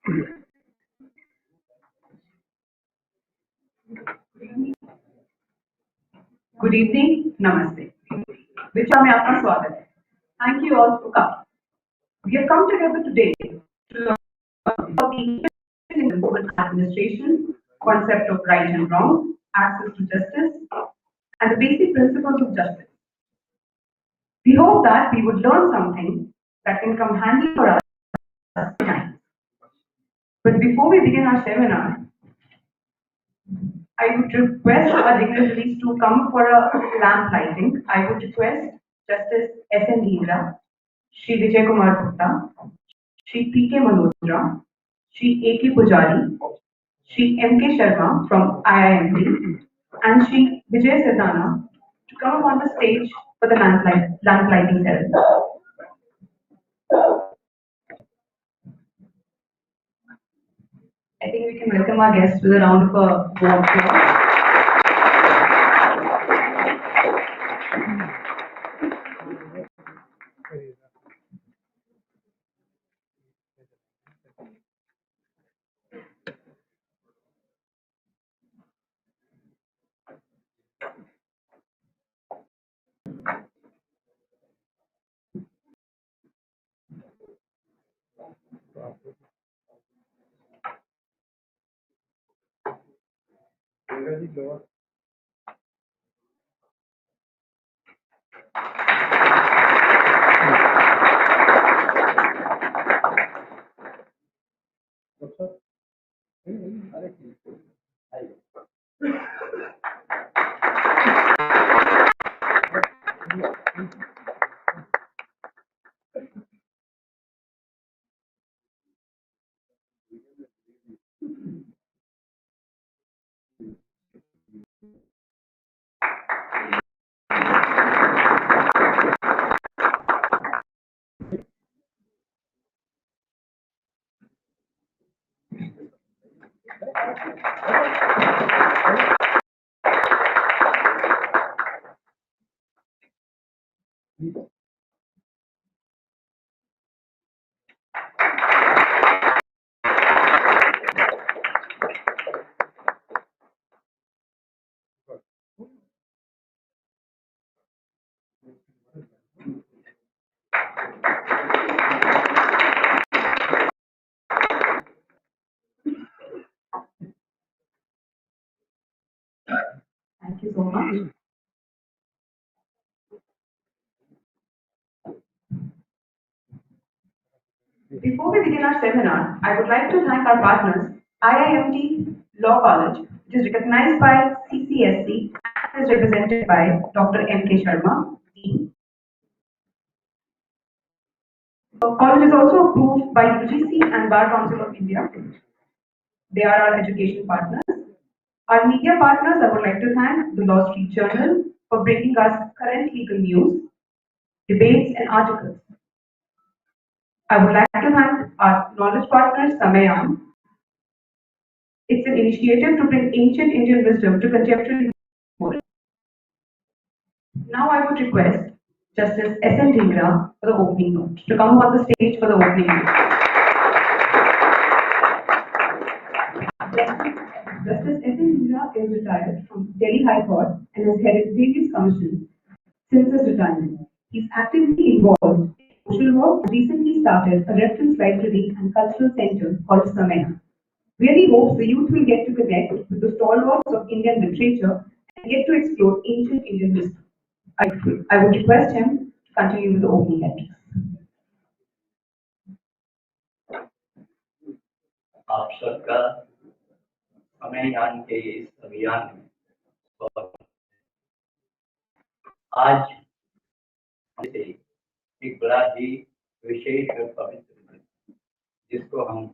Good evening, Namaste. Vijay में आपका स्वागत है. Thank you all for coming. We have come together today to learn about the human administration, concept of right and wrong, access to justice, and the basic principles of justice. We hope that we would learn something that can come handy for us at times. But before we begin our seminar, I would request our dignitaries to come for a lamp lighting. I would request Justice S.N Dhingra, Shri Vijay Gupta, Shri P.K. Malhotra, Shri A.K. Pujari, Shri M.K. Sharma from IIMT, and Shri Vijay Sardana to come on the stage for the lamp lighting ceremony. I think we can welcome our guests with a round of applause. Thank you so much. Before we begin our seminar, I would like to thank our partners, IIMT Law College, which is recognized by CCSC and is represented by Dr. M.K. Sharma, Dean. The college is also approved by UGC and Bar Council of India. They are our education partners. Our media partners, I would like to thank the LawStreet Journal for bringing us current legal news, debates, and articles. I would like to thank our knowledge partner, Samay Yaan. It's an initiative to bring ancient Indian wisdom to contemporary world. Now I would request Justice S.N Dhingra for the opening note, to come on the stage for the opening note. Justice S.N Dhingra is retired from Delhi High Court and has headed various commissions since his retirement. He's actively involved in social work and recently started a reference library and cultural center called Samay Yaan. Really hopes the youth will get to connect with the stalwarts of Indian literature and get to explore ancient Indian history. I would request him to continue with the opening address. आप सबका समय यान के इस अभियान में स्वागत है। आज हमसे एक बड़ा ही विशेष और पवित्र दिन, जिसको हम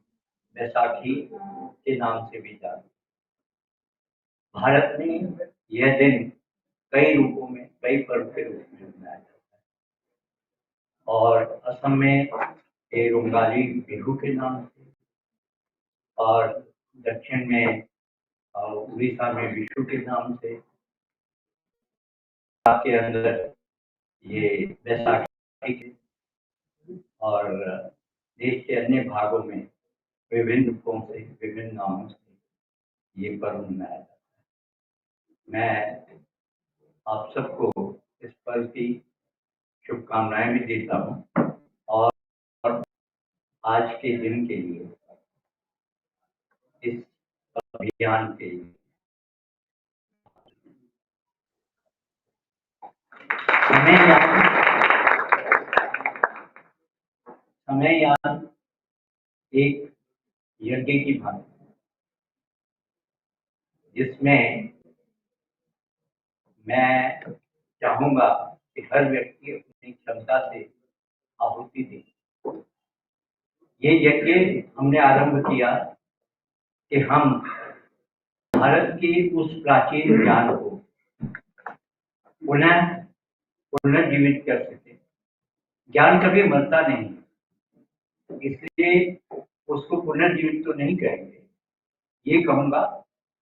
बैसाखी के नाम से भी जानते हैं। भारत में यह दिन कई रूपों में, कई पर्व के रूप में मनाया जाता है और असम में ये रोंगाली बिहू के नाम से और दक्षिण में उड़ीसा में विशु के नाम से, के अंदर ये बैसाखी और देश के अन्य भागों में विभिन्न रूपों से, विभिन्न नामों से ये पर्व मनाया जाता है। मैं आप सबको इस पर्व की शुभकामनाएं भी देता हूँ और आज के दिन के लिए, इस अभियान के लिए समय यान एक यज्ञ की भांति, जिसमें मैं चाहूंगा कि हर व्यक्ति अपनी क्षमता से आहुति दे। ये यज्ञ हमने आरंभ किया कि हम भारत के उस प्राचीन ज्ञान को पुनर्जीवित कर सके। ज्ञान कभी मरता नहीं, इसलिए उसको पुनर्जीवित तो नहीं करेंगे, ये कहूंगा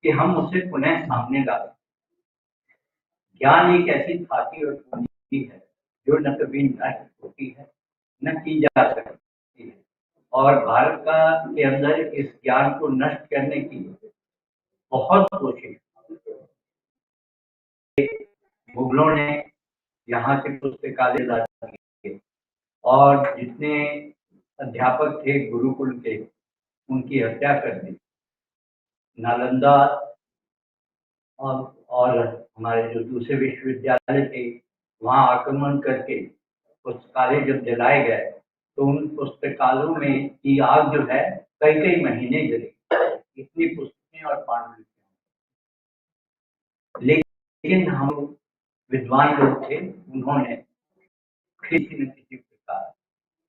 कि हम उसे पुनः सामने ला। ज्ञान एक ऐसी धातु और पूंजी है जो न कभी नष्ट होती है न की जा सकती है, और भारत के अंदर इस ज्ञान को नष्ट करने की बहुत कोशिश मुगलों ने यहाँ के पुस्तकालय किए और जितने अध्यापक थे गुरुकुल के, उनकी हत्या कर दी। नालंदा और हमारे जो दूसरे विश्वविद्यालय थे, वहाँ आक्रमण करके पुस्तकालय जब जलाए गए तो उन पुस्तकालयों में की आग जो है कई कई महीने जली, इतनी पुस्तकें और पांडुलिपियां। लेकिन हम विद्वान लोग थे, उन्होंने किसी न किसी प्रकार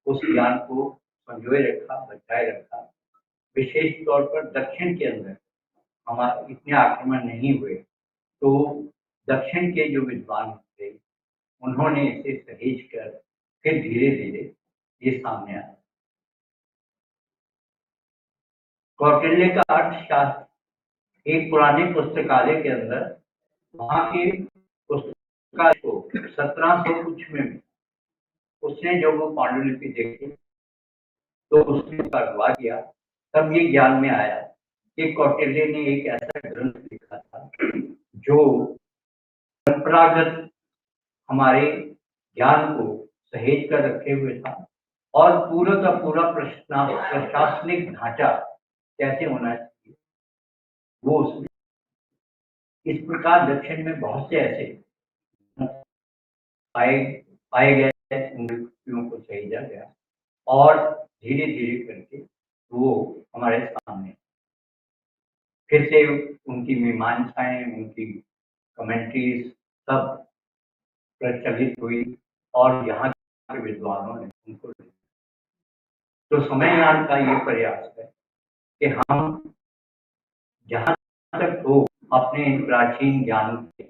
उस ज्ञान को संजोए रखा, बचाए रखा। विशेष तौर पर दक्षिण के अंदर हमारे इतने आक्रमण नहीं हुए, तो दक्षिण के जो विद्वान थे उन्होंने इसे सहेज कर फिर धीरे धीरे ये सामने आया। कौटिल्य का अर्थशास्त्र एक पुराने पुस्तकालय के अंदर, वहां के पुस्तकालय को 1700 कुछ में उसने जब वो पांडुलिपि देखी तो उसने अगवा किया। तब ये ज्ञान में आया कि कौटिल्य ने एक ऐसा ग्रंथ लिखा था जो परंपरागत हमारे ज्ञान को सहेज कर रखे हुए था, और पूरा का पूरा प्रशासनिक ढांचा कैसे होना चाहिए वो उसमें। इस प्रकार दक्षिण में बहुत से ऐसे पाए गए, उन व्यक्तियों को सहेजा गया और धीरे धीरे करके वो हमारे सामने फिर से उनकी मीमांसाएं, उनकी कमेंट्रीज सब प्रचलित हुई और यहाँ के विद्वानों ने उनको। तो समय यान का ये प्रयास है कि हम जहाँ तक हो अपने प्राचीन ज्ञान से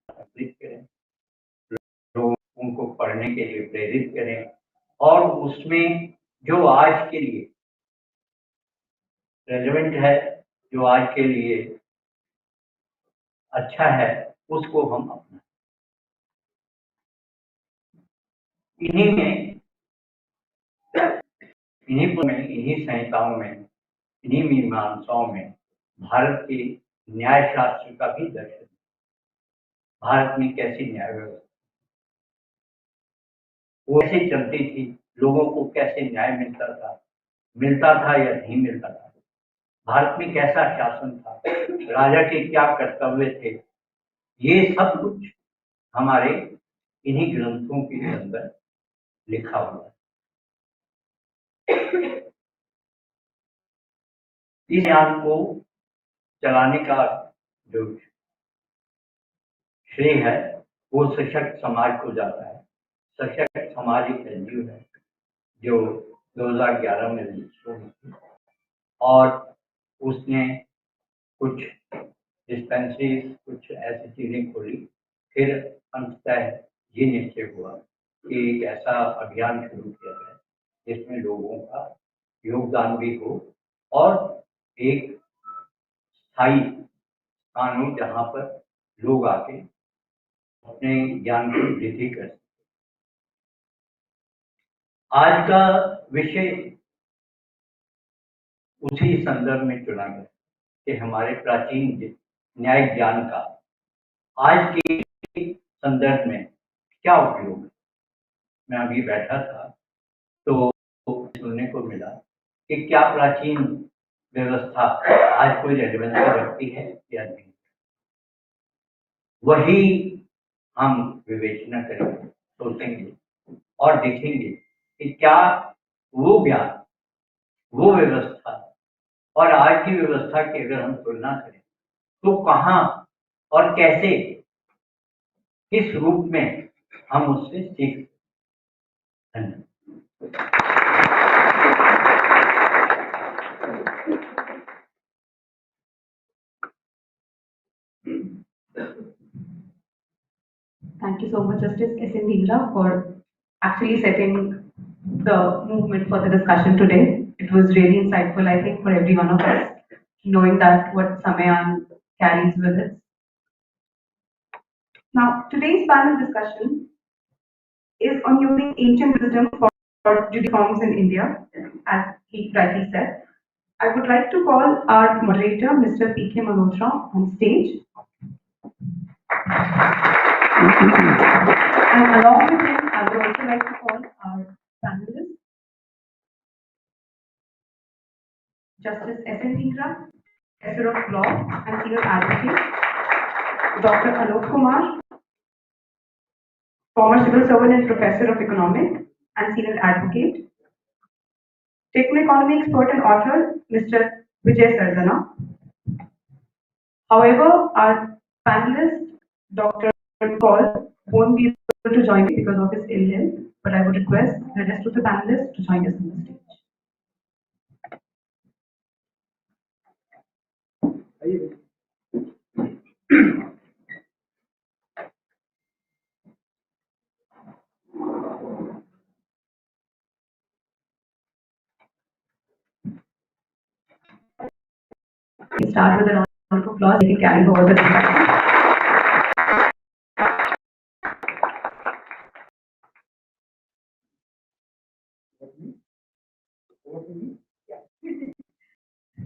प्रेरित करें, लोग उनको पढ़ने के लिए प्रेरित करें, और उसमें जो आज के लिए रेलेवेंट है, जो आज के लिए अच्छा है, उसको हम अपना इन्हीं संहिताओं में, इन्हीं मीमांसाओं में भारत के न्याय शास्त्र का भी दर्शन। भारत में कैसी न्याय व्यवस्था वो कैसे चलती थी, लोगों को कैसे न्याय मिलता था या नहीं मिलता था, भारत में कैसा शासन था, राजा के क्या कर्तव्य थे, ये सब कुछ हमारे इन्हीं ग्रंथों के अंदर लिखा हुआ है। इस ज्ञान को चलाने का जो श्रेय है वो सशक्त समाज को जाता है। सशक्त समाज एक एनजीओ है जो 2011 में रजिस्टर हुई और उसने कुछ डिस्पेंसरीज, कुछ ऐसी चीजें खोली। फिर अंततः ये निश्चय हुआ कि एक ऐसा अभियान शुरू किया जाए जिसमें लोगों का योगदान भी हो और एक स्थायी स्थान हो जहाँ पर लोग आके अपने ज्ञान की वृद्धि कर सकें। आज का विषय उसी संदर्भ में चुना गया कि हमारे प्राचीन न्याय ज्ञान का आज के संदर्भ में क्या उपयोग है। मैं अभी बैठा था तो सुनने को मिला कि क्या प्राचीन व्यवस्था आज कोई रेलेवेंस रखती है या नहीं। वही हम विवेचना करेंगे, सोचेंगे और देखेंगे कि क्या वो ज्ञान, वो व्यवस्था और आज की व्यवस्था की अगर हम तुलना करें तो कहाँ और कैसे, किस रूप में हम उससे सीख सकते हैं। Thank you so much, Justice S.N Dhingra, for actually setting the movement for the discussion today. It was really insightful, I think, for every one of us, knowing that what Samay Yaan carries with it. Now, today's panel discussion is on using ancient wisdom for judicial reforms in India, as he rightly said. I would like to call our moderator, Mr. P.K. Malhotra, on stage. And along with him, I would also like to call our panelists, Justice S.N Dhingra, Professor of Law and Senior Advocate, Dr. Alok Kumar, former civil servant and Professor of Economics and Senior Advocate, techno economy expert and author, Mr. Vijay Sardana. However, our panelist, Dr. Kaul, won't be able to join me because of his ill health, but I would request the rest of the panelists to join us on the stage. We start with a round of applause. We can carry forward the discussion.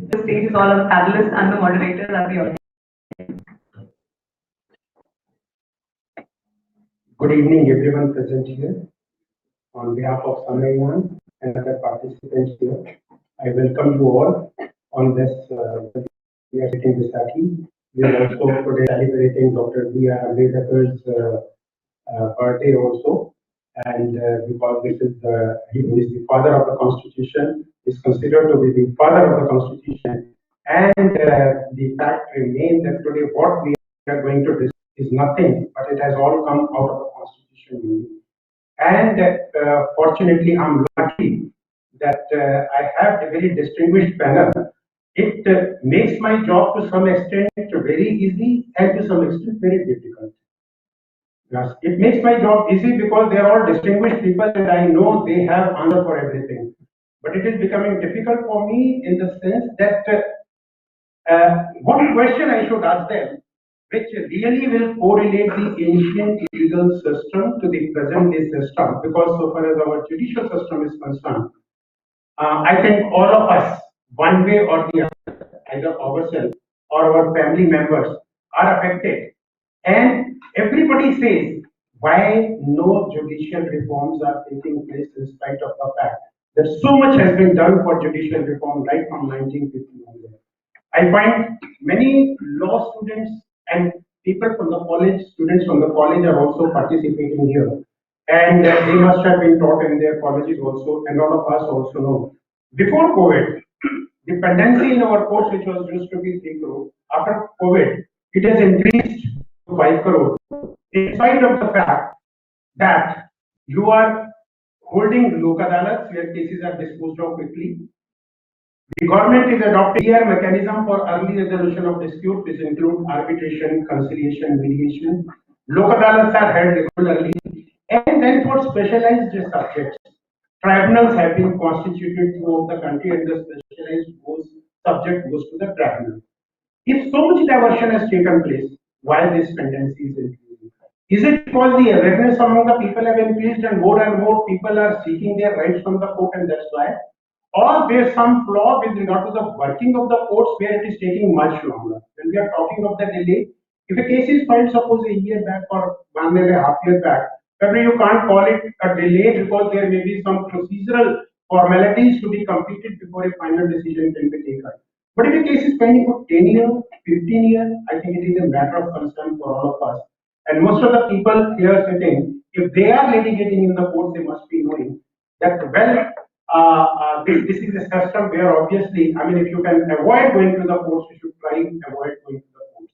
The stage is all of the panelists and the moderators and the audience. Good evening, everyone present here. On behalf of Samay Yaan and other participants here, I welcome you all on this. We are sitting Visakhi. We are also today celebrating Dr. B.R. Ambedkar's birthday also, and because this is he is the father of the Constitution, is considered to be the father of the Constitution, and the fact remains that today what we are going to discuss is nothing, but it has all come out of the Constitution only. And fortunately, I'm lucky that I have a very distinguished panel. It makes my job to some extent very easy and to some extent very difficult. Yes, it makes my job easy because they are all distinguished people and I know they have answer for everything. But it is becoming difficult for me in the sense that what question I should ask them, which really will correlate the ancient legal system to the present day system, because so far as our judicial system is concerned, I think all of us, one way or the other, either ourselves or our family members, are affected. And everybody says, why no judicial reforms are taking place in spite of the fact that so much has been done for judicial reform right from 1951. I find many law students and people from the college, students from the college are also participating here. And they must have been taught in their colleges also, and all of us also know. Before COVID, the pendency in our course, which was used to be 3 crore, after COVID, it has increased to 5 crore. In spite of the fact that you are holding lok adalats where cases are disposed of quickly, the government is adopting a mechanism for early resolution of dispute, which include arbitration, conciliation, mediation. Lok adalats are held regularly, and then for specialized subjects, tribunals have been constituted throughout the country, and the specialized subject goes to the tribunal. If so much diversion has taken place, why this tendency is increasing? Is it because the awareness among the people have increased and more people are seeking their rights from the court, and that's why? or there's some flaw with regard to the working of the courts where it is taking much longer. When we are talking of the delay, if a case is filed suppose a year back or 1.5 years back, probably you can't call it a delay because there may be some procedural formalities to be completed before a final decision can be taken. But if a case is pending for 10 years, 15 years, I think it is a matter of concern for all of us. And most of the people here sitting, if they are litigating in the court, they must be knowing that, well, this is a system where obviously, I mean, if you can avoid going to the courts, you should try and avoid going to the courts.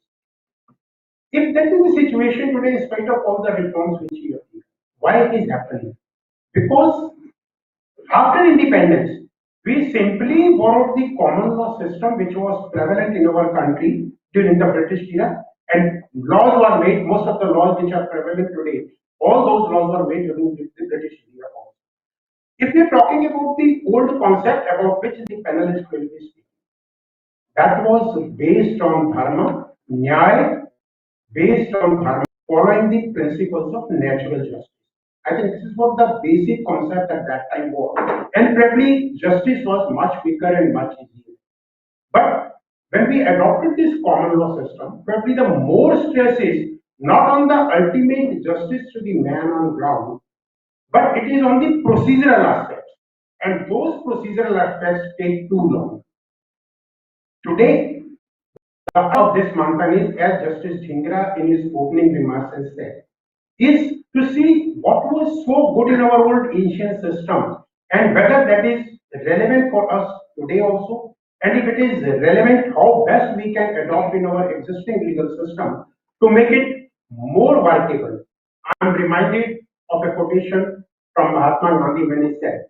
If that is the situation today, in spite of all the reforms which we have seen, why it is happening? Because after independence, we simply borrowed the common law system which was prevalent in our country during the British era, and laws were made, most of the laws which are prevalent today, all those laws were made during the British era. If we are talking about the old concept about which the panelists will be speaking, that was based on Dharma, Nyaya, based on Dharma, following the principles of natural justice. I think this is what the basic concept at that time was. And probably justice was much quicker and much easier. But when we adopted this common law system, probably the more stress is not on the ultimate justice to the man on ground, but it is on the procedural aspects. And those procedural aspects take too long. Today, the of this manthan is, as Justice Dhingra in his opening remarks has said, is to see what was so good in our old ancient system and whether that is relevant for us today also, and if it is relevant, how best we can adopt in our existing legal system to make it more workable. I am reminded of a quotation from Mahatma Gandhi when he said,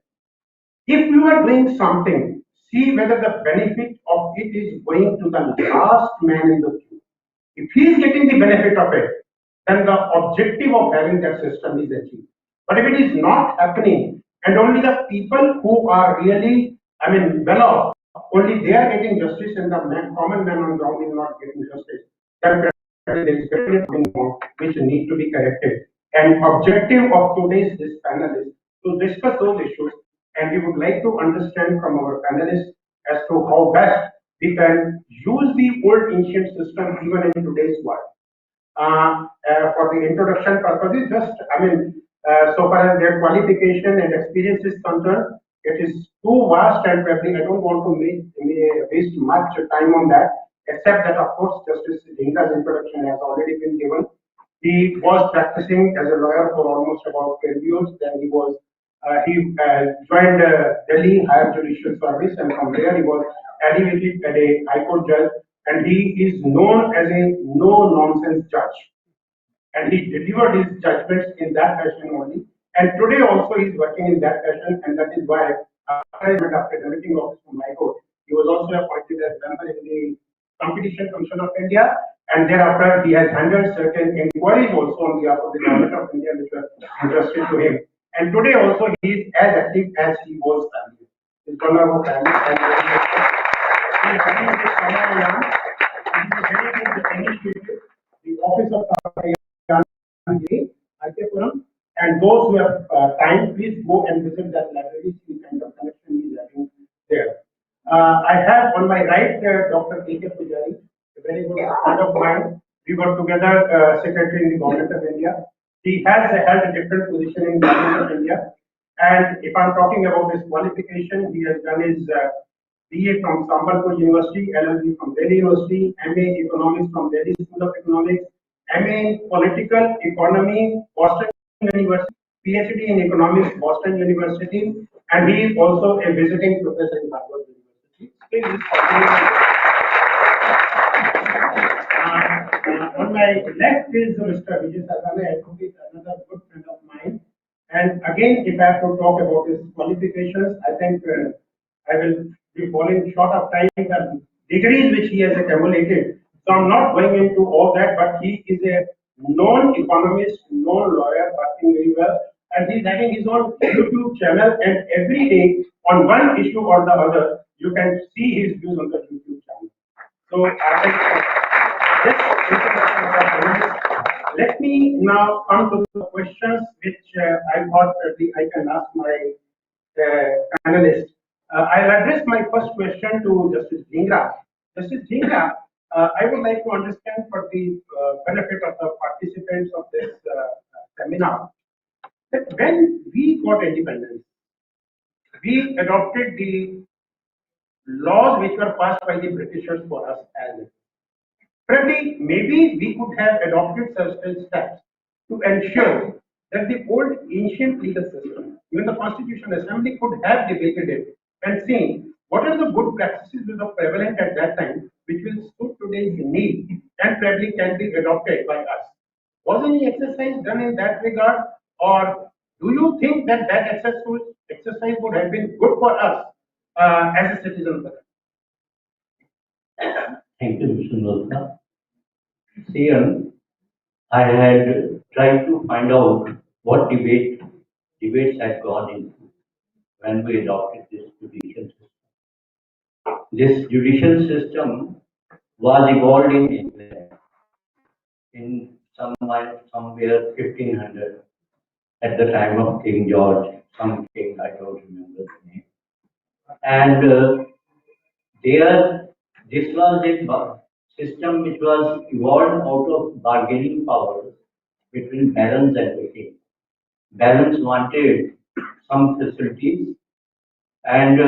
if you are doing something, see whether the benefit of it is going to the last man in the queue. If he is getting the benefit of it, then the objective of having that system is achieved. But if it is not happening, and only the people who are really, I mean, well off, only they are getting justice and the common man on ground is not getting justice, then there is definitely something wrong which need to be corrected. And objective of today's this panel is to discuss those issues, and we would like to understand from our panelists as to how best we can use the old ancient system even in today's world. For the introduction purposes, just, I mean, so far as their qualification and experience is concerned, it is too vast and probably I don't want to waste much time on that, except that of course Justice Dhingra's introduction has already been given. He was practicing as a lawyer for almost about 12 years, then he joined Delhi Higher Judicial Service, and from there he was elevated as a High Court judge, and he is known as a no-nonsense judge. And he delivered his judgments in that fashion only. And today also he is working in that fashion, and that is why after everything office from High Court, he was also appointed as member in the Competition Commission of India, and thereafter he has handled certain inquiries also on behalf of the Government of India which were interested to him. And today also he is as active as he was earlier. His honorable family and he is having this Samay Yaan. It is a very good initiative. The office of Samay Yaan, and those who have time, please go and visit that library, see the kind of connection he is having there. I have on my right Dr. Pujari, a very good friend of mine. We were together secretary in the Government of India. He has held a different position in the Government of India. And if I'm talking about his qualification, he has done his BA from Sambalpur University, LLB from Delhi University, MA Economics from Delhi School of Economics, MA in Political Economy, Boston University, PhD in Economics, Boston University, and he is also a visiting professor in Bhagavad Gita. On my left is Mr. Vijay, advocate, another good friend of mine. And again, if I have to talk about his qualifications, I think I will be falling short of time. The degrees which he has accumulated. So I'm not going into all that, but he is a known economist, known lawyer, working very well, and he's having his own YouTube channel, and every day on one issue or the other, you can see his views on the YouTube channel. So I think let me now come to the questions which I thought I can ask my panelists. I'll address my first question to Justice Dhingra. Justice Dhingra, I would like to understand for the benefit of the participants of this seminar that when we got independence, we adopted the laws which were passed by the Britishers for us as probably, maybe we could have adopted certain steps to ensure that the old ancient legal system, even the Constitutional Assembly could have debated it and seen what are the good practices which were prevalent at that time, which will suit today's need and probably can be adopted by us. Was any exercise done in that regard, or do you think that that exercise would have been good for us as a citizen of the country? Thank you, Mr. Nolta. See, I had tried to find out what debates had gone into when we adopted this judicial system. This judicial system was evolved in England in somewhere 1500 at the time of King George, some king, I don't remember the name. And there, this was a system which was evolved out of bargaining powers between barons and the king. Barons wanted some facilities, and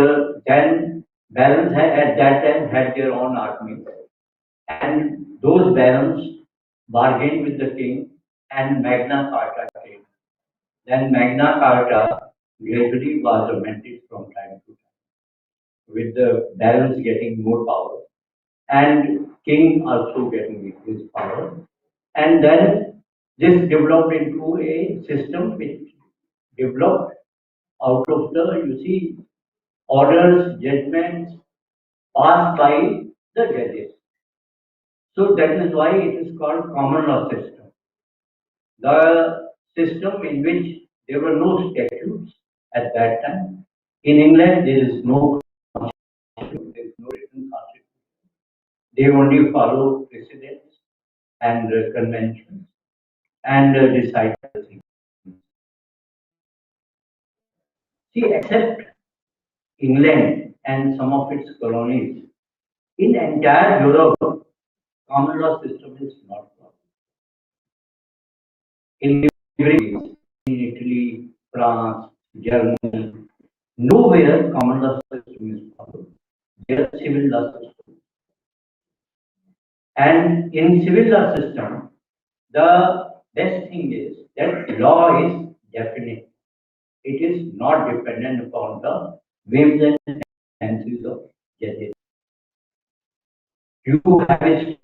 then barons at that time had their own armies, and those barons bargained with the king, and Magna Carta came. Then Magna Carta gradually was amended from time to time, with the barons getting more power and king also getting his power. And then this developed into a system which developed out of the, you see, orders, judgments passed by the judges. So that is why it is called common law system. The system in which there were no statutes at that time. In England, there is no constitution, there is no written constitution. They only follow precedents and conventions and decide the things. See, except England and some of its colonies, in entire Europe, common law system is not possible. In in Italy, France, Germany, nowhere common law system is possible. There is civil law system. And in civil law system, the best thing is that law is definite. It is not dependent upon the whims and fancies of judges. You have a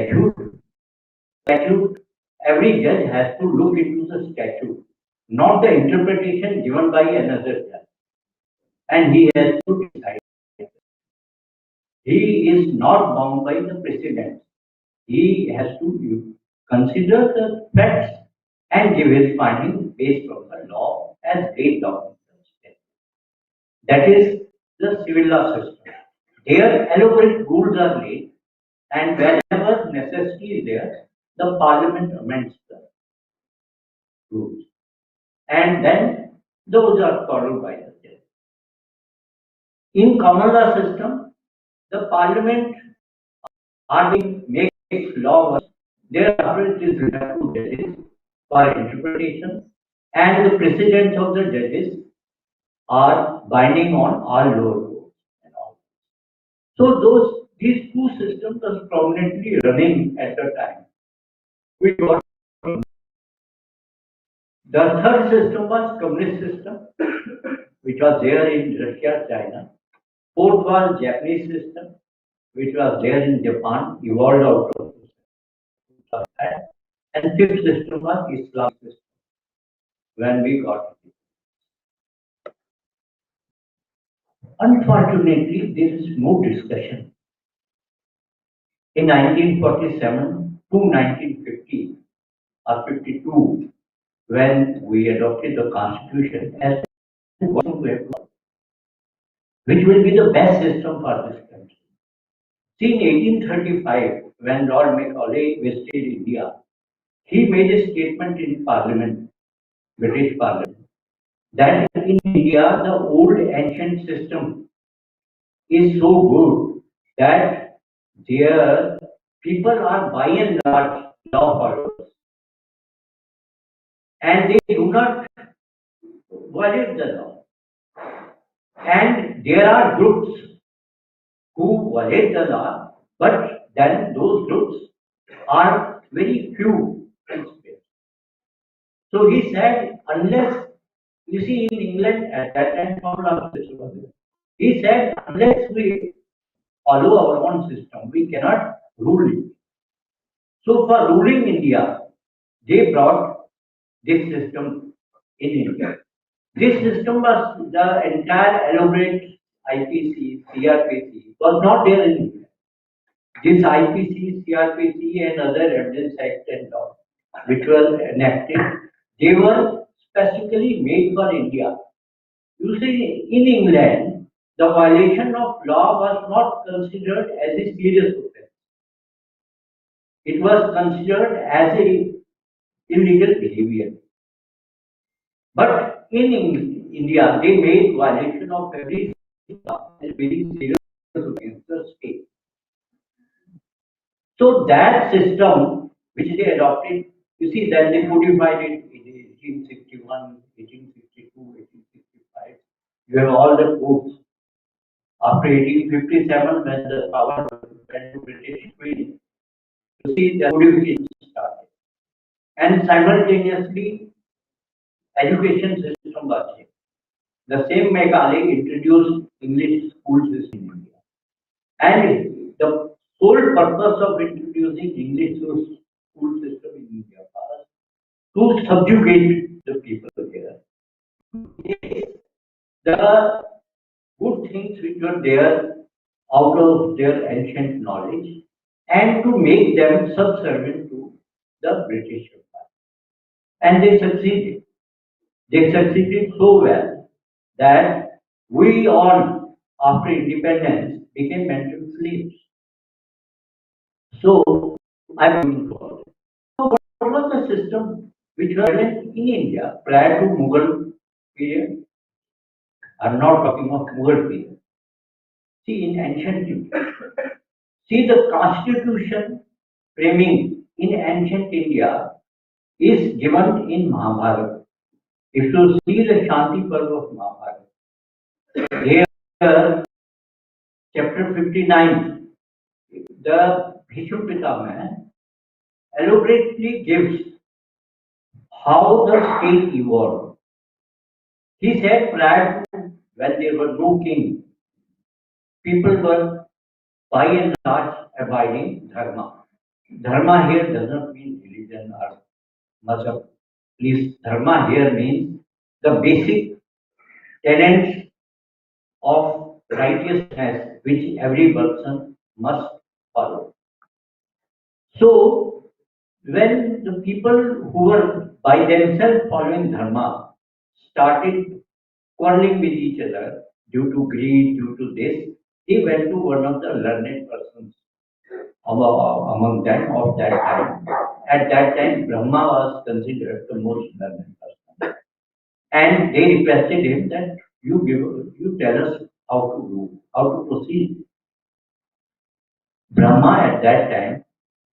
statute. Every judge has to look into the statute, not the interpretation given by another judge. And he has to decide. He is not bound by the precedents. He has to consider the facts and give his findings based on the law as laid down. That is the civil law system. Here, elaborate rules are laid, and whenever necessity is there, the parliament amends the rules. And then those are followed by the judge. In common law system, the parliament hardly makes law, thereafter it is left to judges for interpretation, and the precedents of the judges are binding on all lower courts and all. So these two systems are prominently running at the time. We got the third system was communist system, which was there in Russia, China. Fourth was Japanese system, which was there in Japan, evolved out of that. And fifth system was Islamic system, when we got it. Unfortunately, there is no discussion. In 1947 to 1950 or 52, when we adopted the constitution, as which will be the best system for this country. See, in 1835, when Lord Macaulay visited India, he made a statement in Parliament, British Parliament, that in India the old ancient system is so good that their people are by and large law followers, and they do not violate the law. And there are groups who violate the law, but then those groups are very few in space. So he said, unless you see in England at that time, he said, unless we follow our own system, we cannot rule it. So for ruling India, they brought this system in India. This system was the entire elaborate IPC, CRPC was not there in India. This IPC, CRPC and other evidence act and law which were enacted, they were specifically made for India. You see, in England, the violation of law was not considered as a serious offense. It was considered as a illegal behavior. But in India, they made violation of every law as very serious against the state. So that system which they adopted, you see, then they codified it in 1861, 1862, 1865. You have all the codes. After 1857, when the power went to British Queen, you see the codification started. And simultaneously, education system was changed. The same Macaulay introduced English school system in India. And the sole purpose of introducing English school system in India was to subjugate the people here. The good things which were there out of their ancient knowledge and to make them subservient to the British Empire. And they succeeded. They succeeded so well that we all, after independence, became mental slaves. So, I'm going to so what was the system which was in India prior to Mughal period? I'm not talking of Mughal period. See, in ancient India, see the constitution framing in ancient India is given in Mahabharata. If you see the Shanti Parva of Mahabharata, here, chapter 59, the Bhishma Pitama elaborately gives how the state evolved. He said prior to when there were no king, people were by and large abiding dharma. Dharma here does not mean religion or mazhab. Please, dharma here means the basic tenets of righteousness which every person must follow. So, when the people who were by themselves following dharma started quarreling with each other due to greed, due to this, he went to one of the learned persons among them of that time. At that time, Brahma was considered the most learned person. And they requested him that you tell us how to do, how to proceed. Brahma at that time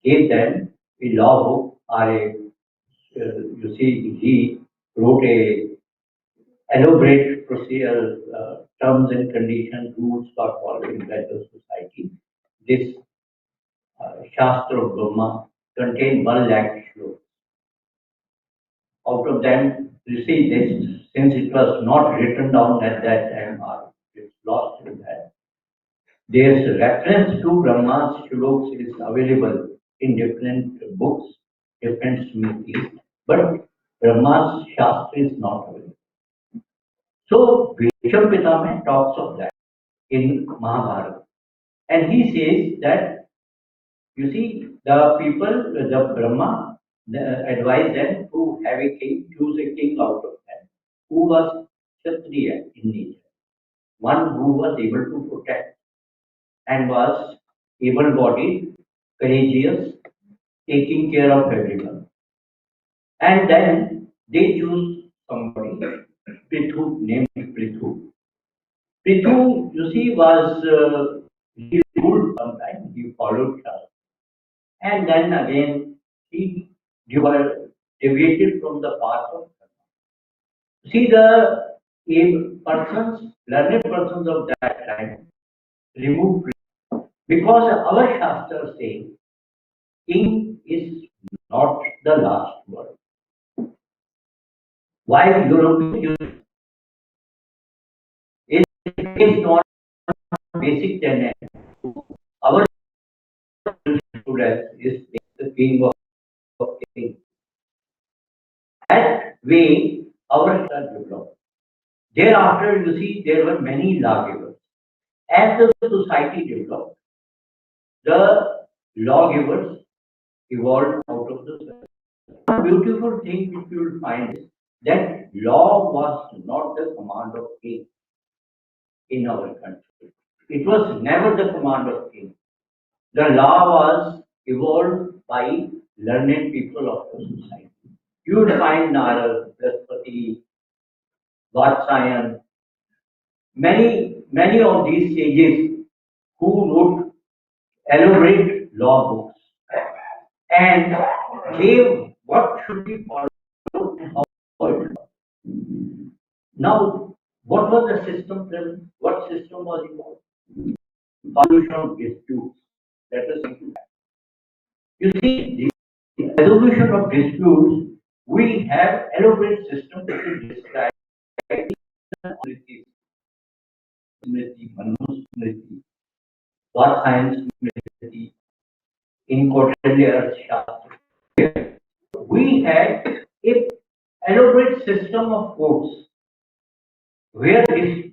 gave them a law book or you see, he wrote a elaborate procedure, terms and conditions, rules for following by the society. This Shastra of Brahma contained 1 lakh shlokas. Out of them, you see this, since it was not written down at that time or it's lost in that, there's reference to Brahma's shlokas is available in different books, different smritis, but Brahma's Shastra is not available. So Bhishma Pitama talks of that in Mahabharata. And he says that, you see, the people, the Brahma, advise them to have a king, choose a king out of them, who was Kshatriya in nature, one who was able to protect and was able-bodied, courageous, taking care of everyone. And then they choose somebody, Prithu, named Prithu. Prithu, you see, he ruled sometime, he followed Shastra. And then again, he deviated from the path of Dharma. See, learned persons of that time removed because our Shastras say king is not the last word. While European is based on basic tenet, our jurisprudence is the king of kings. That way, our Shastras developed. Thereafter, you see, there were many lawgivers. As the society developed, the lawgivers evolved out of the society. One beautiful thing which you will find is that law was not the command of king in our country. It was never the command of king. The law was evolved by learned people of the society. You will find Narendra, Praspati, Vatsyayan, many of these sages who wrote elaborate law books and gave what should be followed and how it should be. Now, what was the system then? What system was involved? Solution of disputes. Let us think of that. You see, the resolution of disputes, we have elaborate system which is described in Smriti, Manu Smriti, Vatsyayan Smriti, in Kautilya Arthashastra. We had a elaborate system of courts where disputes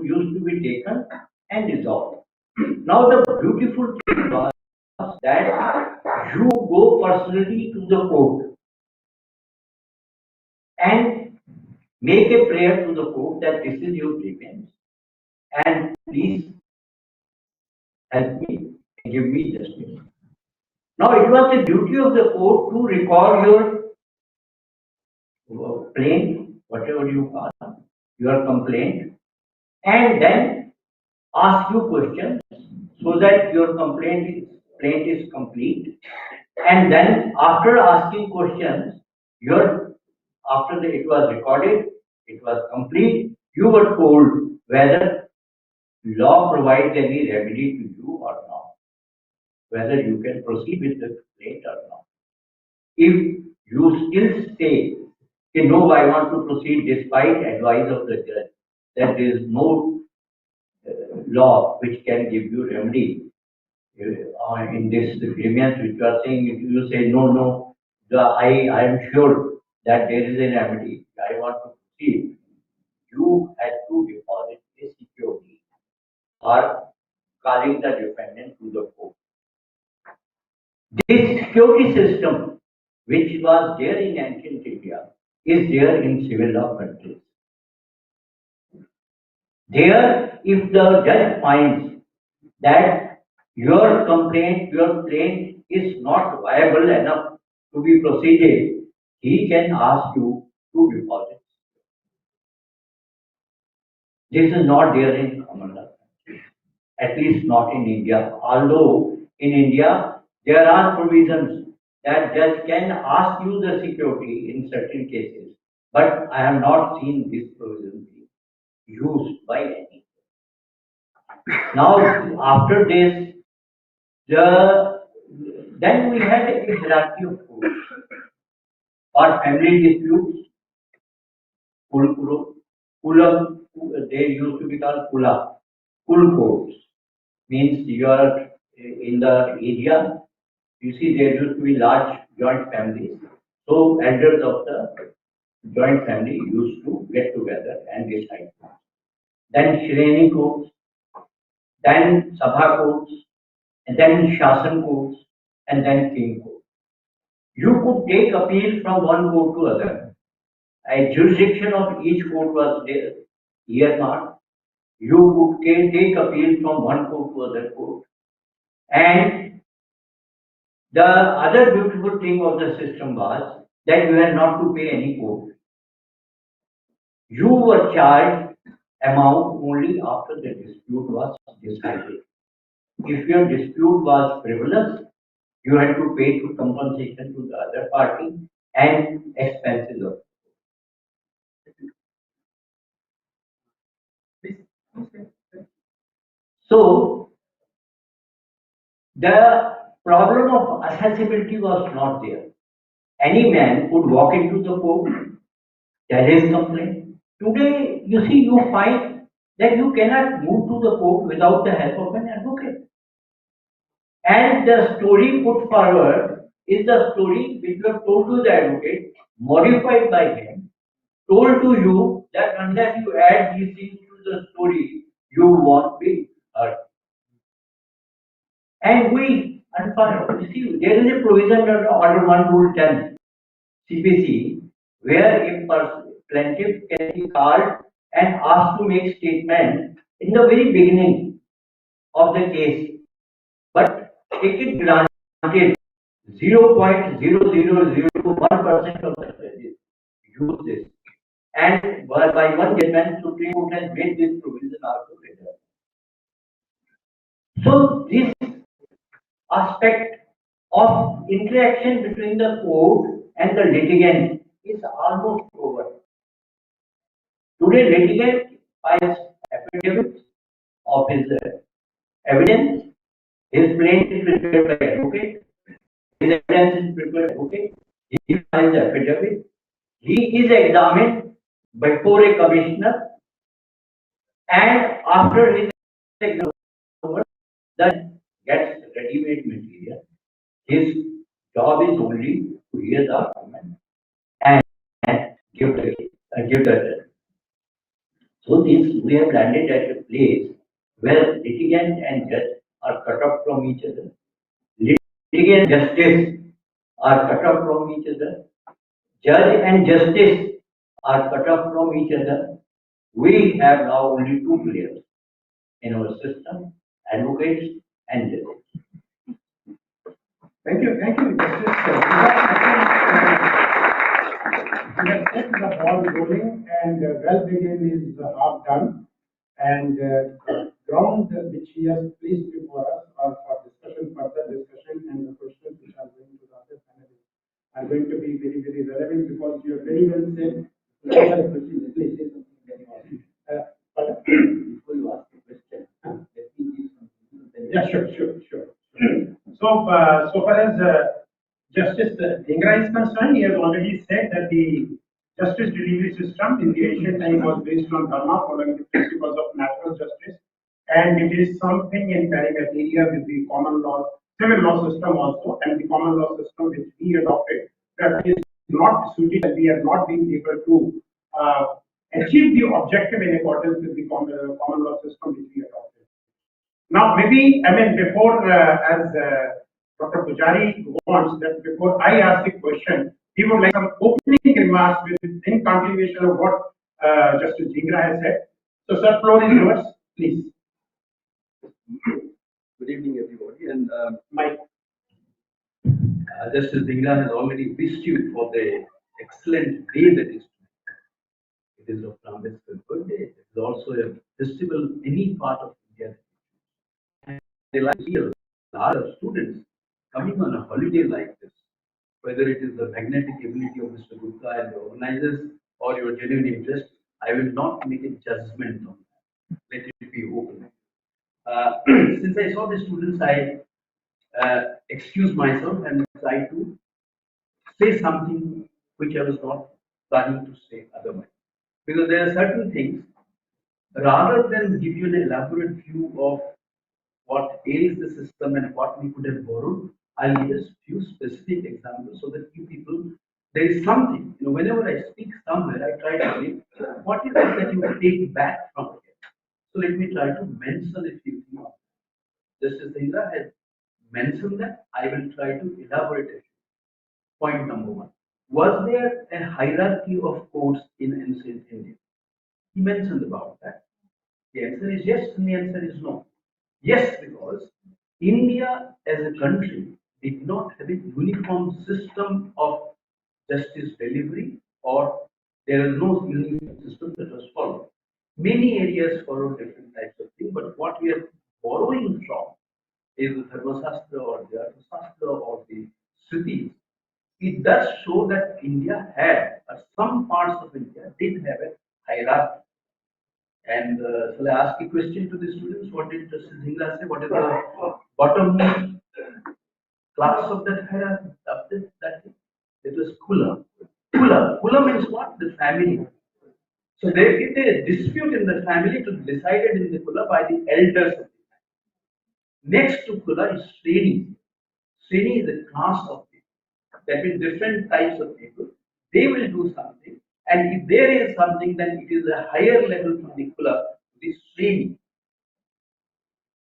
used to be taken and resolved. Now the beautiful thing was that you go personally to the court and make a prayer to the court that this is your grievance and please help me and give me justice. Now it was the duty of the court to record your plaint, whatever you call your complaint, and then ask you questions so that your complaint is complete. And then after asking questions, it was recorded, it was complete, you were told whether law provides any remedy to you or not, whether you can proceed with the complaint or not. If you still say, okay, no, I want to proceed despite advice of the judge, that there is no law which can give you remedy in this grievance which you are saying, if you say no, I am sure that there is a remedy, I want to proceed, you had to deposit a security or calling the defendant to the court. This security system, which was there in ancient India, is there in civil law countries. There, if the judge finds that your plaint is not viable enough to be proceeded, he can ask you to deposit. This is not there in common law, at least not in India. Although in India there are provisions that judge can ask you the security in certain cases, but I have not seen this provision being used by any. Now after this, then we had a hierarchy of courts. For family disputes, kulam, they used to be called kula. Kul courts means you are in the area. You see, there used to be large joint families. So elders of the joint family used to get together and decide. Then Shreni courts, then Sabha courts, and then Shasan courts, and then King courts. You could take appeal from one court to other. A jurisdiction of each court was there, earmarked. You could take appeal from one court to other court. And the other beautiful thing of the system was that you had not to pay any court. You were charged amount only after the dispute was decided. If your dispute was frivolous, you had to pay to compensation to the other party and expenses of. So the problem of accessibility was not there. Any man could walk into the court, tell his complaint. Today, you see, you find that you cannot move to the court without the help of an advocate. And the story put forward is the story which you have told to the advocate, modified by him, told to you that unless you add these things to the story, you won't be heard. And we, unfortunately, see, there is a provision under Order 1 Rule 10 CPC where a plaintiff can be called and asked to make statement in the very beginning of the case, but it is granted 0.0001% of the judges use this. And by one judgment, Supreme Court has made this provision also better. So this aspect of interaction between the court and the litigant is almost over. Today, litigant files affidavits of his evidence, his plaint is prepared by advocate, his evidence is prepared by advocate, he files affidavit, he is examined before a commissioner, and after his exam over, then gets ready-made material. His job is only to hear the argument and give the judgment. So this we have landed at a place where litigant and judge are cut off from each other. Litigant and justice are cut off from each other. Judge and justice are cut off from each other. We have now only two players in our system, advocates and judges. Thank you, Justice. We have set the ball rolling, and well begin is half done. And the ground which he has placed before us are for discussion, further discussion, and the questions which are going to the other panelists are going to be very, very relevant because you have very well said. Please say something very important. But before you ask the question, let me give some. Yeah, sure. So, so far as Justice Dhingra is concerned, he has already said that the justice delivery system in the ancient time was based on Dharma, following the principles of natural justice, and it is something in parallel with the common law, civil law system also, and the common law system which we adopted, that is not suited, and we have not been able to achieve the objective in accordance with the common law system which we adopted. Now, maybe, before, as Dr. Pujari wants, that before I ask the question, he would like some opening remarks in continuation of what Justice Dhingra has said. So, sir, floor is yours, please. Good evening, everybody. And Mike. Justice Dhingra has already wished you for the excellent day that is today. It is of Ambedkar's birthday. It is also a festival in any part of India. And they like to see a lot of students coming on a holiday like this, whether it is the magnetic ability of Mr. Gupta and the organizers or your genuine interest. I will not make a judgment on that. Let it be open. Since I saw the students, I excused myself and tried to say something which I was not planning to say otherwise. Because there are certain things, rather than give you an elaborate view of what ails the system and what we could have borrowed, I'll give a few specific examples so that you people, there is something, whenever I speak somewhere, I try to say, what is it that you take back from it? So let me try to mention a few things. Justice Dhingra has mentioned that. I will try to elaborate it. Point number one. Was there a hierarchy of courts in ancient India? He mentioned about that. The answer is yes, and the answer is no. Yes, because India as a country did not have a uniform system of justice delivery, or there is no uniform system that was followed. Many areas follow different types of things, but what we are borrowing from is the Dharmasastra or the Arthasastra or the Sritis. It does show that India had, or some parts of India did have a hierarchy. And shall I ask a question to the students? What did Justice Dhingra say? What is the bottom class of that hierarchy? Of this, that thing? It was Kula. Kula means what? The family. So there is a dispute in the family, it was decided in the Kula by the elders of the family. Next to Kula is Sreni. Sreni is a class of people. That means different types of people. They will do something. And if there is something, then it is a higher level from the Kula, the Sreni.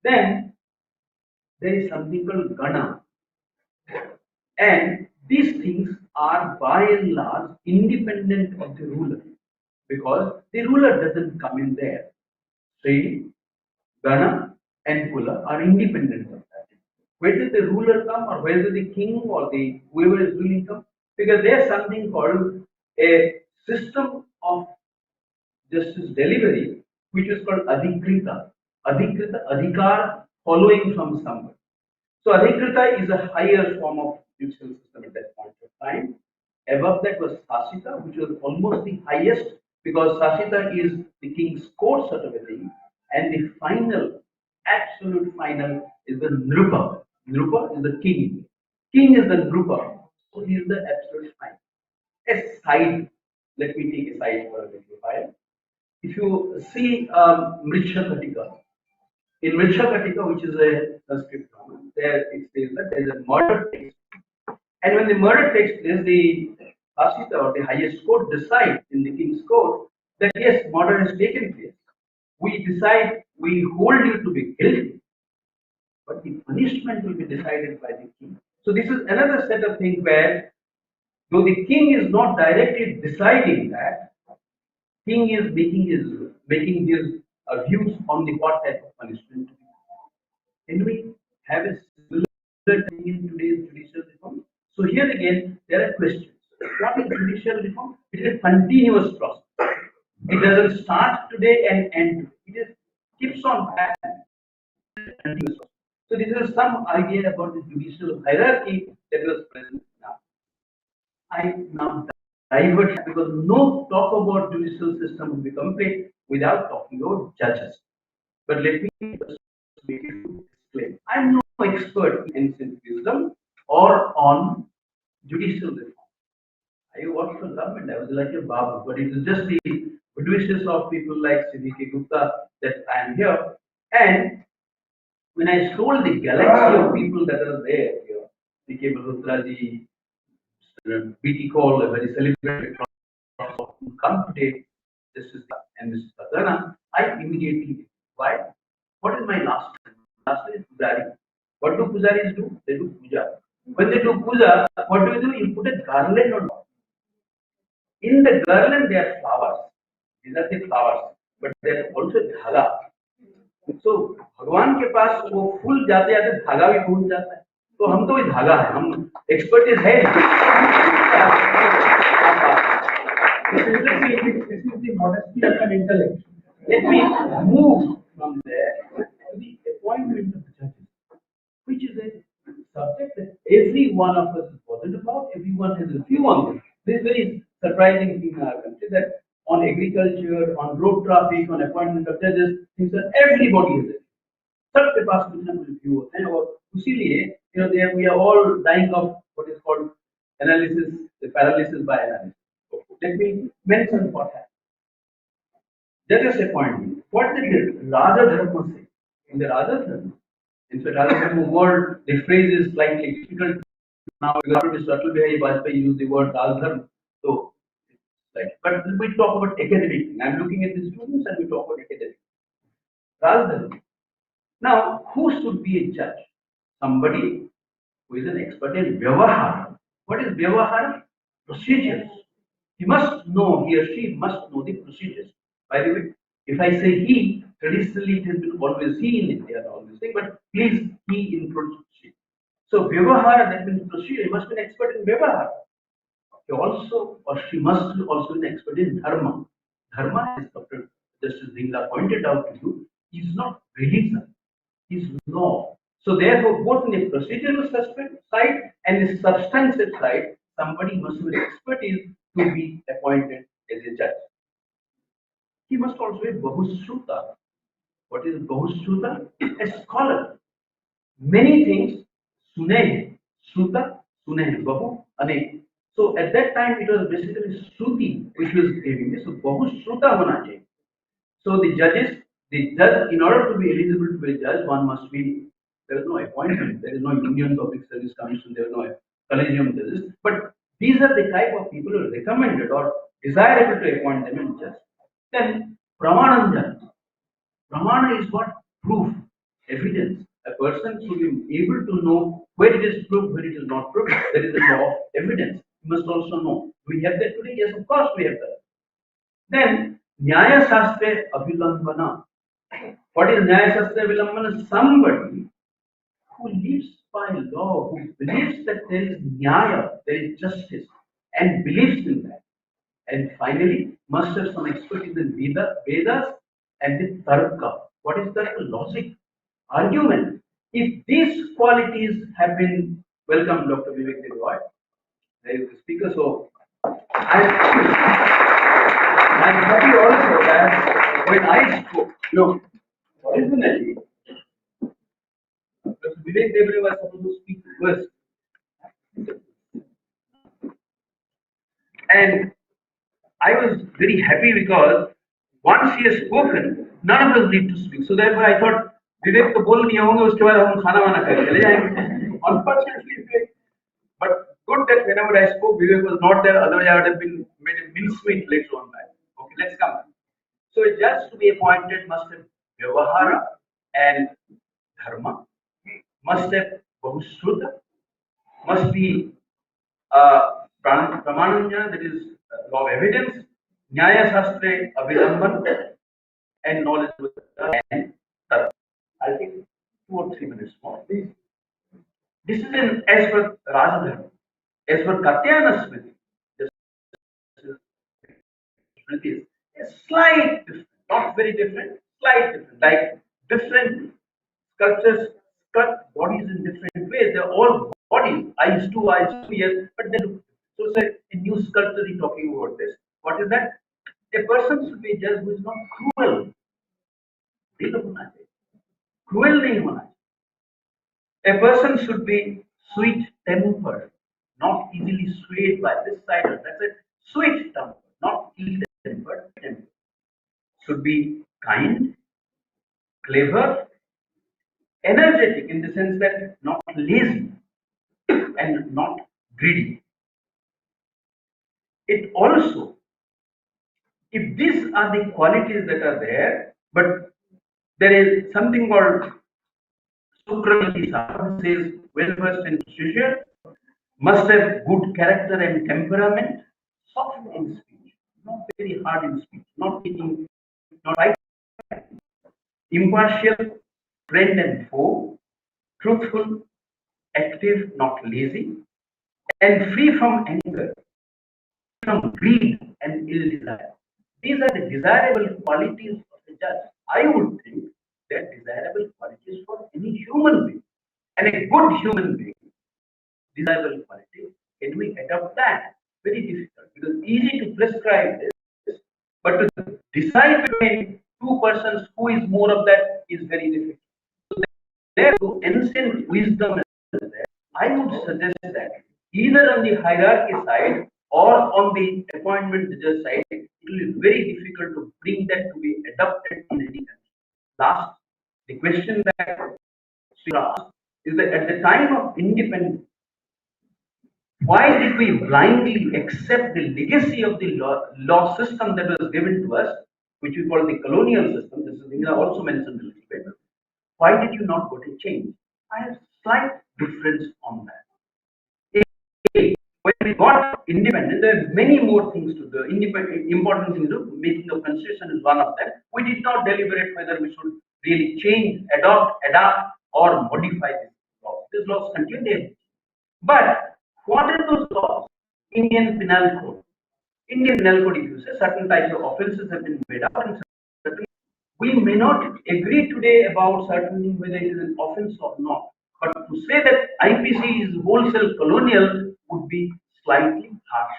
Then there is something called Gana. And these things are by and large independent of the ruler because the ruler doesn't come in there. Sreni, Gana, and Kula are independent of that. Whether the ruler come or whether the king or the whoever is ruling come, because there's something called a system of justice delivery, which is called Adhikrita. Adhikrita, Adhikar, following from somebody. So Adhikrita is a higher form of judicial system at that point of time. Above that was Sasita, which was almost the highest because Sasita is the king's court sort of a thing. And the final, absolute final is the Nrupa. Nrupa is the king. King is the Nrupa. So he is the absolute final. A side, let me take a side for a little while. If you see Mricha Katika, in Mricha Katika, which is a Sanskrit drama, there it says that there is a murder takes place. And when the murder takes place, the Asita or the highest court decides in the king's court that yes, murder has taken place. We decide, we hold you to be guilty, but the punishment will be decided by the king. So this is another set of things where, though the king is not directly deciding that, king is making his views on the what type of punishment to be. Can we have a similar thing in today's judicial reform? So here again, there are questions. What is judicial reform? It is a continuous process. It doesn't start today and end today. It is keeps on happening. Continuous process. So this is some idea about the judicial hierarchy that was present now. I now divert because no talk about judicial system will be complete without talking about judges. But let me just make it explain. I'm no expert in ancient wisdom or on judicial reform. I worked for government. I was like a babu, but it is just the good wishes of people like C.V.K. Gupta that I am here. And when I told the galaxy of people that are there, here, C.K. Malhotraji, B.T. Kaul, a very celebrated professor who come today, Justice and Mr. Sardana, I immediately did. Why? What is my last name? Last name is Pujari. What do Pujaris do? They do puja. When they do puja, what do? You put a garland on top. In the garland, there are flowers. These are the flowers, but there are also dhaga. So भगवान के पास वो फूल जाते जाते धागा भी फूल जाता है. तो हम तो वही धागा है. हम एक्सपर्टीज है. This is the modesty of an intellect. Let me move from there to the appointment of the judges, which is a subject that every one of us is bothered about. Everyone has a view on this. This is very surprising thing in our country that on agriculture, on road traffic, on appointment of judges, things that everybody has a view. सबके पास कुछ ना कुछ view होते हैं और उसीलिए there we are all dying of what is called analysis, the paralysis by analysis. Let me mention what happened. Judges appointment. What did Raja Dharma say? In the Raja Dharma, in fact, Raja Dharma word, the phrase is slightly difficult now because Mr. Atal Bihari Vajpayee used the word Raja Dharma. So, like, but we talk about academic thing. I'm looking at the students and we talk about academic. Raja Dharma. Now, who should be a judge? Somebody who is an expert in Vyavahara. What is Vyavahara? Procedures. He must know, he or she must know the procedures. By the way, if I say he, traditionally it has been always he in India and all this thing, but please, he includes she. So, Vyavahara, that means procedure, he must be an expert in Vyavahara. He also, or she must also be an expert in Dharma. Dharma is Justice Dhingra pointed out to you, is not religion, is law. So therefore, both in the procedural side and the substantive side, somebody must have expertise to be appointed as a judge. He must also be Bahusruta. What is Bahusruta? A scholar. Many things, Sune, Sruta, Sune, Bahu, Ane. So at that time it was basically Shruti which was giving this. So Bahusruta hona chahiye. So the judge, in order to be eligible to be a judge, one must be, there is no appointment, there is no Union Public Service Commission, there is no collegium judges, but these are the type of people who are recommended or desirable to appoint them as judge. Then Pramananda. Pramana is what? Proof, evidence. A person should be able to know where it is proved, where it is not proved. There is a law of evidence. You must also know. Do we have that today? Yes, of course we have that. Then Nyaya Shastra Abhilambana. What is Nyaya Shastra Abhilambana? Somebody who lives by law, who believes that there is Nyaya, there is justice, and believes in that. And finally, must have some expertise in Vedas and the Tarka. What is that? Logic, argument. If these qualities have been, welcome Dr. Vivek Debroy, there is the speaker. So I'm happy also that when I spoke, originally, Dr. Vivek Debroy was supposed to speak first. And I was very happy because once he has spoken, none of us need to speak. So therefore I thought, Vivek to bol nahi honge, uske baad hum khana wana kar chale jayenge. Unfortunately, but good that whenever I spoke, Vivek was not there. Otherwise, I would have been made a mincemeat later on that. Okay, let's come. So a judge to be appointed must have Vyavahara and Dharma, must have Bahusruta, must be Pramananya, that is law of evidence, Nyaya Shastra Abhilamban, and knowledge and Tarka. I'll take 2 or 3 minutes more, please. This is in as per Rajadharma. As per Katyayana Smriti, is a slight different, not very different, slight different, like different sculptures sculpt bodies in different ways. They're all bodies, eyes two, yes, but they look. So, say, a new sculptor is talking about this. What is that? A person should be a judge who is not cruel. Cruel nahi hona. A person should be sweet tempered, not easily swayed by this side or that side. Sweet tempered, not ill tempered. Should be kind, clever, energetic in the sense that not lazy and not greedy. It also, if these are the qualities that are there, but there is something called Sukramati says well versed in procedure, must have good character and temperament, soft in speech, not very hard in speech, not taking, not right, impartial, friend and foe, truthful, active, not lazy, and free from anger, from greed and ill desire. These are the desirable qualities of the judge. I would think they're desirable qualities for any human being. And a good human being, desirable qualities, can we adopt that? Very difficult because easy to prescribe this, but to decide between 2 persons who is more of that is very difficult. So therefore, ancient wisdom is there. I would suggest that either on the hierarchy side or on the appointment judge side, it will be very difficult to bring that to be adopted in any country. Last, the question that she asked is that at the time of independence, why did we blindly accept the legacy of the law system that was given to us, which we call the colonial system? This is Dhingra also mentioned a little bit. Why did you not go to change? I have slight difference on that. When we got independent, there are many more things to do. Important things to do. Making a constitution is one of them. We did not deliberate whether we should really change, adapt, or modify this law. These laws continue. But what are those laws? Indian Penal Code. Indian Penal Code, if you say certain types of offences have been made up and We may not agree today about certain thing, whether it is an offense or not. But to say that IPC is wholesale colonial would be slightly harsh.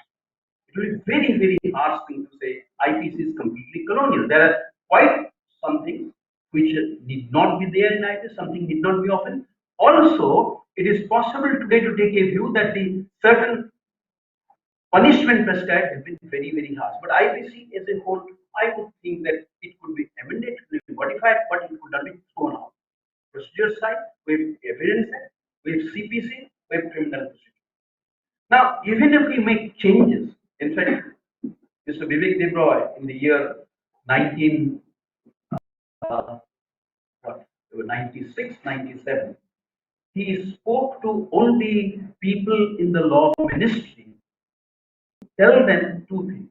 It will be very, very harsh thing to say IPC is completely colonial. There are quite some things which did not be there in IPC, something did not be offense. Also, it is possible today to take a view that the certain punishment prescribed have been very, very harsh. But IPC as a whole, I would think that it could be amended, it could be modified, but it could not be thrown out. Procedure side, we have evidence side, we have CPC, we have criminal procedure. Now, even if we make changes, in fact, Mr. Vivek Debroy in the year 19, what, 96, 97, he spoke to only people in the law ministry, tell them two things.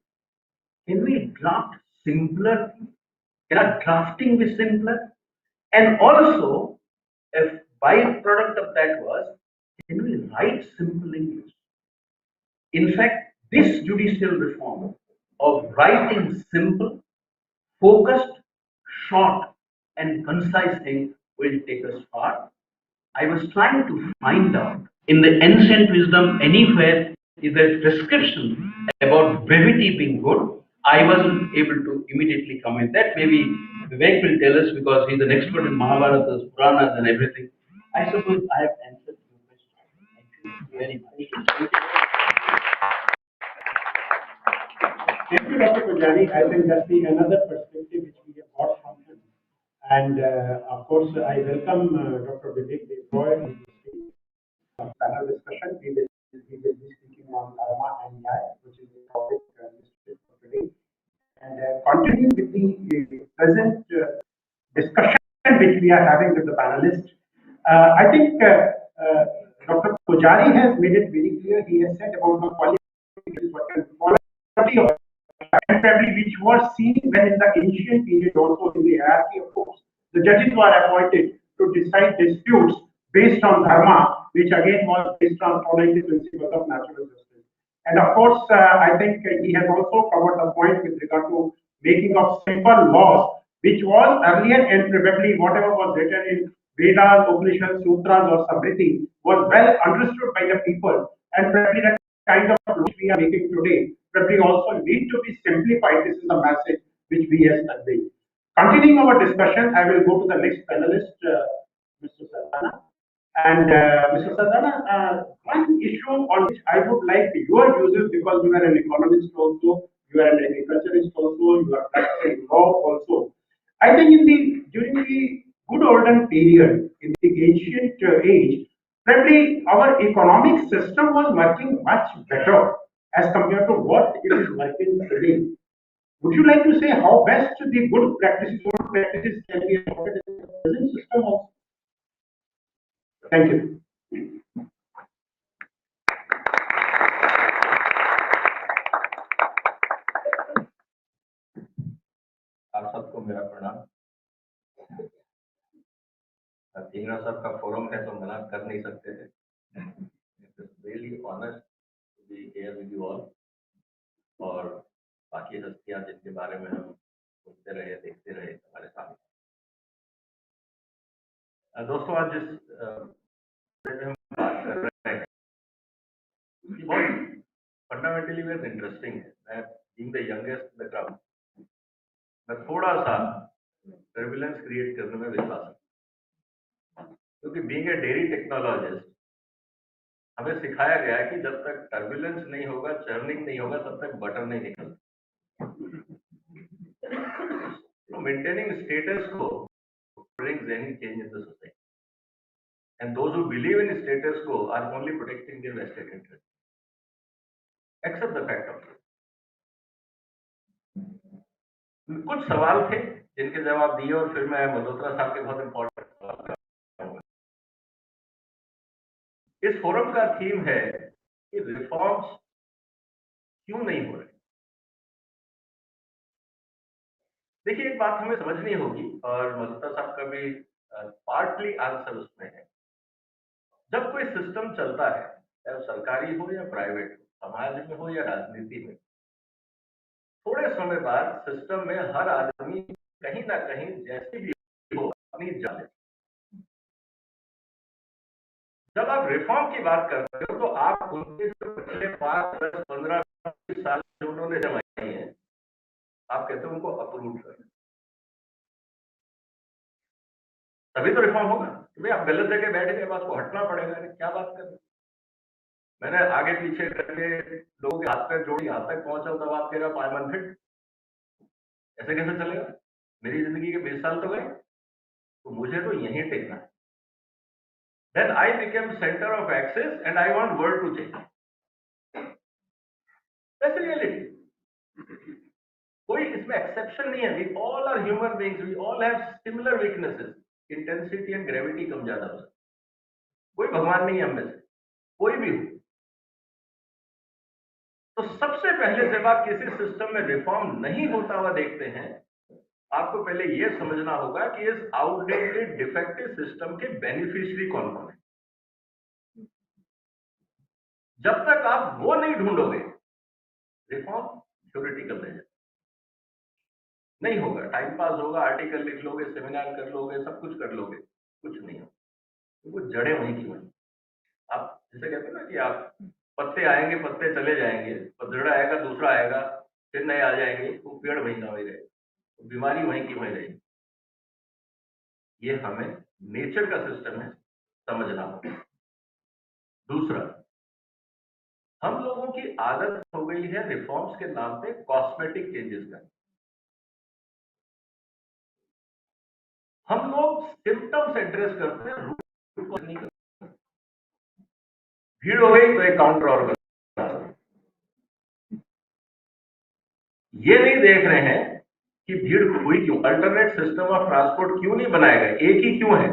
Can we draft simpler things? Can our drafting be simpler? And also, a byproduct of that was, can we write simple English? In fact, this judicial reform of writing simple, focused, short, and concise things will take us far. I was trying to find out in the ancient wisdom anywhere is a prescription about brevity being good. I wasn't able to immediately comment that. Maybe Vivek will tell us because he's an expert in Mahabharata, Puranas, and everything. I suppose I have answered your question. Thank you very much. Thank you, Dr. Pujari. I think that's another perspective which we have got from him. And of course, I welcome Dr. Vivek Debroy panel discussion. We will be speaking on Dharma and Nyaya, which is the topic listed for today. And continue with the present discussion which we are having with the panelists. I think Dr. Pujari has made it very clear. He has said about the quality of family which was seen when in the ancient period also in the hierarchy of courts. The judges were appointed to decide disputes based on dharma, which again was based on following the principles of natural justice. And of course, I think he has also covered the point with regard to making of simple laws, which was earlier and probably whatever was written in Vedas, Upanishads, Sutras, or Samriti was well understood by the people, and probably the kind of laws we are making today probably also need to be simplified. This is the message which we have conveyed. Continuing our discussion, I will go to the next panelist, Mr. Sardana. And Mr. Sardana, one issue on which I would like your views, because you are an economist also, you are an agriculturist also, you are practicing law also. I think during the good olden period, in the ancient age, probably our economic system was working much better as compared to what it is working today. Would you like to say how best the good practices can be adopted in the present system also? Thank you. आप सबको मेरा प्रणाम। धिंगरा साहब का forum है तो मना कर नहीं सकते थे। Really honoured to be here with you all और बाकी हस्तियां जिनके बारे में हम सुनते रहे देखते रहे हमारे सामने। दोस्तों, आज जिस हम बात कर रहे हैं ये बहुत फंडामेंटली बहुत इंटरेस्टिंग है। मैं being the youngest in the crowd, मैं थोड़ा सा टर्बुलेंस क्रिएट करने में विश्वास है, क्योंकि बीइंग ए डेयरी टेक्नोलॉजिस्ट हमें सिखाया गया है कि जब तक टर्बुलेंस नहीं होगा, चर्निंग नहीं होगा, तब तक बटर नहीं निकलता। मेंटेनिंग स्टेटस को brings any change in the society, and those who believe in status quo are only protecting their vested interest. Accept the fact of it. कुछ सवाल थे जिनके जवाब दिए और फिर मैं मल्होत्रा साहब के बहुत इंपॉर्टेंट सवाल करूंगा। इस फोरम का थीम है कि रिफॉर्म्स क्यों नहीं हो रहे। देखिए, एक बात हमें समझनी होगी और मल्होत्रा साहब का भी पार्टली आंसर उसमें है। जब कोई सिस्टम चलता है, चाहे वो सरकारी हो या प्राइवेट हो, समाज में हो या राजनीति में, थोड़े समय बाद सिस्टम में हर आदमी कहीं ना कहीं जैसी भी हो अपनी जाने। जब आप रिफॉर्म की बात करते हो तो आप उनके जो पिछले 5, 10, 15, 20 साल जो उन्होंने जमाई हैं, आप कहते हो उनको अप्रूव करें, तभी तो रिफॉर्म होगा। भाई आप गलत जगह बैठ गए, आपको हटना पड़ेगा। क्या बात कर रहे हैं? मैंने आगे पीछे करके लोगों के हाथ पैर जोड़ी, यहाँ तक पहुंचा, तब आप कह रहे हो 5 मंथ फिट। ऐसे कैसे चलेगा? मेरी जिंदगी के 20 साल तो गए, तो मुझे तो यहीं टेकना है। Then I became center of access and I want world to change. That's the reality. कोई इसमें एक्सेप्शन नहीं है। We all are human beings. We all have similar weaknesses. Intensity and gravity कम ज्यादा हो सकता है। कोई भगवान नहीं है हम में से, कोई भी हो। तो सबसे पहले जब आप किसी सिस्टम में रिफॉर्म नहीं होता हुआ देखते हैं, आपको पहले यह समझना होगा कि इस आउटडेटेड डिफेक्टिव सिस्टम के बेनिफिशियरी कौन कौन है। जब तक आप वो नहीं ढूंढोगे, रिफॉर्म थ्योरेटिकल रह जाए, नहीं होगा। टाइम पास होगा, आर्टिकल लिख लोगे, सेमिनार कर लोगे, सब कुछ कर लोगे, कुछ नहीं होगा। तो वो जड़ें वहीं की वहीं। आप जैसे कहते हैं ना कि आप पत्ते आएंगे, पत्ते चले जाएंगे, पतझड़ आएगा, दूसरा आएगा, फिर नए आ जाएंगे, वो पेड़ वहीं का वहीं रहेगा, तो बीमारी वहीं की वहीं रहेगी। ये हमें नेचर का सिस्टम है, समझना होगा। दूसरा, हम लोगों की आदत हो गई है रिफॉर्म्स के नाम पे कॉस्मेटिक चेंजेस का। हम लोग सिम्टम्स एड्रेस करते हैं, रूट कॉज नहीं करते। भीड़ हो गई तो एक काउंटर और बना, ये नहीं देख रहे हैं कि भीड़ हुई क्यों, अल्टरनेट सिस्टम ऑफ ट्रांसपोर्ट क्यों नहीं बनाया गया, एक ही क्यों है।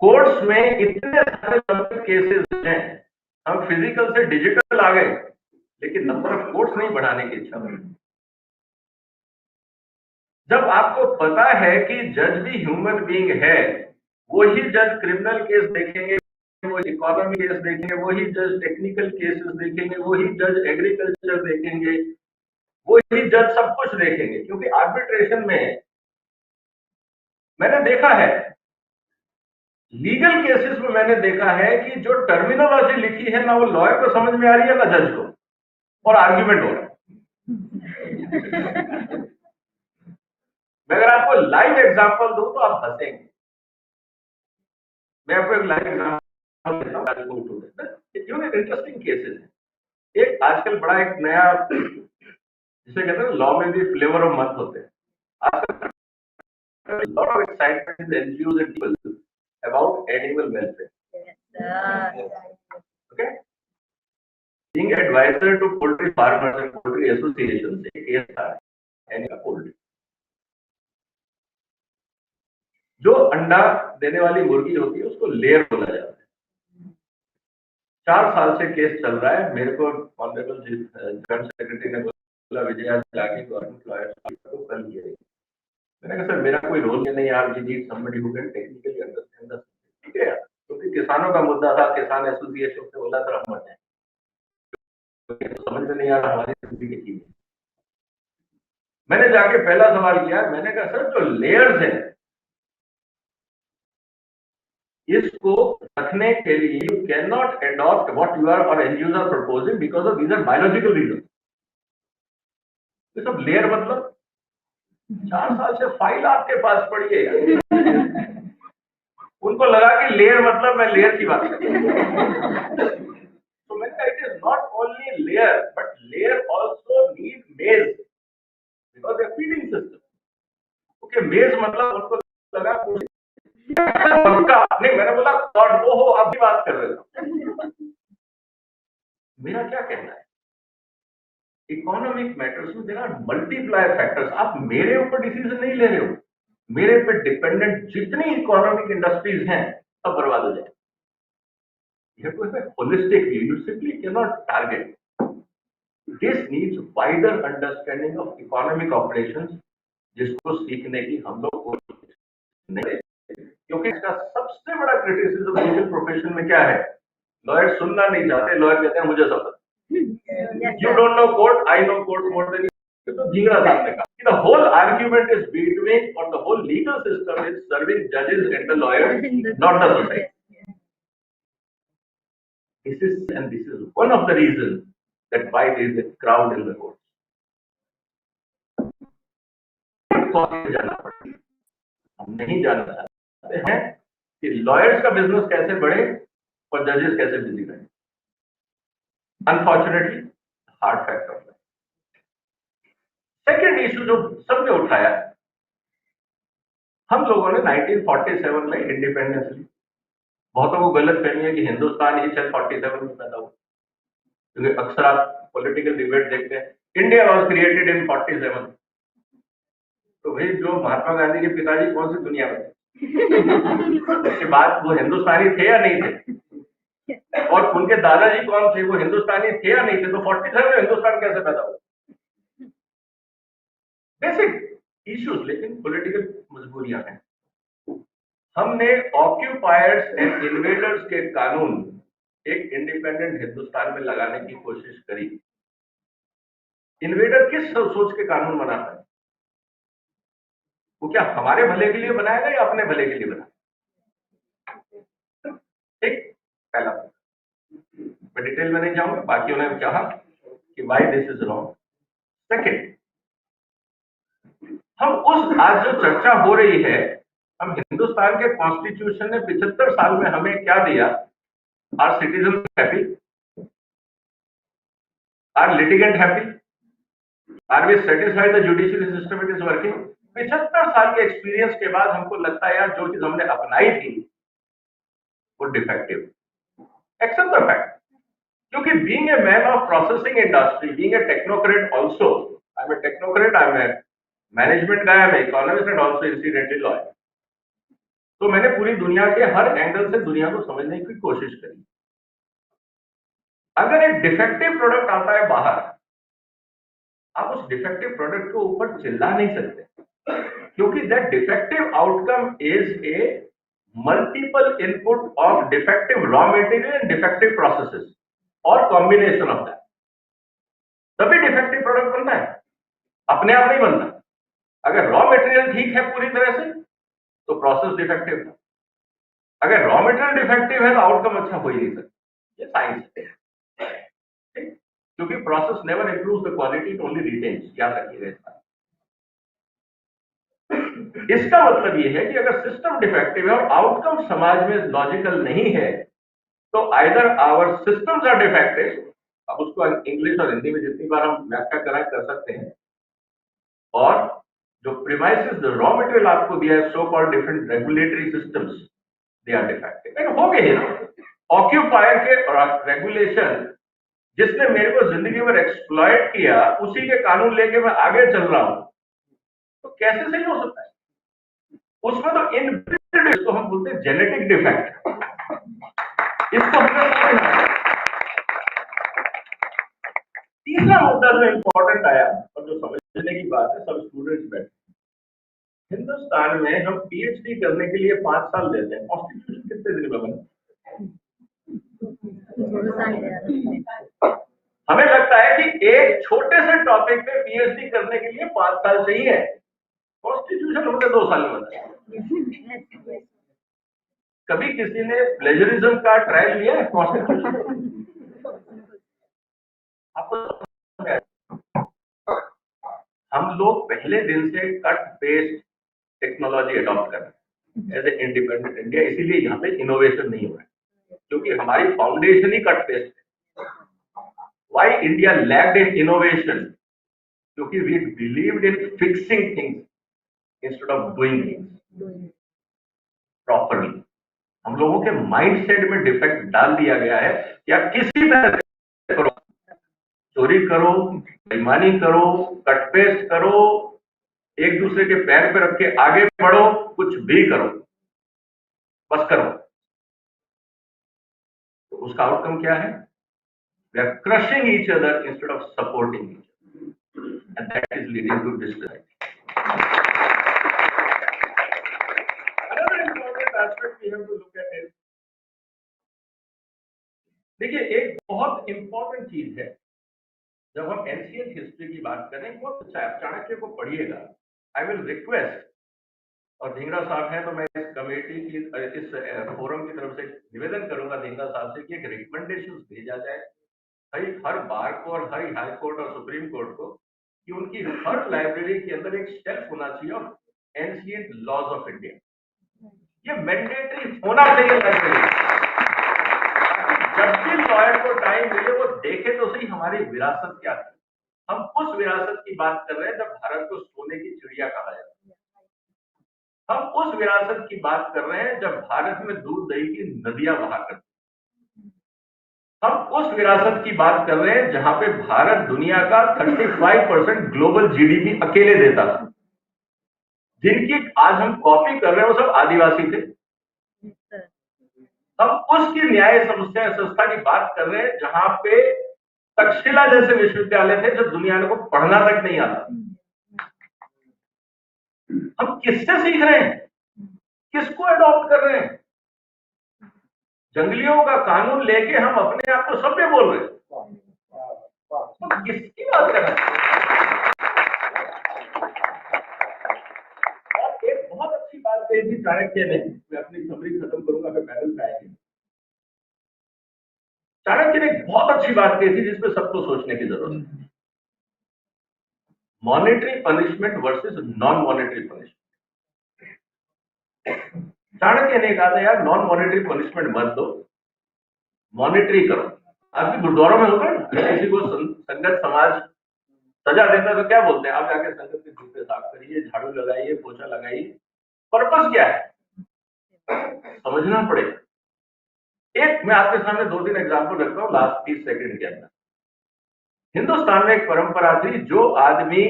कोर्ट्स में इतने सारे केसेस हैं, हम फिजिकल से डिजिटल आ गए, लेकिन नंबर ऑफ कोर्ट्स नहीं बढ़ाने की इच्छा बनी। जब आपको पता है कि जज भी ह्यूमन बीइंग है, वही जज क्रिमिनल केस देखेंगे, वही इकोनॉमी केस देखेंगे, वही जज टेक्निकल केसेस देखेंगे, वही जज एग्रीकल्चर देखेंगे, वही जज सब कुछ देखेंगे। क्योंकि आर्बिट्रेशन में मैंने देखा है, लीगल केसेस में मैंने देखा है कि जो टर्मिनोलॉजी लिखी है ना वो लॉयर को समझ में आ रही है ना जज को, और आर्ग्यूमेंट हो रहा है। मैं अगर आपको लाइव एग्जांपल दूं तो आप हंसेंगे। मैं आपको एक लाइव एग्जांपल देता हूं। इंटरेस्टिंग केसेस है। एक आजकल बड़ा एक नया, जिसे कहते हैं लॉ में भी फ्लेवर ऑफ मंथ होते हैं। आजकल lot of excitement in the NGOs and people about animal welfare. Okay? Being advisor to poultry farmers and poultry associations, एक केस था एनिमल पोल्ट्री। जो अंडा देने वाली मुर्गी होती है उसको लेयर बोला जाता है। 4 साल से केस चल रहा है। मेरे को ऑनरेबल जॉइंट सेक्रेटरी ने बोला विजय आज जाके गवर्नमेंट लॉयर को कल किया। मैंने कहा सर मेरा कोई रोल नहीं है, आप need somebody who can technically understand the, ठीक है। क्योंकि किसानों का मुद्दा था, किसान एसोसिएशन से बोला सर हम मत जाए, तो समझ में नहीं आ रहा हमारी जिंदगी की चीज। मैंने जाके पहला सवाल किया, मैंने कहा सर जो लेयर्स हैं इसको रखने के लिए you can not adopt what you are और NGOs are proposing because of these are biological reason. ये सब लेयर मतलब 4 साल से फाइल आपके पास पड़ी है। उनको लगा कि लेयर मतलब मैं लेयर की बात कर रहा हूं। तो मैंने कहा it is not only layer but layer also need maize because they feeding system. Okay, maize मतलब उनको लगा नहीं, मैंने बोला गॉड वो हो अभी बात कर रहे हो। मेरा क्या कहना है, इकोनॉमिक मैटर्स में देयर आर मल्टीप्लायर फैक्टर्स। आप मेरे ऊपर डिसीजन नहीं ले रहे हो, मेरे पे डिपेंडेंट जितनी इकोनॉमिक इंडस्ट्रीज हैं सब बर्बाद हो जाए। You have to have a holistic view. You simply cannot target. This needs wider understanding of economic operations, जिसको सीखने की हम लोग को नहीं, क्योंकि इसका सबसे बड़ा क्रिटिसिज्म लीगल प्रोफेशन में क्या है, लॉयर सुनना नहीं चाहते, लॉयर कहते हैं मुझे सब पता। You don't know court, I know court more than you. तो ढींगरा साहब ने कहा कि the whole argument is between, or the whole legal system is serving judges and the lawyers, not the society. This is one of the reasons that why there is a crowd in the courts. हम नहीं जानना चाहते हैं कि lawyers का business कैसे बढ़े और जजेस कैसे बिजी रहे. Unfortunately hard fact of life. Second issue जो सबने उठाया, हम लोगों ने 1947 में इंडिपेंडेंस ली. बहुतों को गलत फहमी है कि हिंदुस्तान ही शायद 47 में पैदा हुआ, क्योंकि अक्सर आप पॉलिटिकल डिबेट देखते हैं, इंडिया वाज क्रिएटेड इन 47. तो भाई जो महात्मा गांधी के पिताजी कौन सी दुनिया में थे, उसके बाद वो हिंदुस्तानी थे या नहीं थे, और उनके दादाजी कौन थे, वो हिंदुस्तानी थे या नहीं थे, तो 47 में हिंदुस्तान कैसे पैदा हुआ. बेसिक इश्यूज, लेकिन पॉलिटिकल मजबूरियां हैं. हमने ऑक्यूपायर्स एंड इन्वेडर्स के कानून एक इंडिपेंडेंट हिंदुस्तान में लगाने की कोशिश करी. इन्वेडर किस सोच के कानून बनाता है? वो क्या हमारे भले के लिए बनाएगा या अपने भले के लिए बनाएगा? ठीक, पहला. मैं डिटेल में नहीं जाऊंगा, बाकियों ने कहा कि why this is wrong. Second, हम उस आज जो चर्चा हो रही है, हम हिंदुस्तान के कॉन्स्टिट्यूशन ने 75 साल में हमें क्या दिया? Are citizen happy? Are litigant happy? Are we satisfied the judiciary system it is working? 75 साल के एक्सपीरियंस के बाद हमको लगता है यार जो चीज हमने अपनाई थी वो डिफेक्टिव. एक्सेप्ट द फैक्ट, क्योंकि being a man of processing industry, being a technocrat also, I am a technocrat, I am a management guy, I am economist and also incidentally lawyer. तो मैंने पूरी दुनिया के हर एंगल से दुनिया को समझने की कोशिश करी. अगर एक डिफेक्टिव प्रोडक्ट आता है बाहर, आप उस डिफेक्टिव प्रोडक्ट के ऊपर चिल्ला नहीं सकते, क्योंकि that defective outcome is a multiple input of defective raw material and defective processes और कॉम्बिनेशन ऑफ दैट, तभी डिफेक्टिव प्रोडक्ट बनता है, अपने आप नहीं बनता. अगर रॉ मटेरियल ठीक है पूरी तरह से तो प्रोसेस डिफेक्टिव है, अगर रॉ मटेरियल डिफेक्टिव है तो आउटकम अच्छा हो ही नहीं सकता. ये साइंस है, क्योंकि process never improves the quality, it only retains. याद रखिएगा. इसका मतलब ये है कि अगर सिस्टम डिफेक्टिव है और आउटकम समाज में लॉजिकल नहीं है, तो either our systems are defective. अब उसको इंग्लिश और हिंदी में जितनी बार हम व्याख्या कराएं कर सकते हैं, और जो प्रीमाइसेस द रॉ मटेरियल आपको दिया है, so called different regulatory systems, they are defective. हो गए ऑक्यूपायर के रेगुलेशन, जिसने मेरे को जिंदगी में एक्सप्लॉइट किया, उसी के कानून लेके मैं आगे चल रहा हूं, तो कैसे सही हो सकता है? उसमें तो इनबिल्ट, इसको हम बोलते हैं जेनेटिक डिफेक्ट. इसको हमें समझना है. तीसरा मुद्दा जो इंपॉर्टेंट आया और जो समझने की बात है, सब स्टूडेंट्स बैठे, हिंदुस्तान में हम पीएचडी करने के लिए 5 साल देते हैं. कॉन्स्टिट्यूशन कितने दिन में बना? हमें लगता है कि एक छोटे से टॉपिक पे पीएचडी करने के लिए 5 साल चाहिए. कॉन्स्टिट्यूशन हमने 2 साल में बनाया. कभी किसी ने प्लेजरिज्म का ट्रायल लिया है कॉन्स्टिट्यूशन? आपको हम लोग पहले दिन से कट पेस्ट टेक्नोलॉजी अडॉप्ट कर रहे हैं एज ए इंडिपेंडेंट इंडिया. इसीलिए यहाँ पे इनोवेशन नहीं हो रहा है, क्योंकि हमारी फाउंडेशन ही कट पेस्ट है. Why India lacked in innovation? क्योंकि we believed in fixing things instead of doing things properly. हम लोगों के माइंडसेट में डिफेक्ट डाल दिया गया है कि आप किसी तरह से करो, चोरी करो, बेईमानी करो, कट पेस्ट करो, एक दूसरे के पैर पे रख के आगे बढ़ो, कुछ भी करो, बस करो. तो उसका आउटकम क्या है? We are crushing each other instead of supporting each other, and that is leading to distraction. Another important aspect we have to look at is, देखिए एक बहुत इंपॉर्टेंट चीज है जब हम एंशियंट हिस्ट्री की बात करें बहुत अच्छा है, चाणक्य को पढ़िएगा। आई विल रिक्वेस्ट, और धिंगरा साहब हैं तो मैं इस कमेटी की इस फोरम की तरफ से निवेदन करूंगा धिंगरा साहब से कि एक रिकमेंडेशन भेजा जाए हर बार को और हर हाई कोर्ट और सुप्रीम कोर्ट को कि उनकी हर लाइब्रेरी के अंदर एक शेल्फ होना चाहिए of ancient laws of India. ये मैंडेटरी होना चाहिए लाइब्रेरी। जब भी लॉयर को टाइम मिले वो देखे तो सही हमारी विरासत क्या थी। हम उस विरासत की बात कर रहे हैं जब भारत को सोने की चिड़िया कहा जाता है। हम उस विरासत की बात कर रहे हैं जब भारत में दूध दही की नदियां बहा करती। हम उस विरासत की बात कर रहे हैं जहां पे भारत दुनिया का 35% ग्लोबल जीडीपी अकेले देता था। जिनकी आज हम कॉपी कर रहे हैं वो सब आदिवासी थे। हम उसकी न्याय संस्था की बात कर रहे हैं जहां पे तक्षशिला जैसे विश्वविद्यालय थे जब दुनिया को पढ़ना तक नहीं आता। हम किससे सीख रहे हैं, किसको अडॉप्ट कर रहे हैं? जंगलियों का कानून लेके हम अपने आप को सभ्य बोल रहे हैं, तो किसकी बात कर रहे हैं? और एक बहुत अच्छी बात कही थी चाणक्य ने, मैं अपनी समरी खत्म करूंगा फिर पैनल पे आएंगे। चाणक्य ने एक बहुत अच्छी बात कही थी जिसपे सबको सोचने की जरूरत है। Monetary punishment versus non monetary punishment. Chanakya ने कहा था यार नॉन मॉनेटरी पनिशमेंट मत दो, मॉनेटरी करो। आपके गुरुद्वारों में होता है ना, किसी को संगत समाज सजा देता है तो क्या बोलते हैं, आप जाके संगत के जूते साफ करिए, झाड़ू लगाइए, पोछा लगाइए। पर्पस क्या है समझना पड़ेगा। एक मैं आपके सामने 2-3 एग्जाम्पल रखता हूँ लास्ट 30 सेकंड के अंदर। हिंदुस्तान में एक परंपरा थी, जो आदमी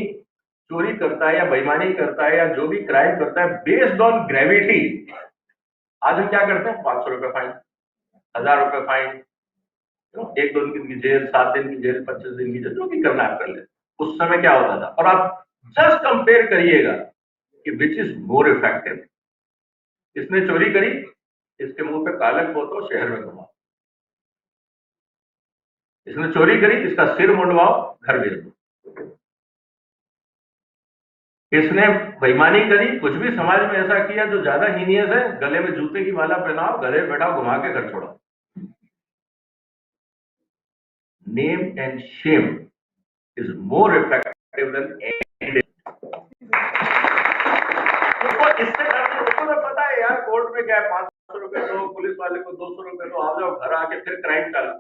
चोरी करता है या बेईमानी करता है या जो भी क्राइम करता है बेस्ड ऑन ग्रेविटी, आज हम क्या करते हैं 500 रुपए फाइन, 1000 रुपए फाइन, 1-2 दिन की जेल, 7 दिन की जेल, 25 दिन की जेल, जो भी करना है कर ले। उस समय क्या होता था, और आप जस्ट कंपेयर करिएगा कि विच इज मोर इफेक्टिव। इसने चोरी करी, इसके मुंह पे कालक पोतो, शहर में घुमाओ। इसने चोरी करी, इसका सिर मुंडवाओ, घर भेज दो। इसने बेईमानी करी, कुछ भी समाज में ऐसा किया जो ज्यादा हीनियस है, गले में जूते की माला पहनाओ, गले में बैठाओ, घुमा के घर छोड़ो। Name and shame is more effective than any. इससे उसको तो पता है यार कोर्ट में क्या है, 500 रुपए दो, पुलिस वाले को 200 रुपए दो, आ जाओ घर आके फिर क्राइम चालू।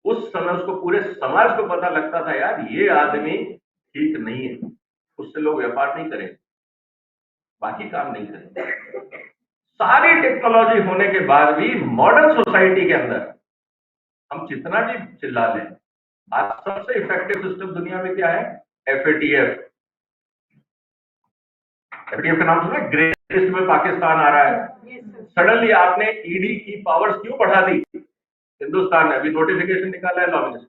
उस समय उसको पूरे समाज को पता लगता था यार ये आदमी ठीक नहीं है, उससे लोग व्यापार नहीं करेंगे, बाकी काम नहीं करेंगे। सारी टेक्नोलॉजी होने के बाद भी मॉडर्न सोसाइटी के अंदर हम जितना भी चिल्ला लें, आज सबसे इफेक्टिव सिस्टम दुनिया में क्या है, FATF। FATF का नाम सुना है? ग्रे लिस्ट में पाकिस्तान आ रहा है। सडनली आपने ED की पावर्स क्यों बढ़ा दी हिंदुस्तान ने? अभी नोटिफिकेशन निकाला है लॉ मिनिस्टर,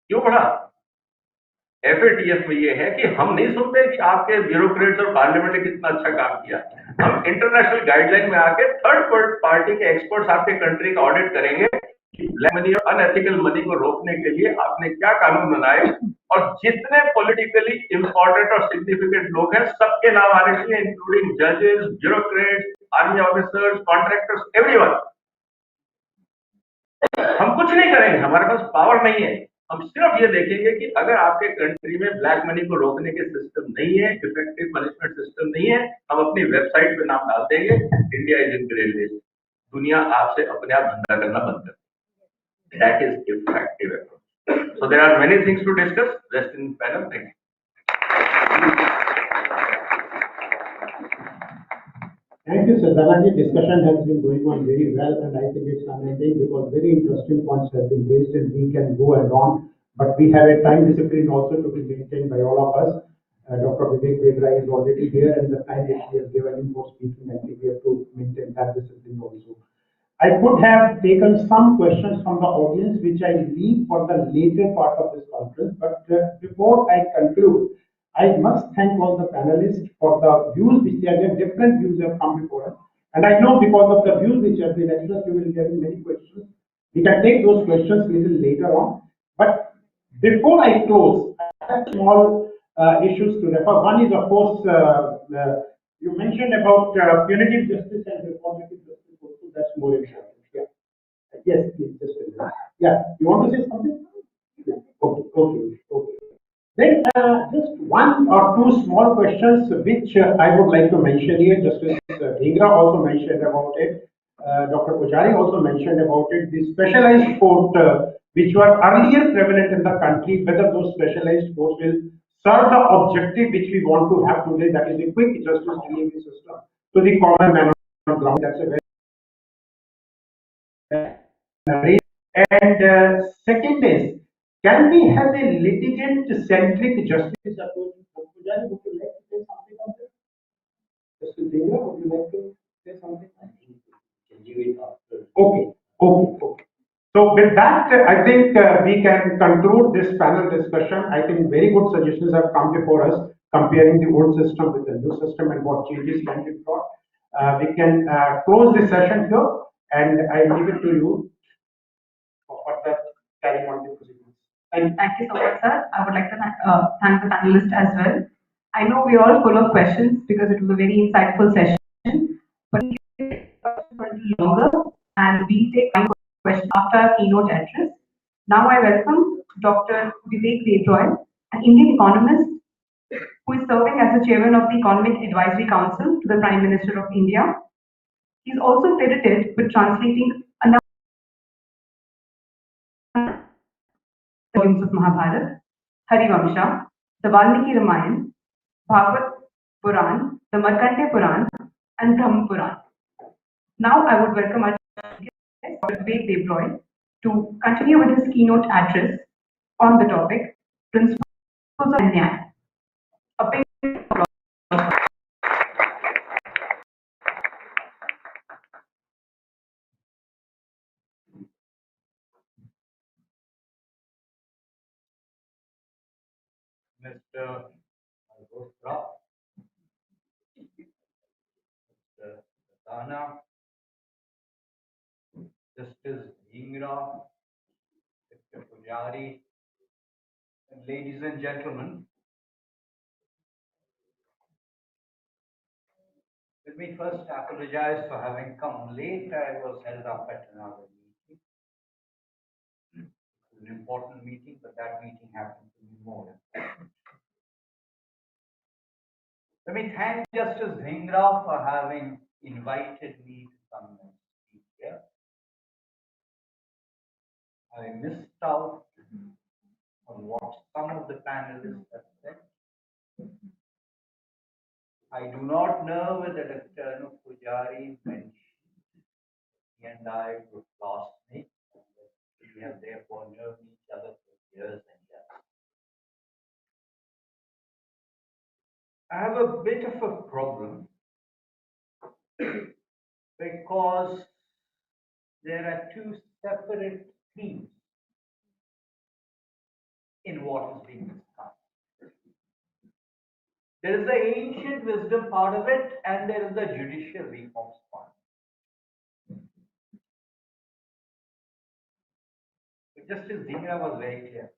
क्यों बढ़ा? FATF में ये है कि हम नहीं सुनते कि आपके ब्यूरोक्रेट्स और पार्लियामेंट ने कितना अच्छा काम किया। हम इंटरनेशनल गाइडलाइन में आके थर्ड पार्टी के एक्सपर्ट्स आपके कंट्री का ऑडिट करेंगे कि ब्लैक मनी और अनएथिकल मनी को रोकने के लिए आपने क्या कानून बनाए, और जितने पॉलिटिकली इंपॉर्टेंट और सिग्निफिकेंट लोग हैं सबके नाम आने चाहिए, इंक्लूडिंग जजेस, bureaucrats, army officers, contractors, everyone. हम कुछ नहीं करेंगे, हमारे पास पावर नहीं है। हम सिर्फ ये देखेंगे कि अगर आपके कंट्री में ब्लैक मनी को रोकने के सिस्टम नहीं है, इफेक्टिव पनिशमेंट सिस्टम नहीं है, हम अपनी वेबसाइट पे नाम डाल देंगे India is in grey list, दुनिया आपसे अपने आप धंधा करना बंद कर। That is effective approach. So there are many things to discuss, rest in panel. Thank you. Thank you, Sardana ji. Discussion has been going on very well, and I think it's amazing because very interesting points have been raised, and we can go and on. But we have a time discipline also to be maintained by all of us. Dr. Vivek Debroy is already here, and the time that he has given him for speaking, I think we have to maintain that discipline also. I could have taken some questions from the audience, which I leave for the later part of this conference. But before I conclude, I must thank all the panelists for the views which they have, different views have come before us. And I know because of the views which have been expressed, you will get many questions. We can take those questions little later on. But before I close, I have small issues to refer. One is, of course, you mentioned about punitive justice and reformative justice also. That's more important. Yeah. Yes, please, just a minute. Yeah, you want to say something? Okay. Then just one or two small questions which I would like to mention here. Justice Dhingra also mentioned about it. Dr. Pujari also mentioned about it. The specialized court which were earlier prevalent in the country, whether those specialized courts will serve the objective which we want to have today, that is a quick justice delivery system to the common man on ground. That's a very and second is, can we have a litigant-centric justice approach? Pujari, would you like to say something on this? Justice Dhingra, would you like to say something? I think we can do it after. Okay. So with that, I think we can conclude this panel discussion. I think very good suggestions have come before us, comparing the old system with the new system and what changes can be brought. We can close this session here, and I leave it to you for further carrying on the proceedings. Thank you so much, sir. I would like to thank the panelists as well. I know we're all full of questions because it was a very insightful session, but we a little longer and we take one question after our keynote address. Now I welcome Dr. Vivek Debroy, an Indian economist who is serving as the chairman of the Economic Advisory Council to the Prime Minister of India. He is also credited with translating a number of volumes of Mahabharata, Harivamsha, the Valmiki Ramayana, Bhagavad Puran, the Markandeya Puran, and Brahma Puran. Now I would welcome our guest, Dr. Vivek Debroy, to continue with his keynote address on the topic Principles of Nyaya. A big applause. Mr. Malhotra, Mr. Sardana, Justice Dhingra, Mr. Pujari, and ladies and gentlemen, let me first apologize for having come late. I was held up at another meeting. It was an important meeting, but that meeting happened to be more important. Let me thank Justice Dhingra for having invited me to come and speak here. I missed out on what some of the panelists have said. I do not know whether Dr. Pujari mentioned he and I were classmates, and we have therefore known each other for years and years. I have a bit of a problem because there are two separate themes in what is being discussed. There is the ancient wisdom part of it, and there is the judicial reforms part. But Justice Dhingra was very clear.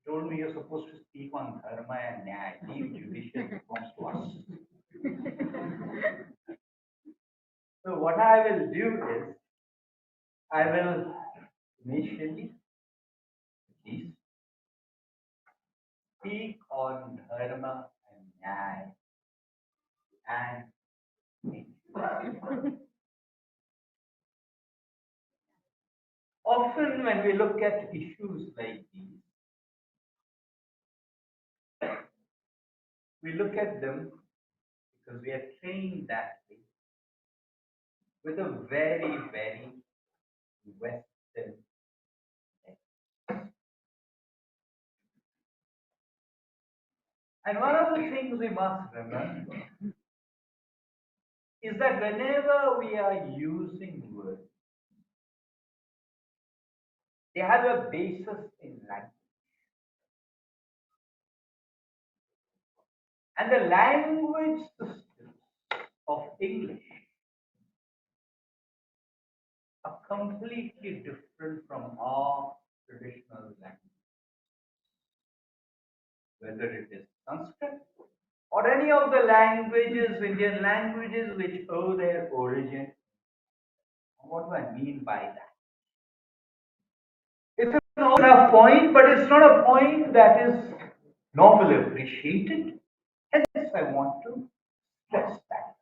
He told me you're supposed to speak on Dharma and Nyaya. Leave judicial reforms to us. So what I will do is, I will initially at least speak on Dharma and Nyaya and often when we look at issues like these, we look at them because we are trained that way with a very, very Western ethics. And one of the things we must remember is that whenever we are using words, they have a basis in language. And the language systems of English are completely different from our traditional language, whether it is Sanskrit or any of the languages, Indian languages, which owe their origin. What do I mean by that? It's a point, but it's not a point that is normally appreciated. Hence, I want to stress that.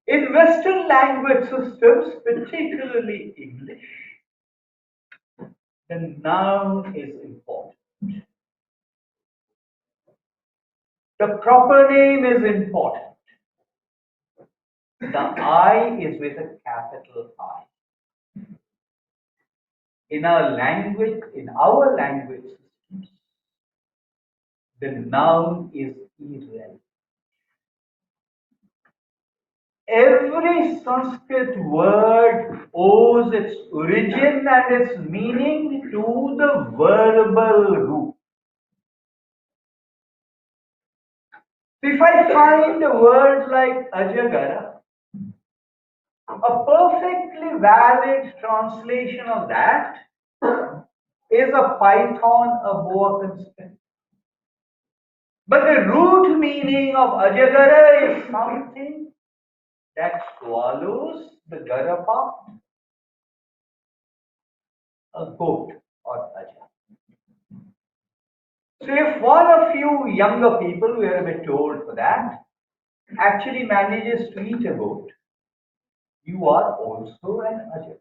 In Western language systems, particularly English, the noun is important. The proper name is important. The I is with a capital I. In our language systems, the noun is irrelevant. Every Sanskrit word owes its origin and its meaning to the verbal root. If I find a word like Ajagara, a perfectly valid translation of that is a python, a boa constrictor. But the root meaning of Ajagara is something that swallows the gara part, a goat or aja. So if one of you younger people, we are a bit old for that, actually manages to eat a goat, you are also an aja.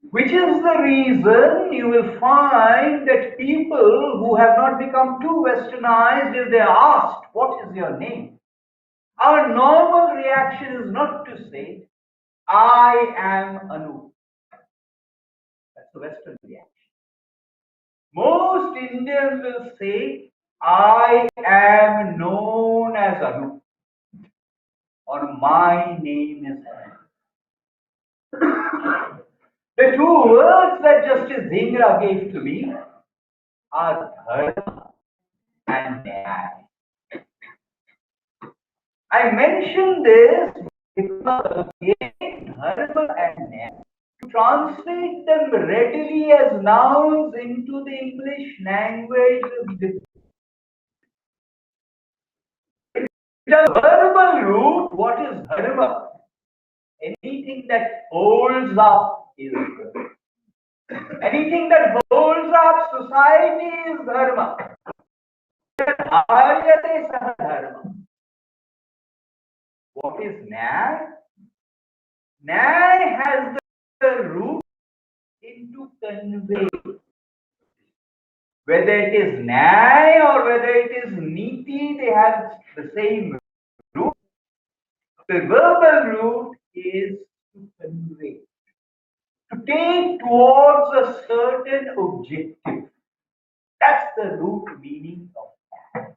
Which is the reason you will find that people who have not become too westernized, if they are asked, what is your name? Our normal reaction is not to say, I am Anu. That's the Western reaction. Most Indians will say, I am known as Anu, or my name is Anu. The two words that Justice Dhingra gave to me are Dharm and Nyaya. I mention this because again, Dharma and Nyaya, to translate them readily as nouns into the English language is difficult. The verbal root, what is dharma? Anything that holds up is dharma. Anything that holds up society is dharma. Dharyate sah dharma. What is Nyaya? Nyaya has the root into convey. Whether it is Nyaya or whether it is Niti, they have the same root. The verbal root is to convey, to take towards a certain objective. That's the root meaning of that.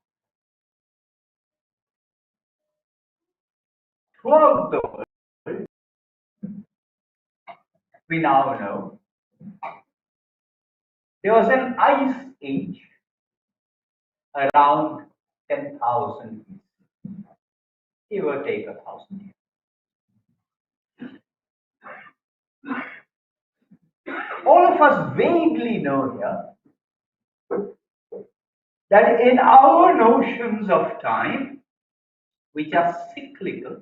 Throughout the world, we now know there was an ice age around 10,000 BC, give or take 1,000 years. All of us vaguely know here that in our notions of time, which are cyclical,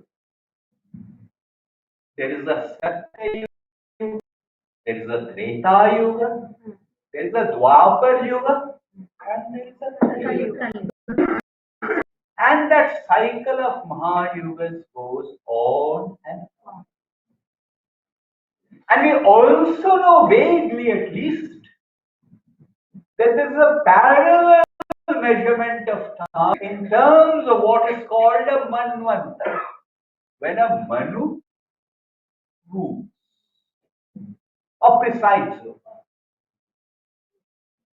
there is a Satya Yuga, there is a Treta Yuga, there is a Dwapar Yuga, and there is a Kali Yuga. And that cycle of Mahayugas goes on and on. And we also know, vaguely at least, that there is a parallel measurement of time in terms of what is called a Manvantara. When a Manu rules or presides over.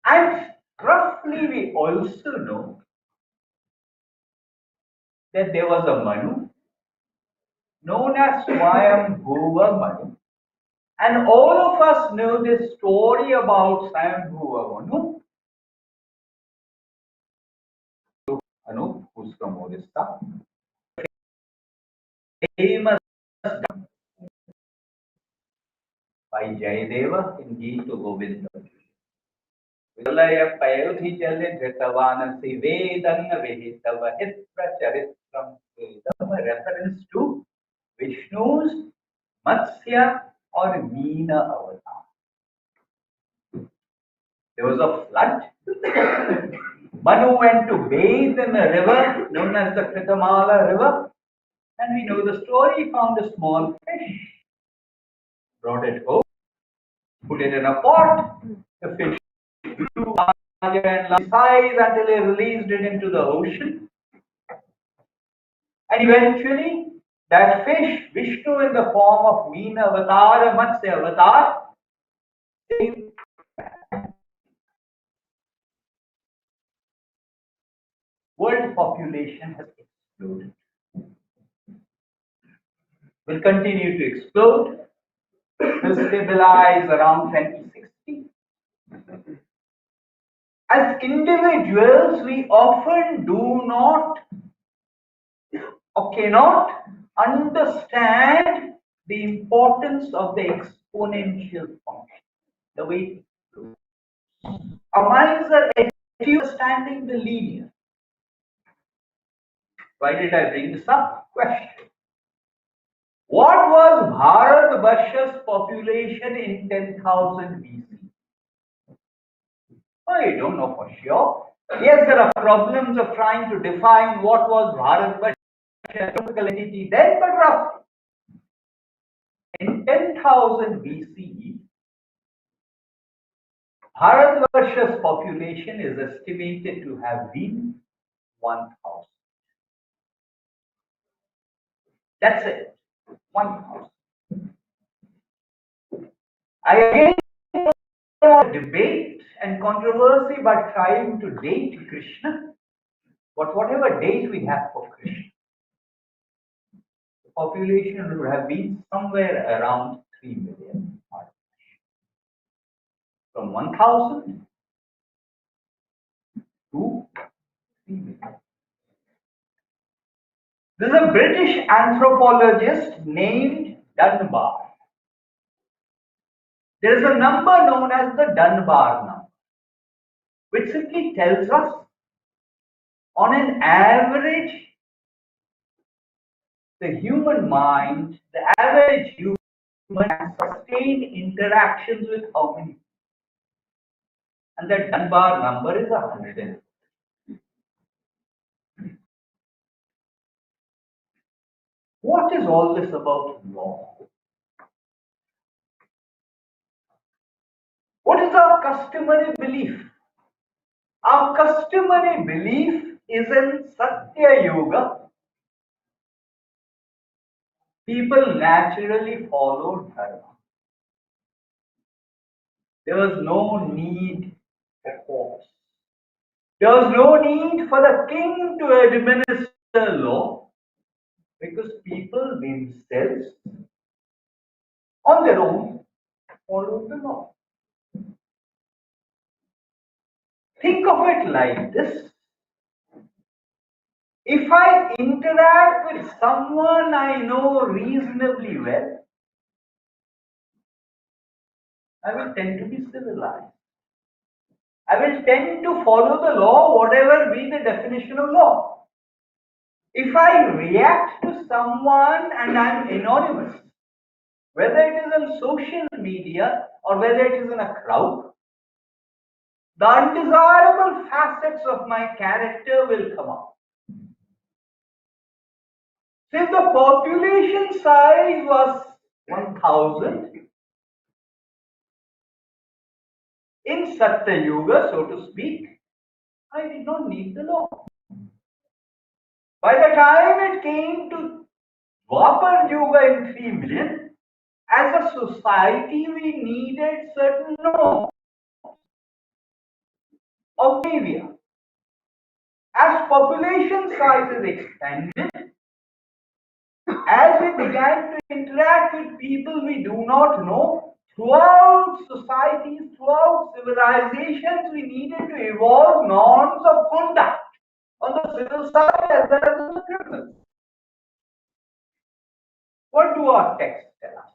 And roughly we also know that there was a Manu known as Swayambhuva Manu. And all of us know this story about Swayambhuva Manu. Anu, who's from Orissa. famous by Jayadeva in Gita Govinda. Vilaya Payodhi Jale Dhritavana Sivedan Vihitava Hitra Charitram Vedam, reference to Vishnu's Matsya or Meena avatar. There was a flood. Manu went to bathe in a river known as the Kritamala river, and we know the story. He found a small fish, brought it home, put it in a pot. The fish grew larger and larger in size until he released it into the ocean. And eventually, that fish, Vishnu in the form of Meena avatar, Matsya avatar, world population has exploded. Will continue to explode, will stabilize around 2060. As individuals, we often do not or cannot understand the importance of the exponential function, the way our minds are understanding the linear. Why did I bring this up? Question. What was Bharat Varsha's population in 10,000 BC? I don't know for sure. Yes, there are problems of trying to define what was Bharat Varsha, geographical entity then, but roughly. In 10,000 BCE, Bharatvarsha's population is estimated to have been 1,000. That's it, 1,000. I again don't want to debate and controversy by trying to date Krishna, but whatever date we have for Krishna, the population would have been somewhere around 3 million. From 1,000 to 3 million. There is a British anthropologist named Dunbar. There is a number known as the Dunbar number, which simply tells us on an average, the human mind, the average human has sustained interactions with how many? And that Dunbar number is 100. What is all this about law? What is our customary belief? Our customary belief is in Satya Yoga. People naturally followed Dharma. There was no need for force. There was no need for the king to administer law because people themselves, on their own, followed the law. Think of it like this. If I interact with someone I know reasonably well, I will tend to be civilized. I will tend to follow the law, whatever be the definition of law. If I react to someone and I am anonymous, whether it is on social media or whether it is in a crowd, the undesirable facets of my character will come out. So if the population size was 1,000, in Satya Yuga, so to speak, I did not need the law. By the time it came to Dwapar Yuga in 3 million, as a society we needed certain norms of behavior. As population size is expanded, as we began to interact with people we do not know, throughout societies, throughout civilizations, we needed to evolve norms of conduct on the civil side as well as on the criminal. do our texts tell us?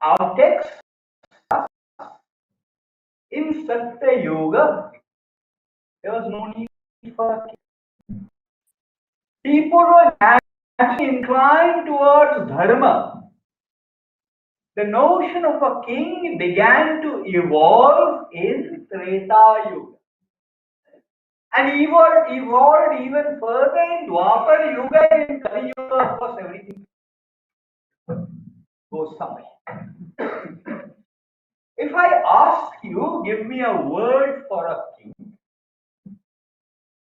Our texts tell us, in Satya Yoga, there was no need for a king. People were naturally inclined towards dharma. The notion of a king began to evolve in Treta Yuga. And evolved even further in Dwapar Yuga and in Kali Yuga. Of course, everything goes somewhere. If I ask you, give me a word for a king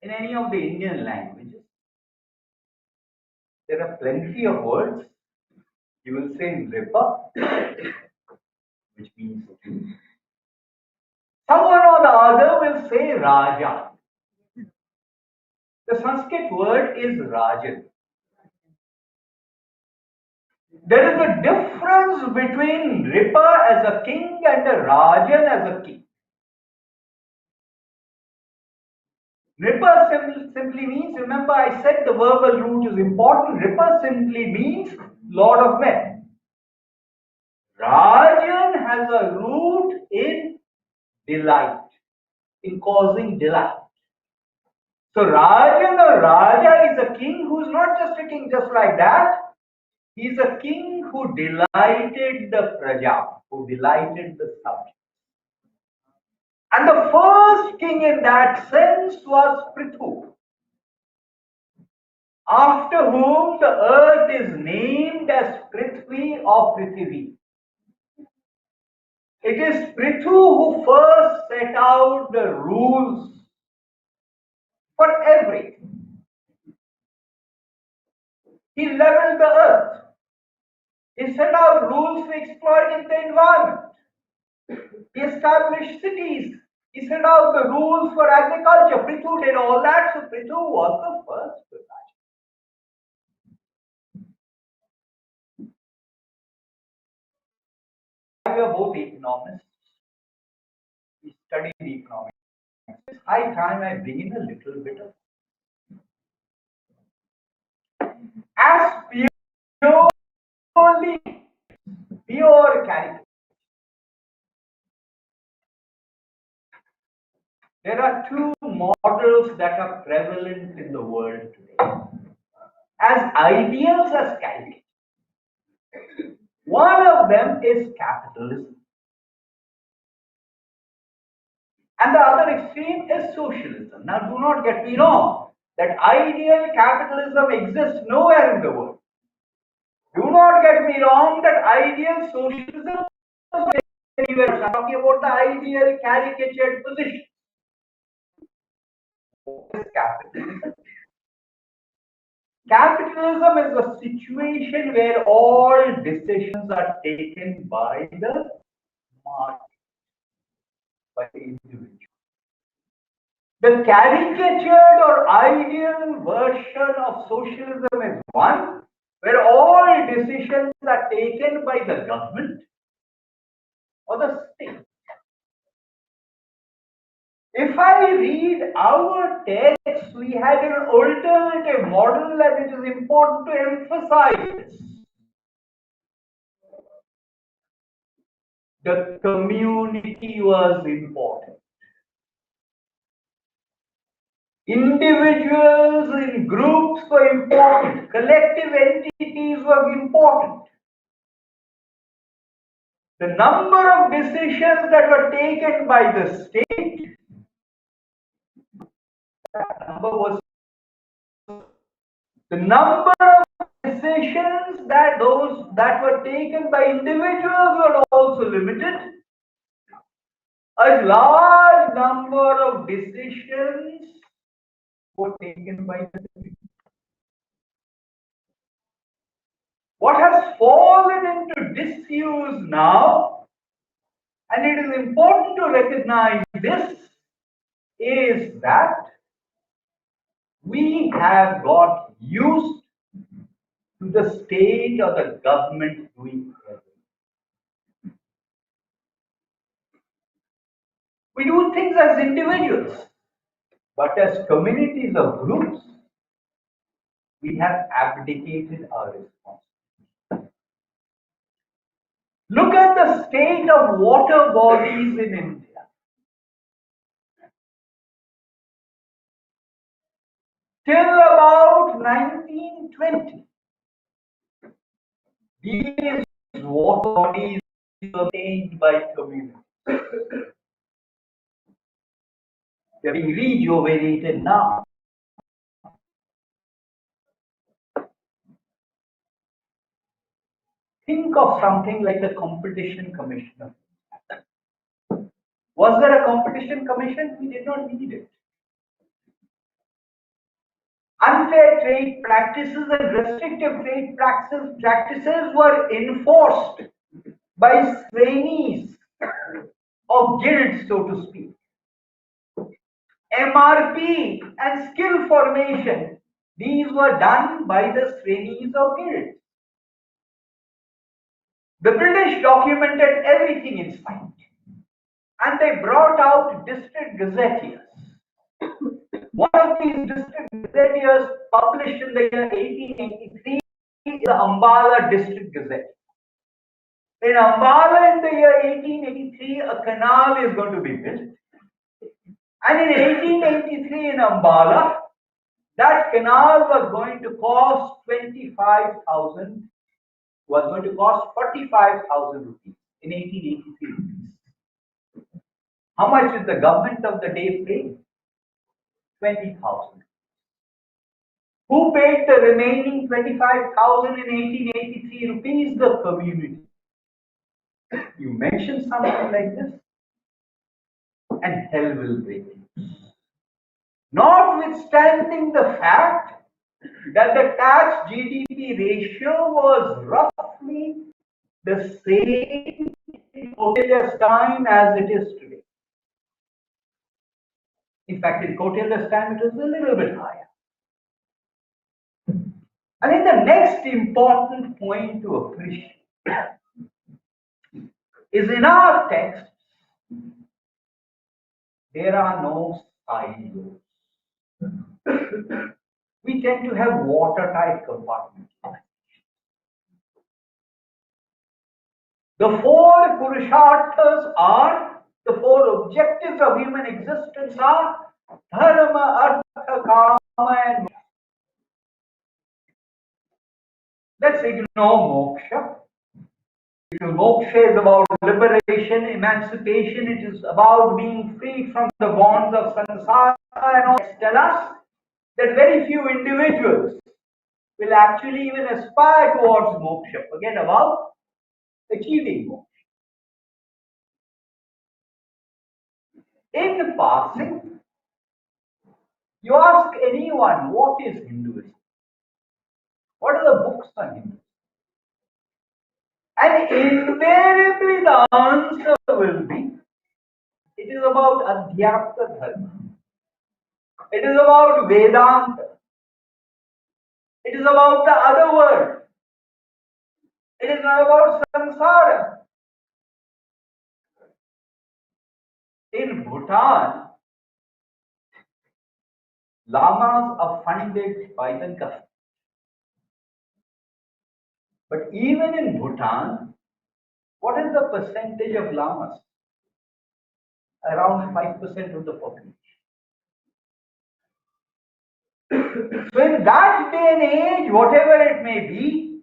in any of the Indian languages, there are plenty of words. You will say Nripa, which means king. Someone or the other will say Raja. The Sanskrit word is Rajan. There is a difference between Nripa as a king and a Rajan as a king. Nripa simply means, remember I said the verbal root is important, Nripa simply means Lord of men. Rajan has a root in delight, in causing delight. So Rajan or Raja is a king who is not just a king just like that. He is a king who delighted the praja, who delighted the subject. And the first king in that sense was Prithu, after whom the earth is named as Prithvi or Prithivi. It is Prithu who first set out the rules for everything. He leveled the earth. He set out rules for exploiting the environment. He established cities. He set out the rules for agriculture. Prithu did all that, so Prithu was the first Raja. We are both economists. We studied economics. It's high time I bring in a little bit of as pure character. There are two models that are prevalent in the world today, as ideals as character. One of them is capitalism, and the other extreme is socialism. Now, do not get me wrong, that ideal capitalism exists nowhere in the world. Do not get me wrong that ideal socialism is anywhere. I'm talking about the ideal caricatured position. What is capitalism? Capitalism is a situation where all decisions are taken by the market, by the individual. The caricatured or ideal version of socialism is one where all decisions are taken by the government or the state. If I read our text, we had an alternative model, and it is important to emphasize this. The community was important. Individuals in groups were important. Collective entities were important. The number of decisions that were taken by the state, the number of decisions that were taken by individuals were also limited. A large number of decisions were taken by the state. What has fallen into disuse now, and it is important to recognize this, is that we have got used to the state or the government doing everything. We do things as individuals, but as communities or groups, we have abdicated our responsibility. Look at the state of water bodies in India. Till about 1920, these water bodies were maintained by communities. They are being rejuvenated now. Think of something like the Competition Commission. Was there a Competition Commission? We did not need it. Unfair trade practices and restrictive trade practices were enforced by trainees of guilds, so to speak. MRP and skill formation, these were done by the trainees of guilds. The British documented everything in sight, and they brought out district gazetteers. One of these district gazetteers published in the year 1883 is the Ambala District Gazette. In Ambala in the year 1883, a canal is going to be built. And in 1883 in Ambala, that canal was going to cost 45,000, was going to cost 45,000 rupees in 1883 rupees. How much did the government of the day pay? 20,000. Who paid the remaining 25,000 in 1883 rupees? The community. You mention something like this, and hell will break loose. Notwithstanding the fact that the tax GDP ratio was roughly the same in Kautilya's time as it is today. In fact, in Kautilya's time, it was a little bit higher. I think the next important point to appreciate is in our texts, there are no silos. We tend to have watertight compartments. The four Purusharthas are, the four objectives of human existence are Dharma, Artha, Kama and Moksha. Let's ignore Moksha. Because moksha is about liberation, emancipation, it is about being freed from the bonds of samsara, and all tell us that very few individuals will actually even aspire towards moksha. Forget about achieving moksha. In passing, you ask anyone, what is Hinduism? What are the books on Hinduism? And invariably the answer will be, it is about Adhyatma Dharma. It is about Vedanta. It is about the other world. It is not about samsara. In Bhutan, lamas are funded by the government. But even in Bhutan, what is the percentage of lamas? Around 5% of the population. So in that day and age, whatever it may be,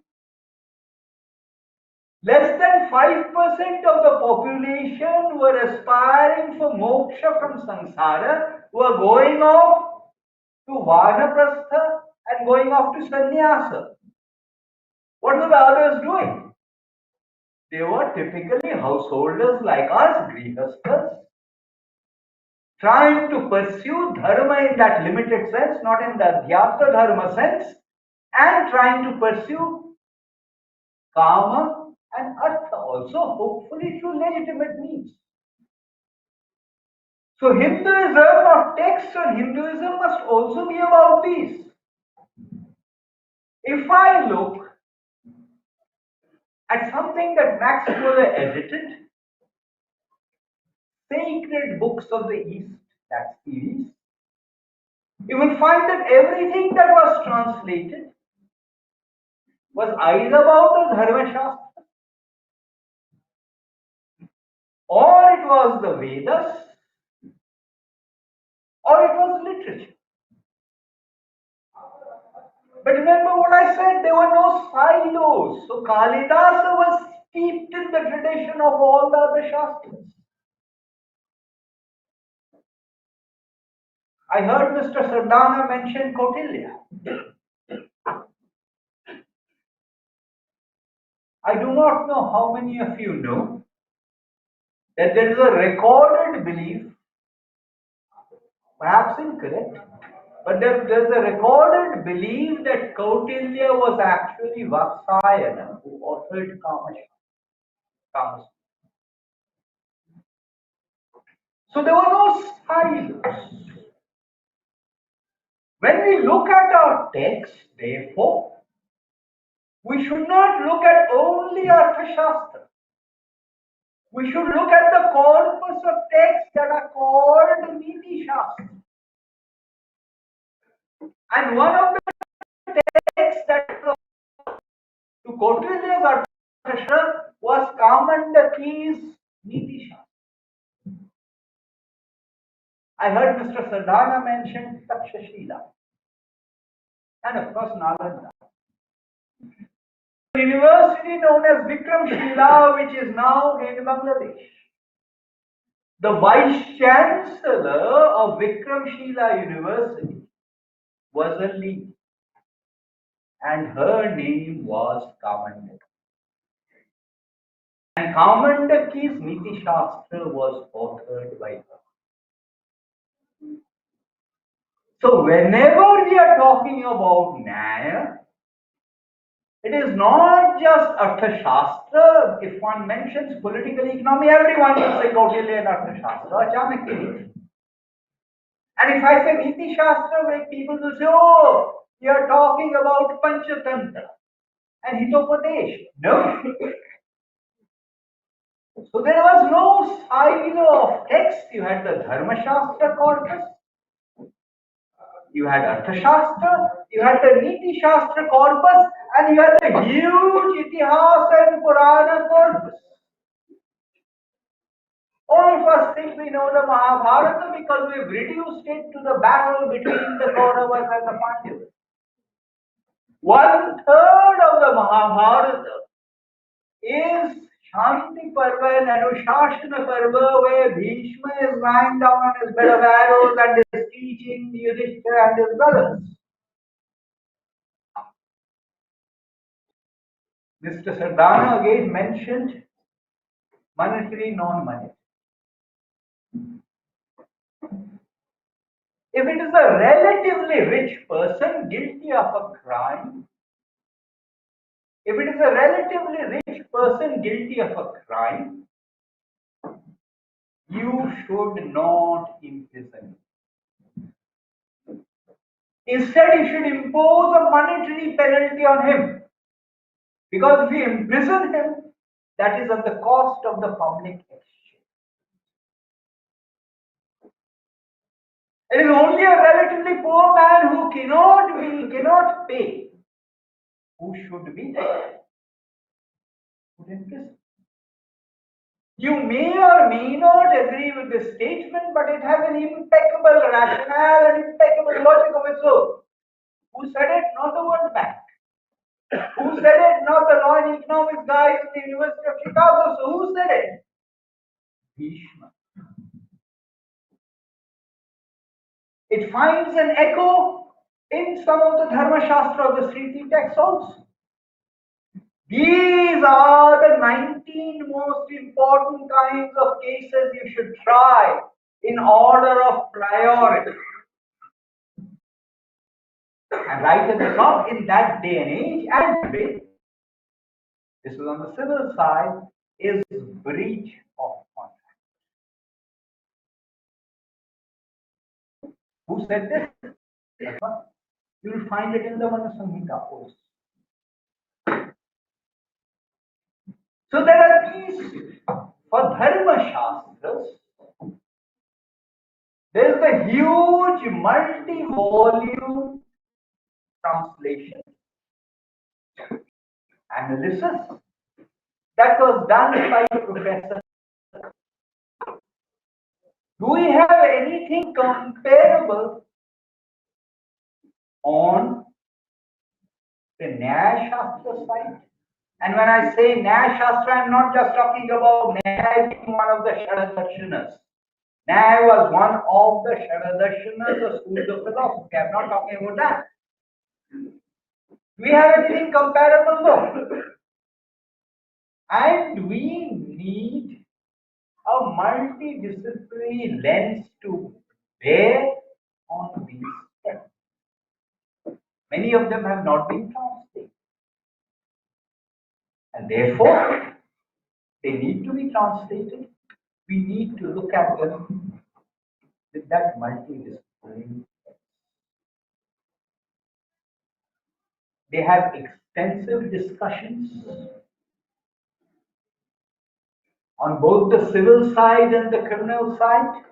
less than 5% of the population were aspiring for moksha from samsara, were going off to vanaprastha and going off to sannyasa. What were the others doing? They were typically householders like us, grihasthas, trying to pursue dharma in that limited sense, not in the adhyatma dharma sense, and trying to pursue kama and artha also, hopefully through legitimate means. So Hinduism or texts on Hinduism must also be about these. If I look at something that Max Muller edited, Sacred Books of the East, that series, you will find that everything that was translated was either about the Dharma Shastra, or it was the Vedas, or it was literature. But remember what I said, there were no silos. So Kalidasa was steeped in the tradition of all the other Shastras. I heard Mr. Sardana mention Kautilya. I do not know how many of you know that there is a recorded belief, perhaps incorrect, but there's a recorded belief that Kautilya was actually Vatsayana who authored Kama. So there were no silos. When we look at our text, therefore, we should not look at only Arthashastra. We should look at the corpus of texts that are called Niti Shastra. And one of the texts that to Kautilya's Arthashastra was Kamandaki's Niti Shastra. I heard Mr. Sardana mention Takshashila. And of course Nalanda. University known as Vikramshila, which is now in Bangladesh. The Vice Chancellor of Vikramshila University was a lady, and her name was Kamandaki. And Kamandaki's Niti Shastra was authored by her. So whenever we are talking about Nyaya, it is not just Arthashastra. If one mentions political economy, everyone will say Kautilya and Arthashastra, Chanakya. And if I say Niti Shastra, people will say, oh, you are talking about Panchatantra and Hitopadesh. No. So there was no silo of text. You had the Dharma Shastra corpus, you had Arthashastra, you had the Niti Shastra corpus, and you had the huge Itihas and Purana corpus. All of us think we know the Mahabharata because we've reduced it to the battle between the Kauravas and the Pandavas. 1/3 of the Mahabharata is Shanti Parva and Anushashana Parva, where Bhishma is lying down on his bed of arrows and is teaching Yudhishthira and his brothers. Mr. Sardana again mentioned monetary, non-monetary. If it is a relatively rich person guilty of a crime, if it is a relatively rich person guilty of a crime, you should not imprison him. Instead, you should impose a monetary penalty on him. Because if you imprison him, that is at the cost of the public exchange. It is only a relatively poor man who cannot pay, who should be put in prison. You may or may not agree with this statement, but it has an impeccable rationale and impeccable logic of its own. Who said it? Not the World Bank. Who said it? Not the law and economics guys at the University of Chicago. So who said it? Bhishma. It finds an echo in some of the Dharma Shastra of the Smriti texts also. These are the 19 most important kinds of cases you should try in order of priority. And right at the top, in that day and age, and today, this is on the civil side, is breach of contract. Who said this? You will find it in the Manasamhita post. So there are these, for Dharma Shastras, There is the huge multi-volume translation analysis that was done by Professor. Do we have anything comparable on the Nyaya Shastra side? And when I say Nyaya Shastra, I am not just talking about Nyaya being one of the Sharadarshanas. Nyaya was one of the Sharadarshanas, the schools of philosophy. I am not talking about that. Do we have anything comparable though? And we need a multidisciplinary lens to bear on these texts. Many of them have not been translated. And therefore, they need to be translated. We need to look at them with that multidisciplinary lens. They have extensive discussions on both the civil side and the criminal side,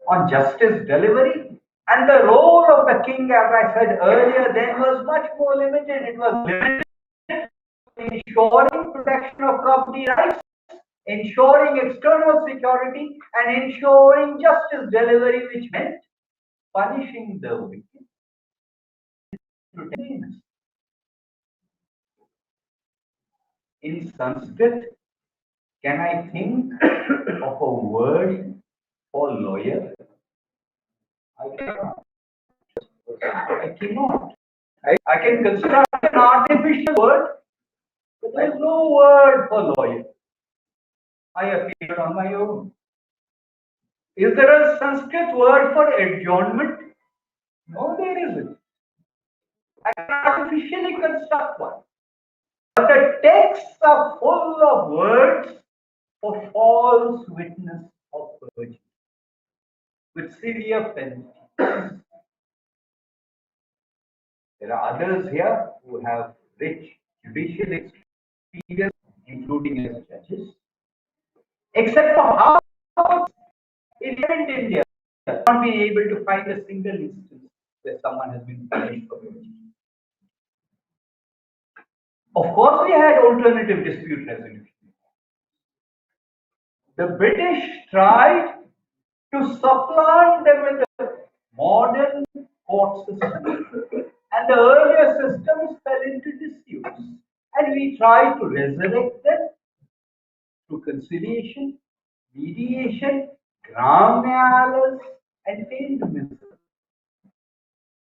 on justice delivery, and the role of the king, as I said earlier, then was much more limited. It was limited to ensuring protection of property rights, ensuring external security, and ensuring justice delivery, which meant punishing the wicked. In Sanskrit, can I think of a word for lawyer? I cannot. I can construct an artificial word, but there is no word for lawyer. I appeared on my own. Is there a Sanskrit word for adjournment? No, there isn't. I can artificially construct one. But the texts are full of words for false witness of perjury, with severe penalties. There are others here who have rich judicial experience, including as judges. Except for how in India, not being able to find a single instance where someone has been punished for perjury. Of course, we had alternative dispute resolution. The British tried to supplant them with the modern court system, and the earlier systems fell into disuse. And we tried to resurrect them through conciliation, mediation, gram nyayalas, and failed missiles.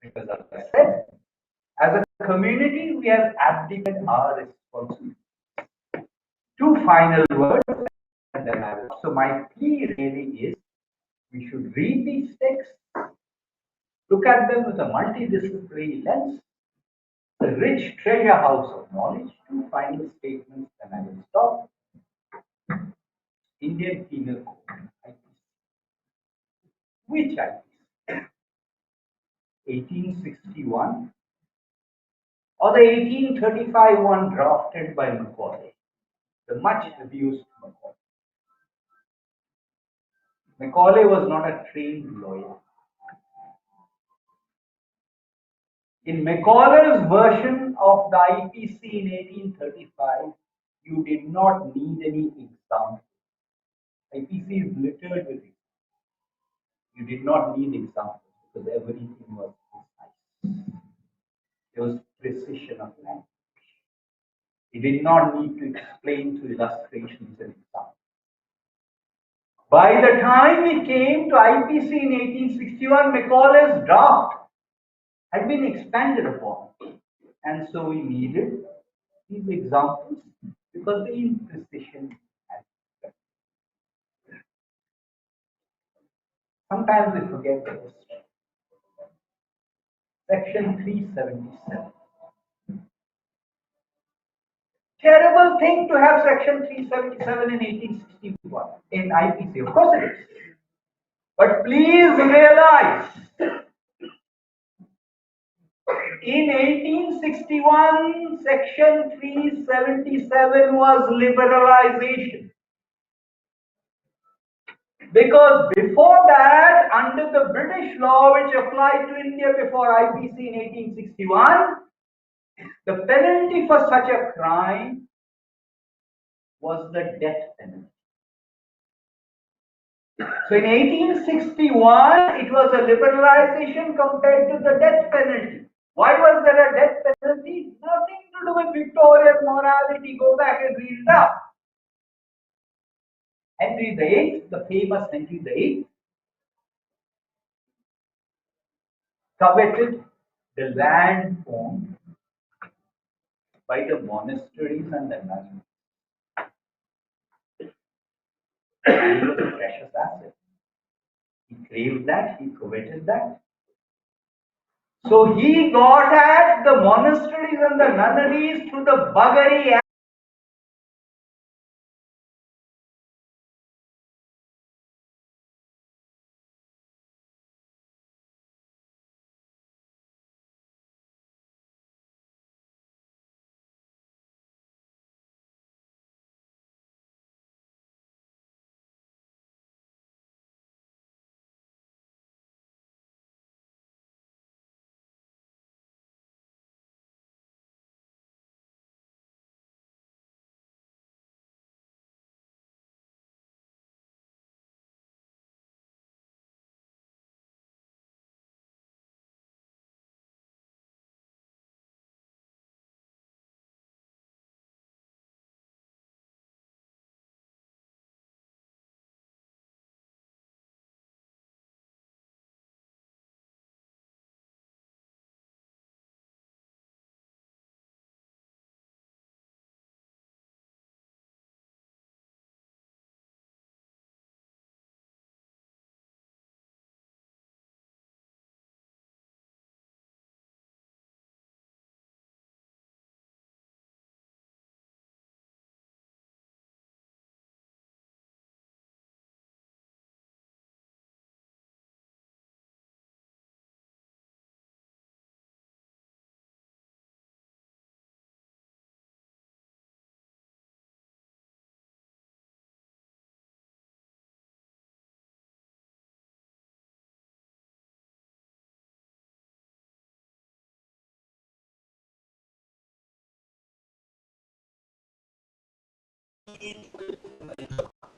Because as I said, as a community, we have abdicated our responsibility. Two final words, and then I will. So my plea really is, we should read these texts, look at them with a multidisciplinary lens, the rich treasure house of knowledge. Two final statements, then I will stop. Indian Penal Code, IPC. Which IPC? 1861 or the 1835 one drafted by Macaulay, the much abused Macaulay. Macaulay was not a trained lawyer. In Macaulay's version of the IPC in 1835, you did not need any example. IPC is littered with it. You did not need examples because everything was precise. There was precision of language. You did not need to explain through illustrations and examples. By the time we came to IPC in 1861, Macaulay's draft had been expanded upon. And so we needed these examples because the imprecision had been. Sometimes we forget this. Section 377. Terrible thing to have section 377 in 1861 in IPC. Of course it is. But please realize, in 1861, section 377 was liberalization. Because before that, under the British law which applied to India before IPC in 1861, the penalty for such a crime was the death penalty. So in 1861, it was a liberalization compared to the death penalty. Why was there a death penalty? Nothing to do with Victorian morality. Go back and read it up. Henry VIII, the famous Henry VIII, coveted the land owned by the monasteries and the nuns. It was a precious asset. He craved that, he coveted that. So he got at the monasteries and the nunneries through the Buggery Act.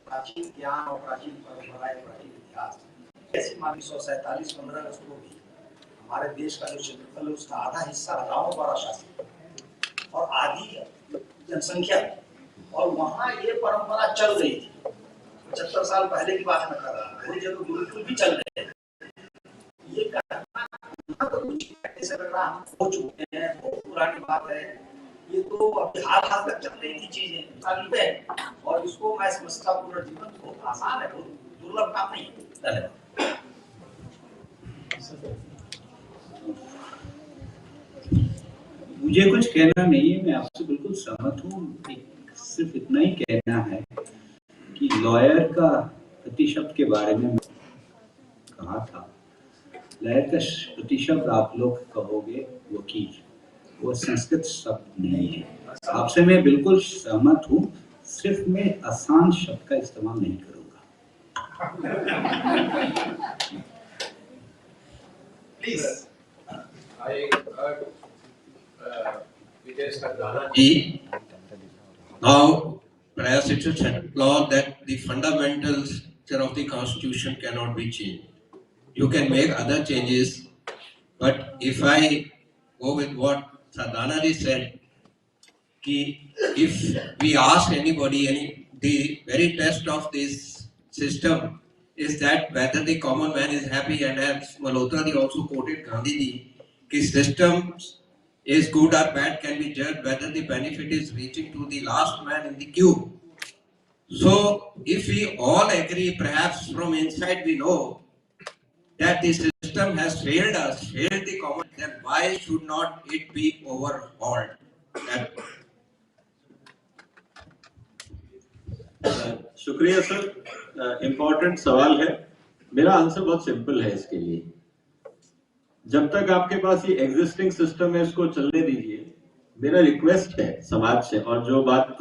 प्राचीन ज्ञान और प्राचीन परंपराएं, प्राचीन इतिहास, ऐसी मान 1947-15 अगस्त को भी हमारे देश का जो क्षेत्रफल है उसका आधा हिस्सा राजाओं द्वारा शासित और आधी जनसंख्या, और वहाँ ये परंपरा चल रही थी। 75 साल पहले की बात मैं कर रहा हूँ, जब गुरुकुल भी चल रहे हैं। ये करना तो कुछ ऐसे लग रहा हम हो चुके हैं, बहुत पुरानी बात है। ये तो अभी हाल तक चल रही थी चीजें चालू है, और इसको मैं समझता पुनर्जीवन बहुत आसान है, बहुत दुर्लभ काम नहीं है। धन्यवाद। मुझे कुछ कहना नहीं है, मैं आपसे बिल्कुल सहमत हूँ। सिर्फ इतना ही कहना है कि लॉयर का प्रतिशब्द के बारे में कहा था। लॉयर का प्रतिशब्द आप लोग कहोगे वकील, वो संस्कृत शब्द नहीं है। आपसे मैं बिल्कुल सहमत हूँ, सिर्फ मैं आसान शब्द का इस्तेमाल नहीं करूँगा। Please. Vijay Sardana. Now, perhaps it's a law that the fundamental structure of the Constitution cannot be changed. You can make other changes, but if I go with what Sardana ji said, if we ask anybody, the very test of this system is that whether the common man is happy, and as Malhotra ji also quoted Gandhi ji, the system is good or bad can be judged whether the benefit is reaching to the last man in the queue. So if we all agree, perhaps from inside we know that the system has failed us, failed the common, then why should not it be overhauled? शुक्रिया sir, important सवाल है। मेरा answer बहुत simple है इसके लिए। जब तक आपके पास ये एग्जिस्टिंग सिस्टम है इसको चलने दीजिए। मेरा रिक्वेस्ट है समाज से, और जो बात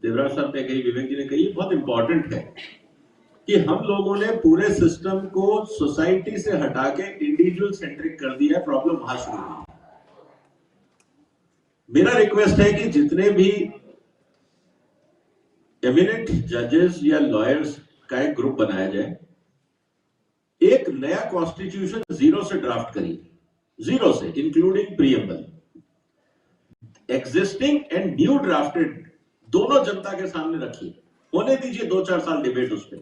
देवराज साहब ने कही, विवेक जी ने कही, बहुत इंपॉर्टेंट है कि हम लोगों ने पूरे सिस्टम को सोसाइटी से हटा के इंडिविजुअल सेंट्रिक कर दिया है, प्रॉब्लम वहां शुरू हुई। मेरा रिक्वेस्ट है कि जितने भी एमिनेंट जजेस या लॉयर्स का एक ग्रुप बनाया जाए, एक नया कॉन्स्टिट्यूशन जीरो से ड्राफ्ट करिए, जीरो से, including preamble, existing and new drafted दोनों जनता के सामने रखिए, होने दीजिए 2-4 साल डिबेट उस पर।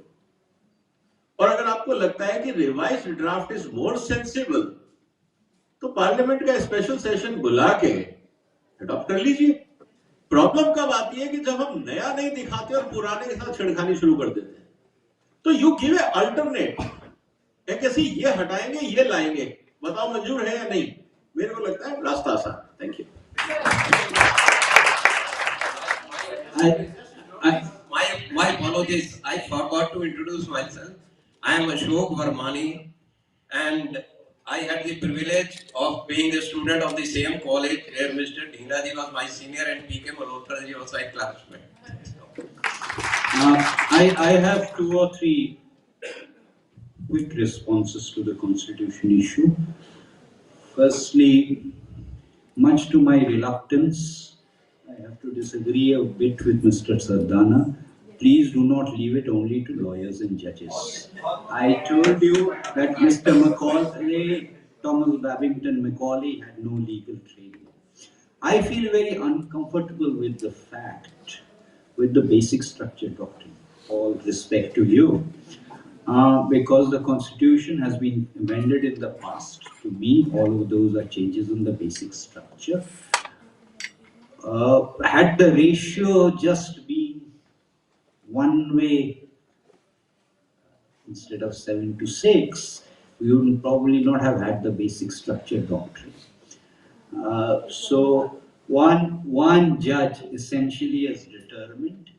और अगर आपको लगता है कि revised draft is more sensible, तो पार्लियामेंट का स्पेशल सेशन बुला के अडॉप्ट कर लीजिए। प्रॉब्लम कब आती है कि जब हम नया नहीं दिखाते और पुराने के साथ छेड़खानी शुरू कर देते हैं। तो यू गिव ए अल्टरनेट, कैसे ये हटाएंगे ये लाएंगे, बताओ मंजूर है या नहीं? मेरे को लगता है रास्ता आसान। Thank you. My apologies. I forgot to introduce myself. I am Ashok Varmani, and I had the privilege of being a student of the same college where Mr. Dhingra ji was my senior and P.K. Malhotra ji was my classmate. I have 2 or 3 quick responses to the constitution issue. Firstly, much to my reluctance, I have to disagree a bit with Mr. Sardana. Please do not leave it only to lawyers and judges. I told you that Mr. Macaulay, Thomas Babington Macaulay, had no legal training. I feel very uncomfortable with the fact, with the basic structure doctrine. All respect to you. Because the constitution has been amended in the past. To me, all of those are changes in the basic structure. Had the ratio just been one way instead of 7-6, we would probably not have had the basic structure doctrine. So one judge essentially has determined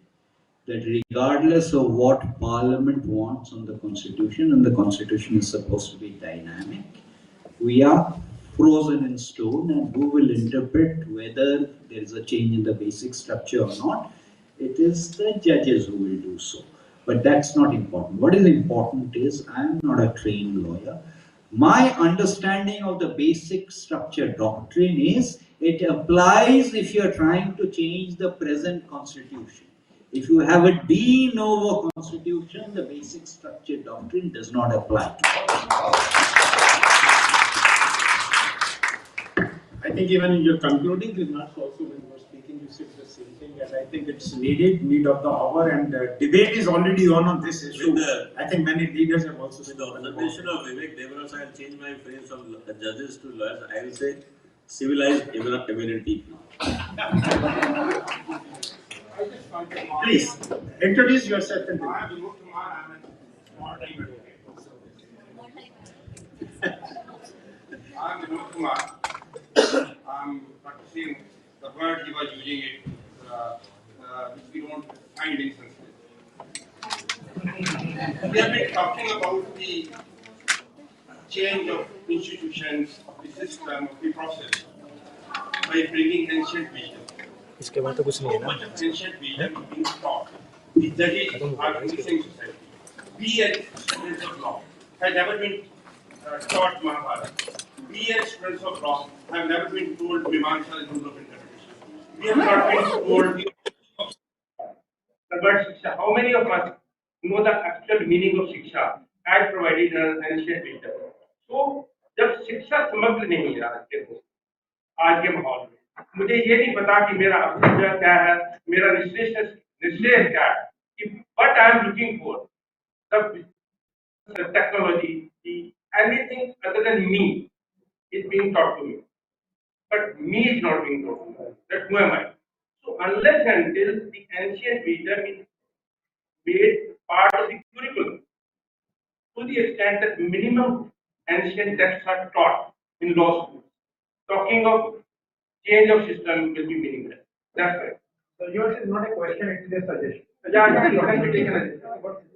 that regardless of what Parliament wants on the Constitution, and the Constitution is supposed to be dynamic, we are frozen in stone, and who will interpret whether there is a change in the basic structure or not? It is the judges who will do so. But that's not important. What is important is, I am not a trained lawyer. My understanding of the basic structure doctrine is, it applies if you are trying to change the present constitution. If you have a de novo constitution, the basic structure doctrine does not apply. I think even in your concluding remarks also, when you were speaking, you said the same thing, and I think it's need of the hour, and debate is already on this issue. I think many leaders have also with the observation of Vivek, Debroy, I'll change my phrase from judges to lawyers. I will say civilized eminent people. Please introduce yourself and I'm Vinod Kumar. I'm practicing the word he was using it, which we don't find in Sanskrit. We have been talking about the change of institutions, of the system, of the process by bringing ancient wisdom. So much of ancient wisdom is being taught. The judges are missing society. We as students of law have never been taught Mahabharata. We as students of law have never been told Mimamsa rule of interpretation. We have not been told the word Shiksha. How many of us know the actual meaning of Shiksha as provided in ancient wisdom? So, जब शिक्षा समग्र नहीं है आज के माहौल में, मुझे ये नहीं पता कि मेरा अभिप्राय क्या है, मेरा निश्चय क्या है, कि what I am looking for, the technology, anything other than me is being taught to me, but me is not being taught to me. That who am I? So unless and until the ancient wisdom is made part of the curriculum, to the extent that minimum ancient texts are taught in law schools, talking of change of system will be meaningless. That's right. So yours is not a question, it is a suggestion. Yeah, let me take an suggestion.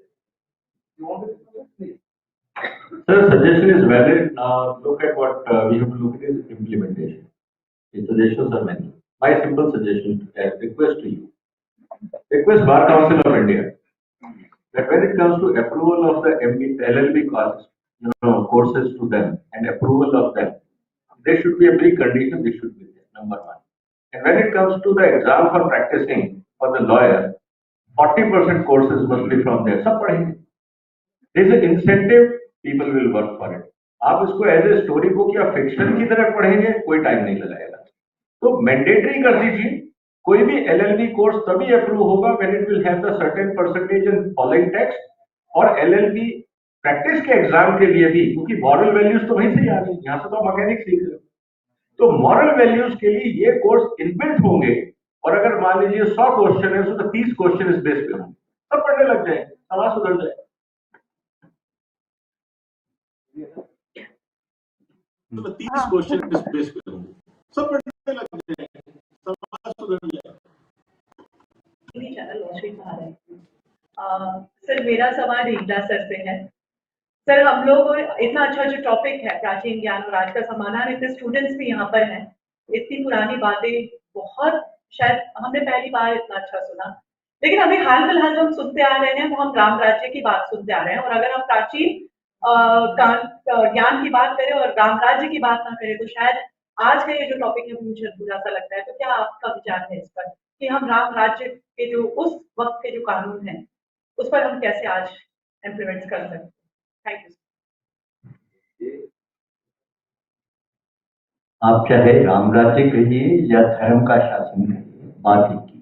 You want to please? Sir, suggestion is valid. Now look at what we have to look at is implementation. The suggestions are many. My simple suggestion, request to you. Request Bar Council of India that when it comes to approval of the LLB courses, courses to them and approval of them, there should be a precondition. This should be there, number one. And when it comes to the exam for practicing for the lawyer, 40% courses must be from there. सब पढ़ेंगे. There is an incentive, people will work for it. आप इसको as a story book या fiction की तरह पढ़ेंगे, कोई time नहीं लगाएगा. तो मैंडेटरी कर दीजिए. कोई भी LLB कोर्स तभी अप्रूव होगा when it will have the certain percentage in following text. और LLB प्रैक्टिस के एग्जाम के लिए भी, क्योंकि मॉरल वैल्यूज तो वहीं से आ रही है, यहाँ से तो मैकेनिक सीख रहे हो, तो मॉरल वैल्यूज के लिए ये कोर्स इनबिल्ट होंगे. और अगर मान लीजिए 100 क्वेश्चन है तो 30 क्वेश्चन इस बेस पे होंगे, सब पढ़ने लग जाए, समाज सुधर जाए. 30 क्वेश्चन इस बेस पे होंगे, सब पढ़ने लग जाए, समाज सुधर जाए. चैनल लॉस्ट्रीट आ रहे हैं. सर मेरा सवाल ढींगरा सर से है. सर हम लोग इतना अच्छा जो टॉपिक है प्राचीन ज्ञान और आज का समाधान, इतने स्टूडेंट्स भी यहाँ पर हैं, इतनी पुरानी बातें बहुत शायद हमने पहली बार इतना अच्छा सुना. लेकिन अभी हाल फिलहाल जो हम सुनते आ रहे हैं वो हम राम राज्य की बात सुनते आ रहे हैं. और अगर हम प्राचीन ज्ञान की बात करें और राम राज्य की बात ना करें तो शायद आज का ये जो टॉपिक है मुझे अधूरा सा लगता है. तो क्या आपका विचार है इस पर कि हम राम राज्य के जो उस वक्त के जो कानून हैं उस पर हम कैसे आज इम्प्लीमेंट कर सकते हैं? Thank you. आप चाहे राम राज्य कहिए या धर्म का शासन कहिए, बात एक ही.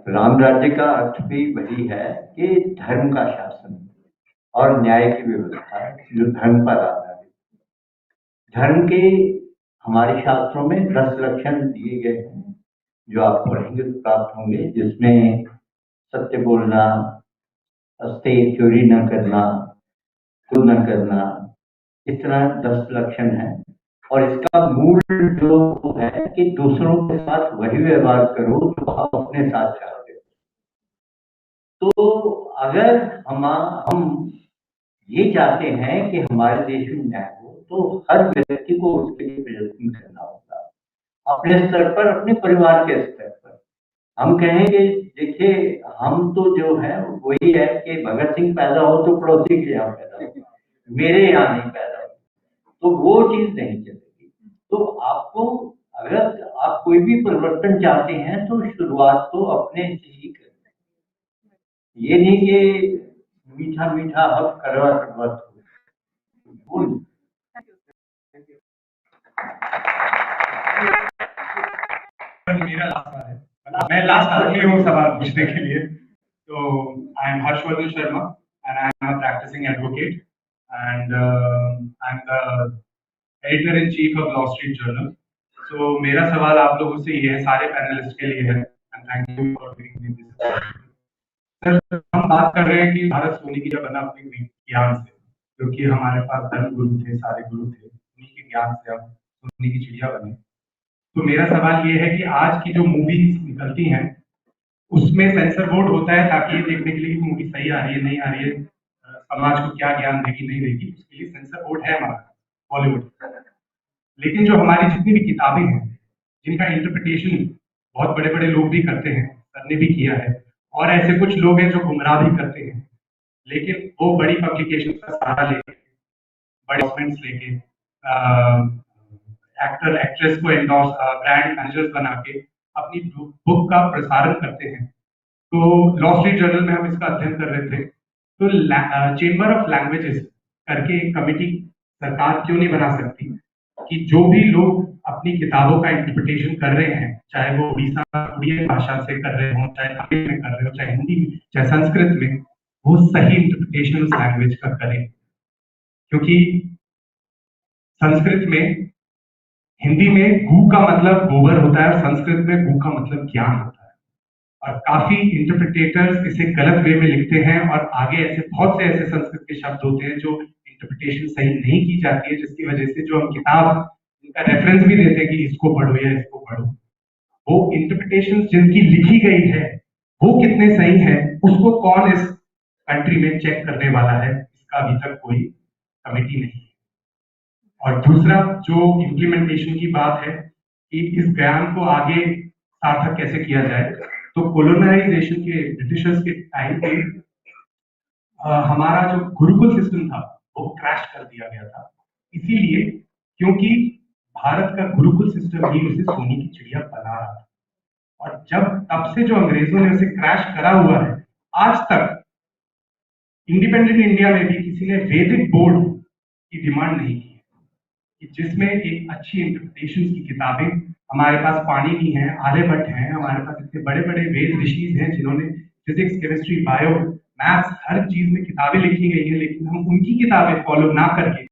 राम राज्य का अर्थ भी वही है कि धर्म का शासन और न्याय की व्यवस्था जो धर्म पर आधारित. धर्म के हमारे शास्त्रों में 10 लक्षण दिए गए हैं जो आप पढ़ेंगे तो प्राप्त होंगे, जिसमें सत्य बोलना, अस्तेय चोरी न करना, क्रोध न करना, इस तरह 10 लक्षण है. और इसका मूल जो है कि दूसरों के साथ वही व्यवहार करो जो आप अपने साथ चाहते हो. तो अगर हम ये चाहते हैं कि हमारे देश में न्याय हो तो हर व्यक्ति को उसके लिए प्रयत्न करना होगा, अपने स्तर पर, अपने परिवार के स्तर पर. हम कहेंगे देखिए हम तो जो है वही है कि भगत सिंह पैदा हो तो पड़ोसी के यहाँ पैदा हो, मेरे यहाँ नहीं पैदा हो, तो वो चीज नहीं चलेगी. तो आपको अगर आप कोई भी परिवर्तन चाहते हैं तो शुरुआत तो अपने से ही करनी है. ये नहीं कि मीठा मीठा हक करवा करवत हो. मेरा लास्ट सवाल है, मैं लास्ट आदमी हूँ सवाल पूछने के लिए. तो I am Harshvardhan Sharma and I am a practising advocate and I am the editor in chief of LawStreet Journal. So मेरा सवाल आप लोगों से ये है, सारे पैनलिस्ट के लिए है, and thank you for giving me this. Sir हम बात कर रहे हैं कि भारत सोने की जब बना अपने ज्ञान से, क्योंकि हमारे पास धर्म गुरु थे, सारे गुरु थे, उन्हीं के ज्ञान से हम सोने की चिड़िया बने. तो मेरा सवाल ये है कि आज की जो मूवीज निकलती हैं उसमें सेंसर बोर्ड होता है ताकि ये देखने के लिए कि मूवी सही आ रही है नहीं आ रही है, समाज को क्या ज्ञान देगी नहीं देगी, उसके लिए सेंसर बोर्ड है हमारा बॉलीवुड. लेकिन जो हमारी जितनी भी किताबें हैं जिनका इंटरप्रिटेशन बहुत बड़े बड़े लोग भी करते हैं, सर ने भी किया है, और ऐसे कुछ लोग हैं जो गुमराह भी करते हैं, लेकिन वो बड़ी पब्लिकेशन का सहारा लेके, बड़े इन्वेस्टमेंट्स लेके, एक्टर एक्ट्रेस को एंडोर्स, ब्रांड मैनेजर्स बना के अपनी बुक का प्रसारण करते हैं. तो LawStreet जर्नल में हम इसका अध्ययन कर रहे थे. तो चेंबर ऑफ लैंग्वेजेस करके एक कमेटी सरकार क्यों नहीं बना सकती कि जो भी लोग अपनी किताबों का इंटरप्रिटेशन कर रहे हैं, चाहे वो उड़िया भाषा से कर रहे हो, चाहे तमिल में कर रहे हो, चाहे हिंदी में, चाहे संस्कृत में, वो सही इंटरप्रिटेशन उस लैंग्वेज का करें. क्योंकि संस्कृत में, हिंदी में गू का मतलब गोबर होता है और संस्कृत में गू का मतलब ज्ञान होता है. और काफी इंटरप्रिटेटर्स इसे गलत वे में लिखते हैं और आगे ऐसे बहुत से ऐसे संस्कृत के शब्द होते हैं जो इंटरप्रिटेशन सही नहीं की जाती है, जिसकी वजह से जो हम किताब इनका रेफरेंस भी देते हैं कि इसको पढ़ो या इसको पढ़ो, वो इंटरप्रिटेशन जिनकी लिखी गई है वो कितने सही है उसको कौन इस कंट्री में चेक करने वाला है, इसका अभी तक कोई कमेटी नहीं है. और दूसरा जो इम्प्लीमेंटेशन की बात है कि इस ज्ञान को आगे सार्थक कैसे किया जाए, तो कोलोनाइजेशन के ब्रिटिशर्स के टाइम पे हमारा जो गुरुकुल सिस्टम था वो क्रैश कर दिया गया था, इसीलिए क्योंकि भारत का गुरुकुल सिस्टम ही उसे सोने की चिड़िया बना रहा था। और जब तब से जो अंग्रेजों ने उसे क्रैश करा हुआ है, आज तक इंडिपेंडेंट इंडिया में भी किसी ने वैदिक बोर्ड की डिमांड नहीं की है कि जिसमें एक अच्छी इंटरप्रिटेशन की किताबें, हमारे पास पाणिनि है, आर्यभट्ट हैं, हमारे पास इतने बड़े बड़े वेद ऋषि हैं जिन्होंने फिजिक्स, केमिस्ट्री, बायो, मैथ्स हर चीज में किताबें लिखी गई हैं, लेकिन हम उनकी किताबें फॉलो ना करके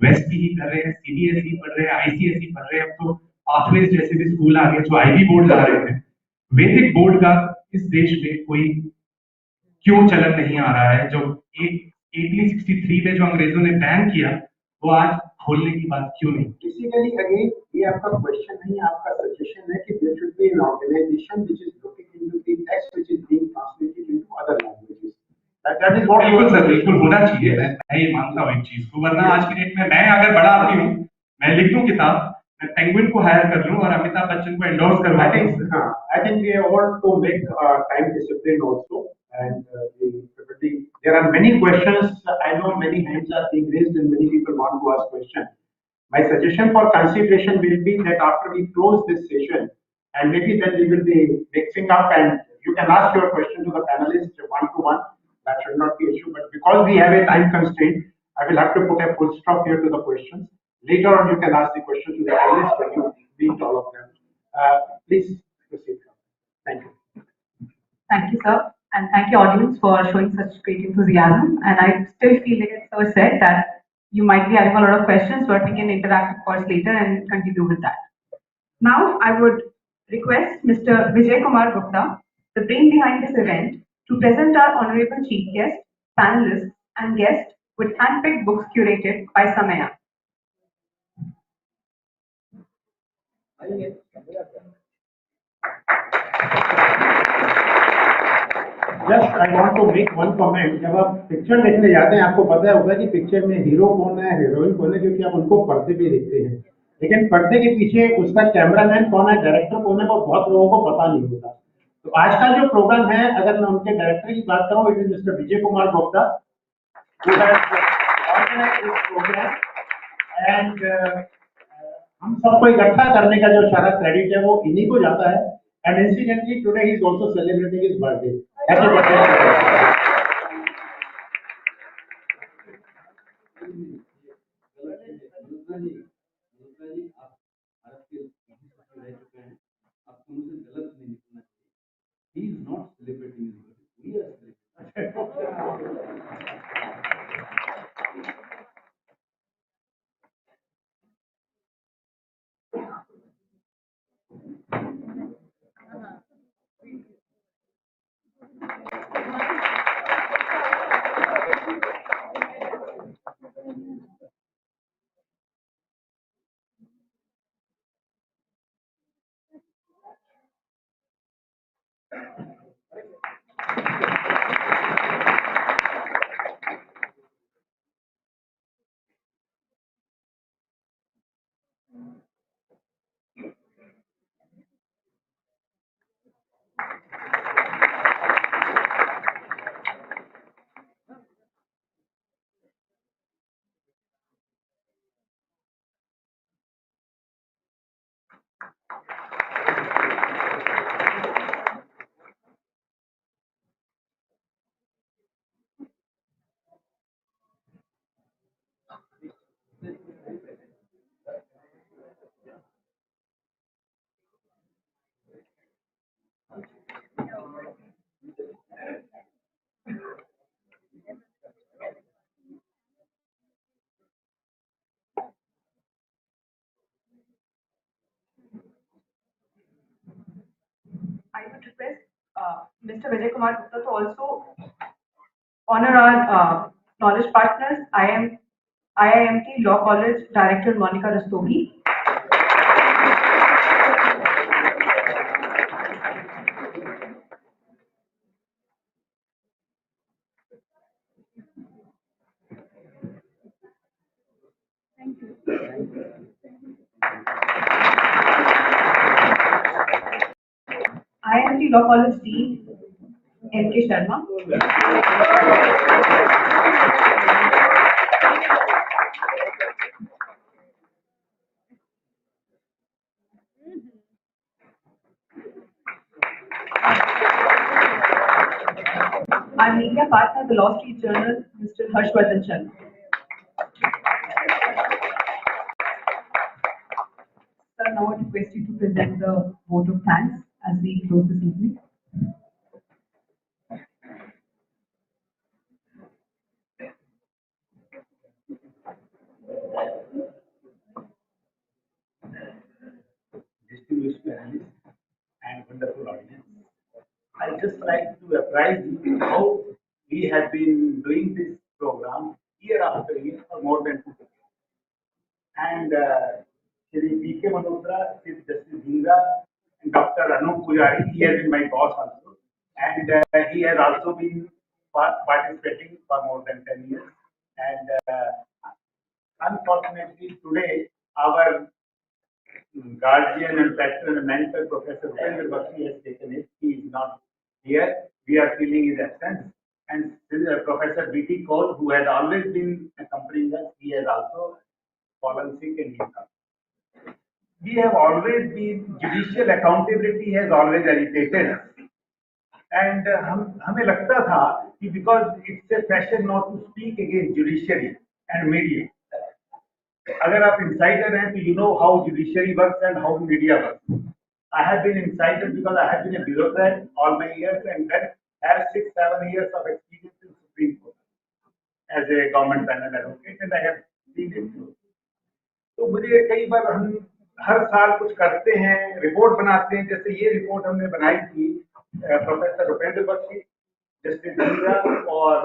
वेस्ट की ही कर रहे हैं, सीबीएसई पढ़ रहे हैं, आईसीएसई पढ़ रहे हैं, अब तो पाथवेज जैसे भी स्कूल आ गए जो आईबी बोर्ड ला रहे हैं। वैदिक बोर्ड का इस देश में कोई क्यों चलन नहीं आ रहा है? जो 1863 में जो अंग्रेजों ने बैन किया, वो आज खोलने की बात क्यों नहीं? बेसिकली अगेन ये आपका क्वेश्चन नहीं, आपका सजेशन है कि there should be an organization which is looking into the text which is being translated into other languages. That is what बिल्कुल सर, बिल्कुल होना चाहिए। मैं ये मानता हूँ एक चीज को, वरना आज की डेट में मैं अगर बड़ा आदमी हूँ, मैं लिख दूं किताब, मैं पेंगुइन को हायर कर लूं और अमिताभ बच्चन को एंडोर्स करवा दूं। I think we want to make time discipline also, and there are many questions. I know many hands are being raised and many people want to ask questions. My suggestion for consideration will be that after we close this session, and maybe then we will be mixing up, and you can ask your question to the panelists one to one. That should not be an issue. But because we have a time constraint, I will have to put a full stop here to the questions. Later on, you can ask the questions to the panelists when you meet all of them. Please proceed. Thank you. Thank you, sir, and thank you, audience, for showing such great enthusiasm. And I still feel, like sir said, that you might be having a lot of questions, but we can interact, of course, later and continue with that. Now, I would request Mr. Vijay Kumar Gupta, the brain behind this event, to present our honorable chief guest, panelists, and guests with handpicked books curated by Samay Yaan. Just I want to make one comment. जब आप picture देखने जाते हैं, आपको पता होगा कि picture में हीरो कौन है, हीरोइन कौन है, क्योंकि आप उनको पर्दे पे देखते हैं। लेकिन पर्दे के पीछे उसका कैमरामैन कौन है, डायरेक्टर कौन है, वो बहुत लोगों को पता नहीं होता। तो आज का जो प्रोग्राम है, अगर मैं उनके डायरेक्टर की बात करूं, it is mister Vijay Kumar Gupta, who has organized this program, and हम सबको इकट्ठा करने का जो सारा क्रेडिट है वो इन्हीं को जाता है। And incidentally, today he is also celebrating his birthday. Happy birthday! He is not celebrating his birthday. We are celebrating. I would request Mr. Vijay Kumar Gupta to also honor our knowledge partners, IIMT Law College Director Monica Rastogi. Thank you. IIMT Law College Dean N.K. Sharma. Our media partner, the LawStreet Journal, Mr. Harshvardhan Sharma. Sir, now I request you to present the vote of thanks as we close this evening. Distinguished panelists and wonderful audience, I just like to apprise you how we have been doing this program year after year for more than 2 years. And Shri B.K. Malhotra, Shri Justice Dhingra, and Dr. Anup Pujari, he has been my boss also, and he has also been participating for more than 10 years. And unfortunately, today our guardian and patron and mentor, Professor Upendra Bakshi, has taken it. He is not here. We are feeling his absence. And Professor B.T. Kaul, who has always been accompanying us, he has also fallen sick and he is not. We have always been, judicial accountability has always agitated us. And हमें लगता था कि because it's a fashion not to speak against judiciary and media. अगर आप insider हैं तो you know how judiciary works and how media works. I have been insider because I have been a bureaucrat all my years and then have 6-7 years of experience in Supreme Court as a government panel advocate and I have seen it through. तो मुझे कई बार हम हर साल कुछ करते हैं, report बनाते हैं, जैसे ये रिपोर्ट हमने बनाई थी प्रोफेसर उपेंद्र बख्शी, जस्टिस धिंग्रा और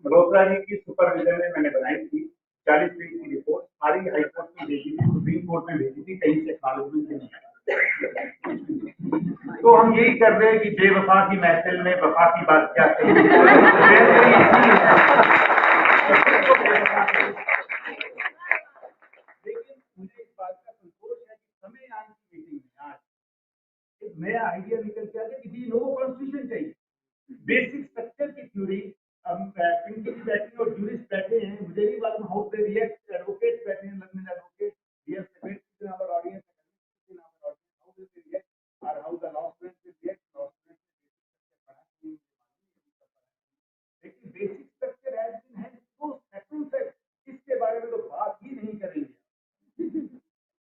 मल्होत्रा जी की सुपरविजन में मैंने बनाई थी 40 पेज की रिपोर्ट, सारी हाईकोर्ट में भेजी थी, सुप्रीम कोर्ट में भेजी थी, कहीं से एक्नॉलेजमेंट नहीं आया। तो हम यही कर रहे हैं कि बेवफा की महफिल में वफा की बात क्या कही। लेकिन मुझे इस बात का संतोष है कि समय यान की मीटिंग में आज एक नया आइडिया निकल के आ गया कि दी नो कॉन्स्टिट्यूशन चाहिए, बेसिक स्ट्रक्चर की थ्योरी। हम पिंकी बैठे और जूरिस्ट बैठे हैं, मुझे नहीं मालूम हाउ दे रिएक्ट, एडवोकेट्स बैठे हैं, learning advocate, dear secretary in our audience, in our audience, how they react और how the law students will react, law students लेकिन basic structure has been had so settled है, इसके बारे में तो बात ही नहीं करेंगे।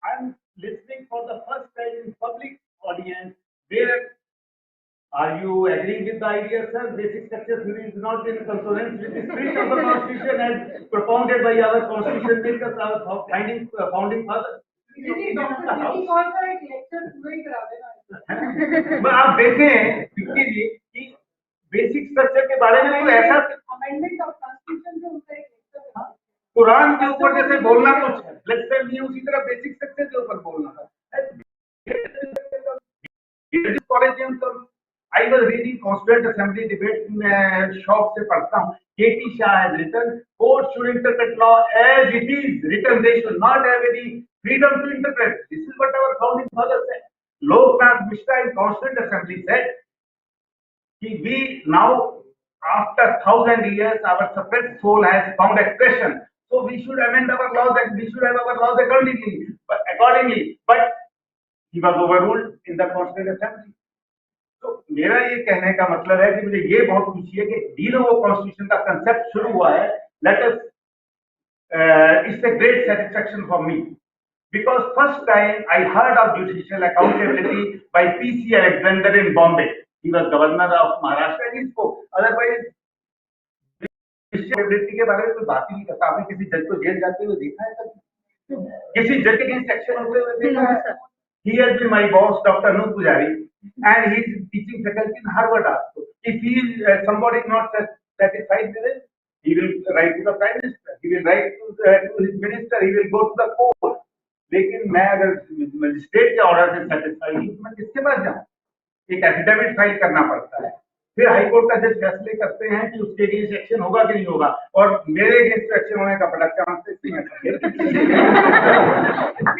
I am listening for the first time in public audience where are you agreeing with the idea, sir? Basic structure theory is not in consonance with the spirit of the constitution as propounded by our constitution makers, our founding fathers. आप देखें पिंकी जी कि basic structure के बारे में तो ऐसा amendment of constitution जो उनका एक कुरान के ऊपर जैसे बोलना कुछ है, लेट्स से नहीं उसी तरह बेसिक स्ट्रक्चर के ऊपर बोलना था। I was reading Constituent Assembly debates में शौक से पढ़ता हूँ। K.T. Shah has written, courts should interpret law as it is written. They should not have any freedom to interpret. This is what our founding fathers said. Loknath Mishra in Constituent Assembly said, we now, after 1,000 years, our suppressed soul has found expression. So we should amend our laws and we should have our laws accordingly. But he was overruled in the Constituent Assembly. तो मेरा ये कहने का मतलब है कि मुझे ये बहुत खुशी है कि डीनो कॉन्स्टिट्यूशन का कंसेप्ट शुरू हुआ है। Let us it's a great satisfaction for me because first time I heard of judicial accountability by PC Alexander in Bombay. He was governor of Maharashtra and इसको अदरवाइज जुडिशियल के बारे में कोई बात ही नहीं करता। आपने किसी जज को जेल जाते हुए देखा है कभी? किसी जज के अगेंस्ट एक्शन होते हुए देखा है? He has been my boss, Dr. Anup Pujari, and he is teaching faculty in Harvard also. If he somebody is not satisfied with it, he will write to the Prime Minister, he will write to his minister, he will go to the court. लेकिन मैं अगर magistrate के order से satisfy नहीं तो मैं किसके पास जाऊँ? एक एफिडेविट फाइल करना पड़ता है, फिर हाईकोर्ट का जज फैसले करते हैं कि उसके अगेंस्ट एक्शन होगा कि नहीं होगा, और मेरे अगेंस्ट एक्शन होने का बड़ा चांस है।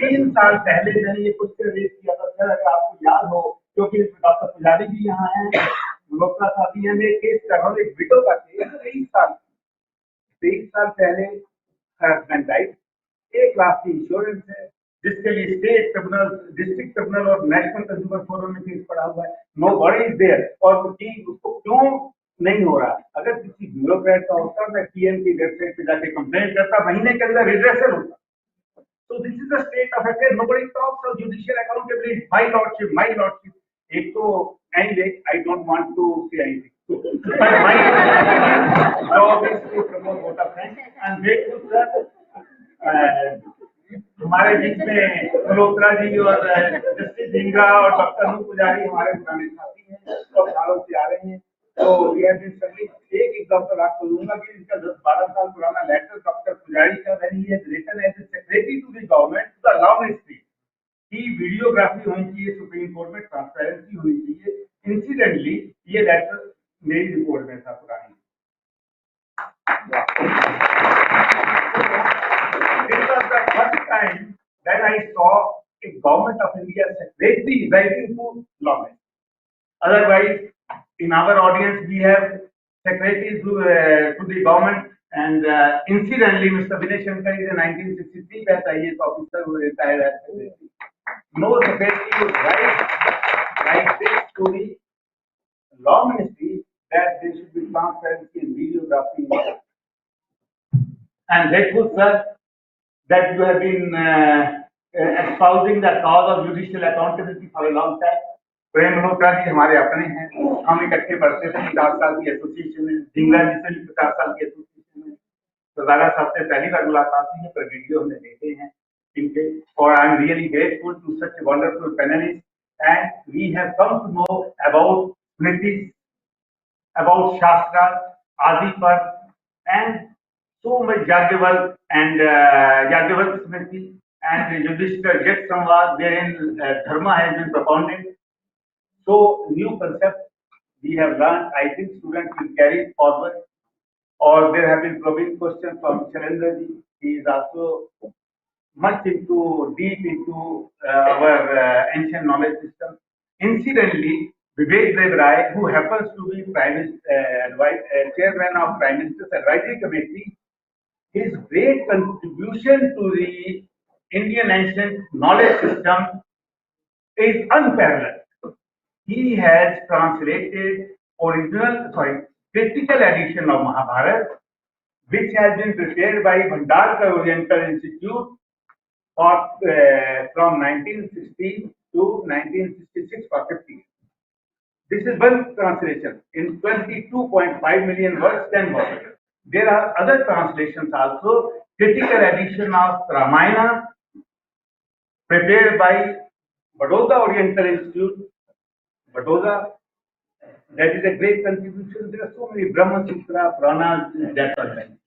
3 साल पहले मैंने ये क्वेश्चन रेज किया था सर, अगर आपको याद हो, क्योंकि डॉक्टर पुजारी जी यहाँ हैं, मल्होत्रा साहब जी, मैं केस कर रहा हूँ एक विडो का केस, 23 साल पहले हस्बैंड डाइड, 1 लाख की इंश्योरेंस है, जिसके लिए स्टेट ट्रिब्यूनल, डिस्ट्रिक्ट ट्रिब्यूनल और नेशनल कंज्यूमर फोरम में केस पड़ा हुआ है। नो बॉडी इज देयर, और उसको क्यों नहीं हो रहा? अगर किसी ब्यूरोक्रेट का होता, मैं पीएम की वेबसाइट पे जाके कंप्लेंट करता, महीने के अंदर रिड्रेसल होता। So this is the state of affairs. Nobody talks of judicial accountability. My lordship, my lordship. एक तो anyway, I don't want to say anything. But my job is to promote vote of thanks and grateful sir. हमारे बीच में मल्होत्रा जी और justice Dhingra और doctor पुजारी हमारे पुराने साथी हैं और सालों से आ रहे हैं। तो एक एग्जाम्पल आपको दूंगा कि इनका 10-12 साल पुराना लेटर डॉक्टर पुजारी का, when he has written as a secretary to the government to the law ministry कि वीडियोग्राफी होनी चाहिए सुप्रीम कोर्ट में, ट्रांसपेरेंसी होनी चाहिए। इंसिडेंटली ये लेटर मेरी रिपोर्ट में था पुरानी। This was the first time that I saw a government of India secretary writing to law ministry. Otherwise, in our audience, we have secretaries to the government, and incidentally, Mr. Vinay Shankar is a 1963 batch IAS officer who retired as secretary. No secretary would write this to the law ministry that there should be transparency in videography. I am grateful, sir, that you have been espousing the cause of judicial accountability for a long time. प्रेम मल्होत्रा जी हमारे अपने हैं, हम इकट्ठे पढ़ते थे, 50 साल की association है, धिंगरा जी से भी 50 साल की एसोसिएशन है। सरदाना साहब से पहली बार मुलाकात हुई है, पर वीडियो हमने देखे हैं इनके, और I am really grateful to such wonderful panelist, and we have come to know about Smriti, about Shastra, Adipat, and so much Yajnavalk and Yajnavalk Smriti and Yudhishthira Jet Samvad, wherein Dharma has been propounded. So new concept we have learned. I think students will carry it forward. Or there have been probing questions from Narendra ji. He is also much deep into our ancient knowledge system. Incidentally, Vivek Debroy, who happens to be chairman of Prime Minister's Advisory Committee, his great contribution to the Indian ancient knowledge system is unparalleled. He has translated critical edition of Mahabharata, which has been prepared by Bhandarkar Oriental Institute from 1916 to 1966 for 50 years. This is one translation in 22.5 million words, 10 volumes. There are other translations also. Critical edition of Ramayana, prepared by Baroda Oriental Institute, Baroda. That is a great contribution. There are so many Brahma Sutra, Puranas that are mentioned.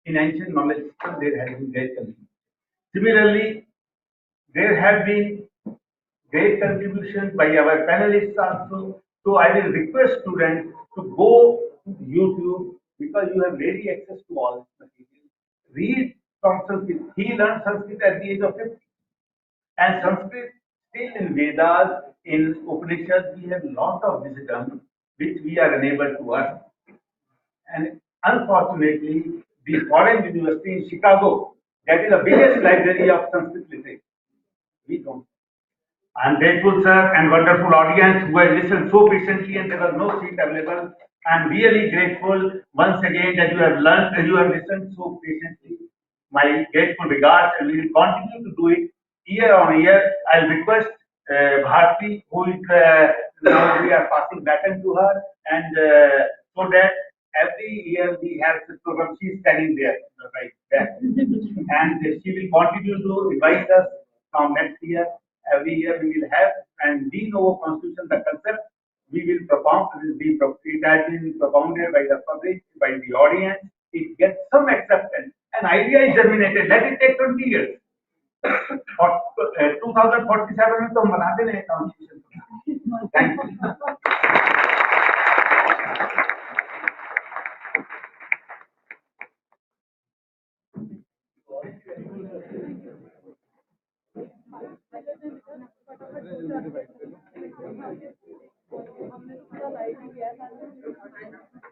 In ancient knowledge system, there has been great contribution. Similarly, there have been great contributions by our panelists also. So I will request students to go to YouTube, because you have ready access to all this material. Read from Sanskrit. He learned Sanskrit at the age of 50. And Sanskrit, still in Vedas, in Upanishads, we have a lot of wisdom which we are unable to earn. And unfortunately, the foreign university in Chicago, that is the biggest library of Sanskrit literature, we don't. I am grateful, sir, and wonderful audience who have listened so patiently, and there was no seat available. I am really grateful once again that you have learned and you have listened so patiently. My grateful regards, and we will continue to do it year on year. I will request Bharati, who is now we are passing baton to her, and so that every year we have this program. She is standing there, right there, and she will continue to revise us from next year. Every year we will have, and we know Constitution, the concept we will propound. It has been propounded by the public, by the audience. It gets some acceptance. An idea is germinated. Let it take 20 years. 2047 में तो हम बनाते नहीं Constitution. Thank you.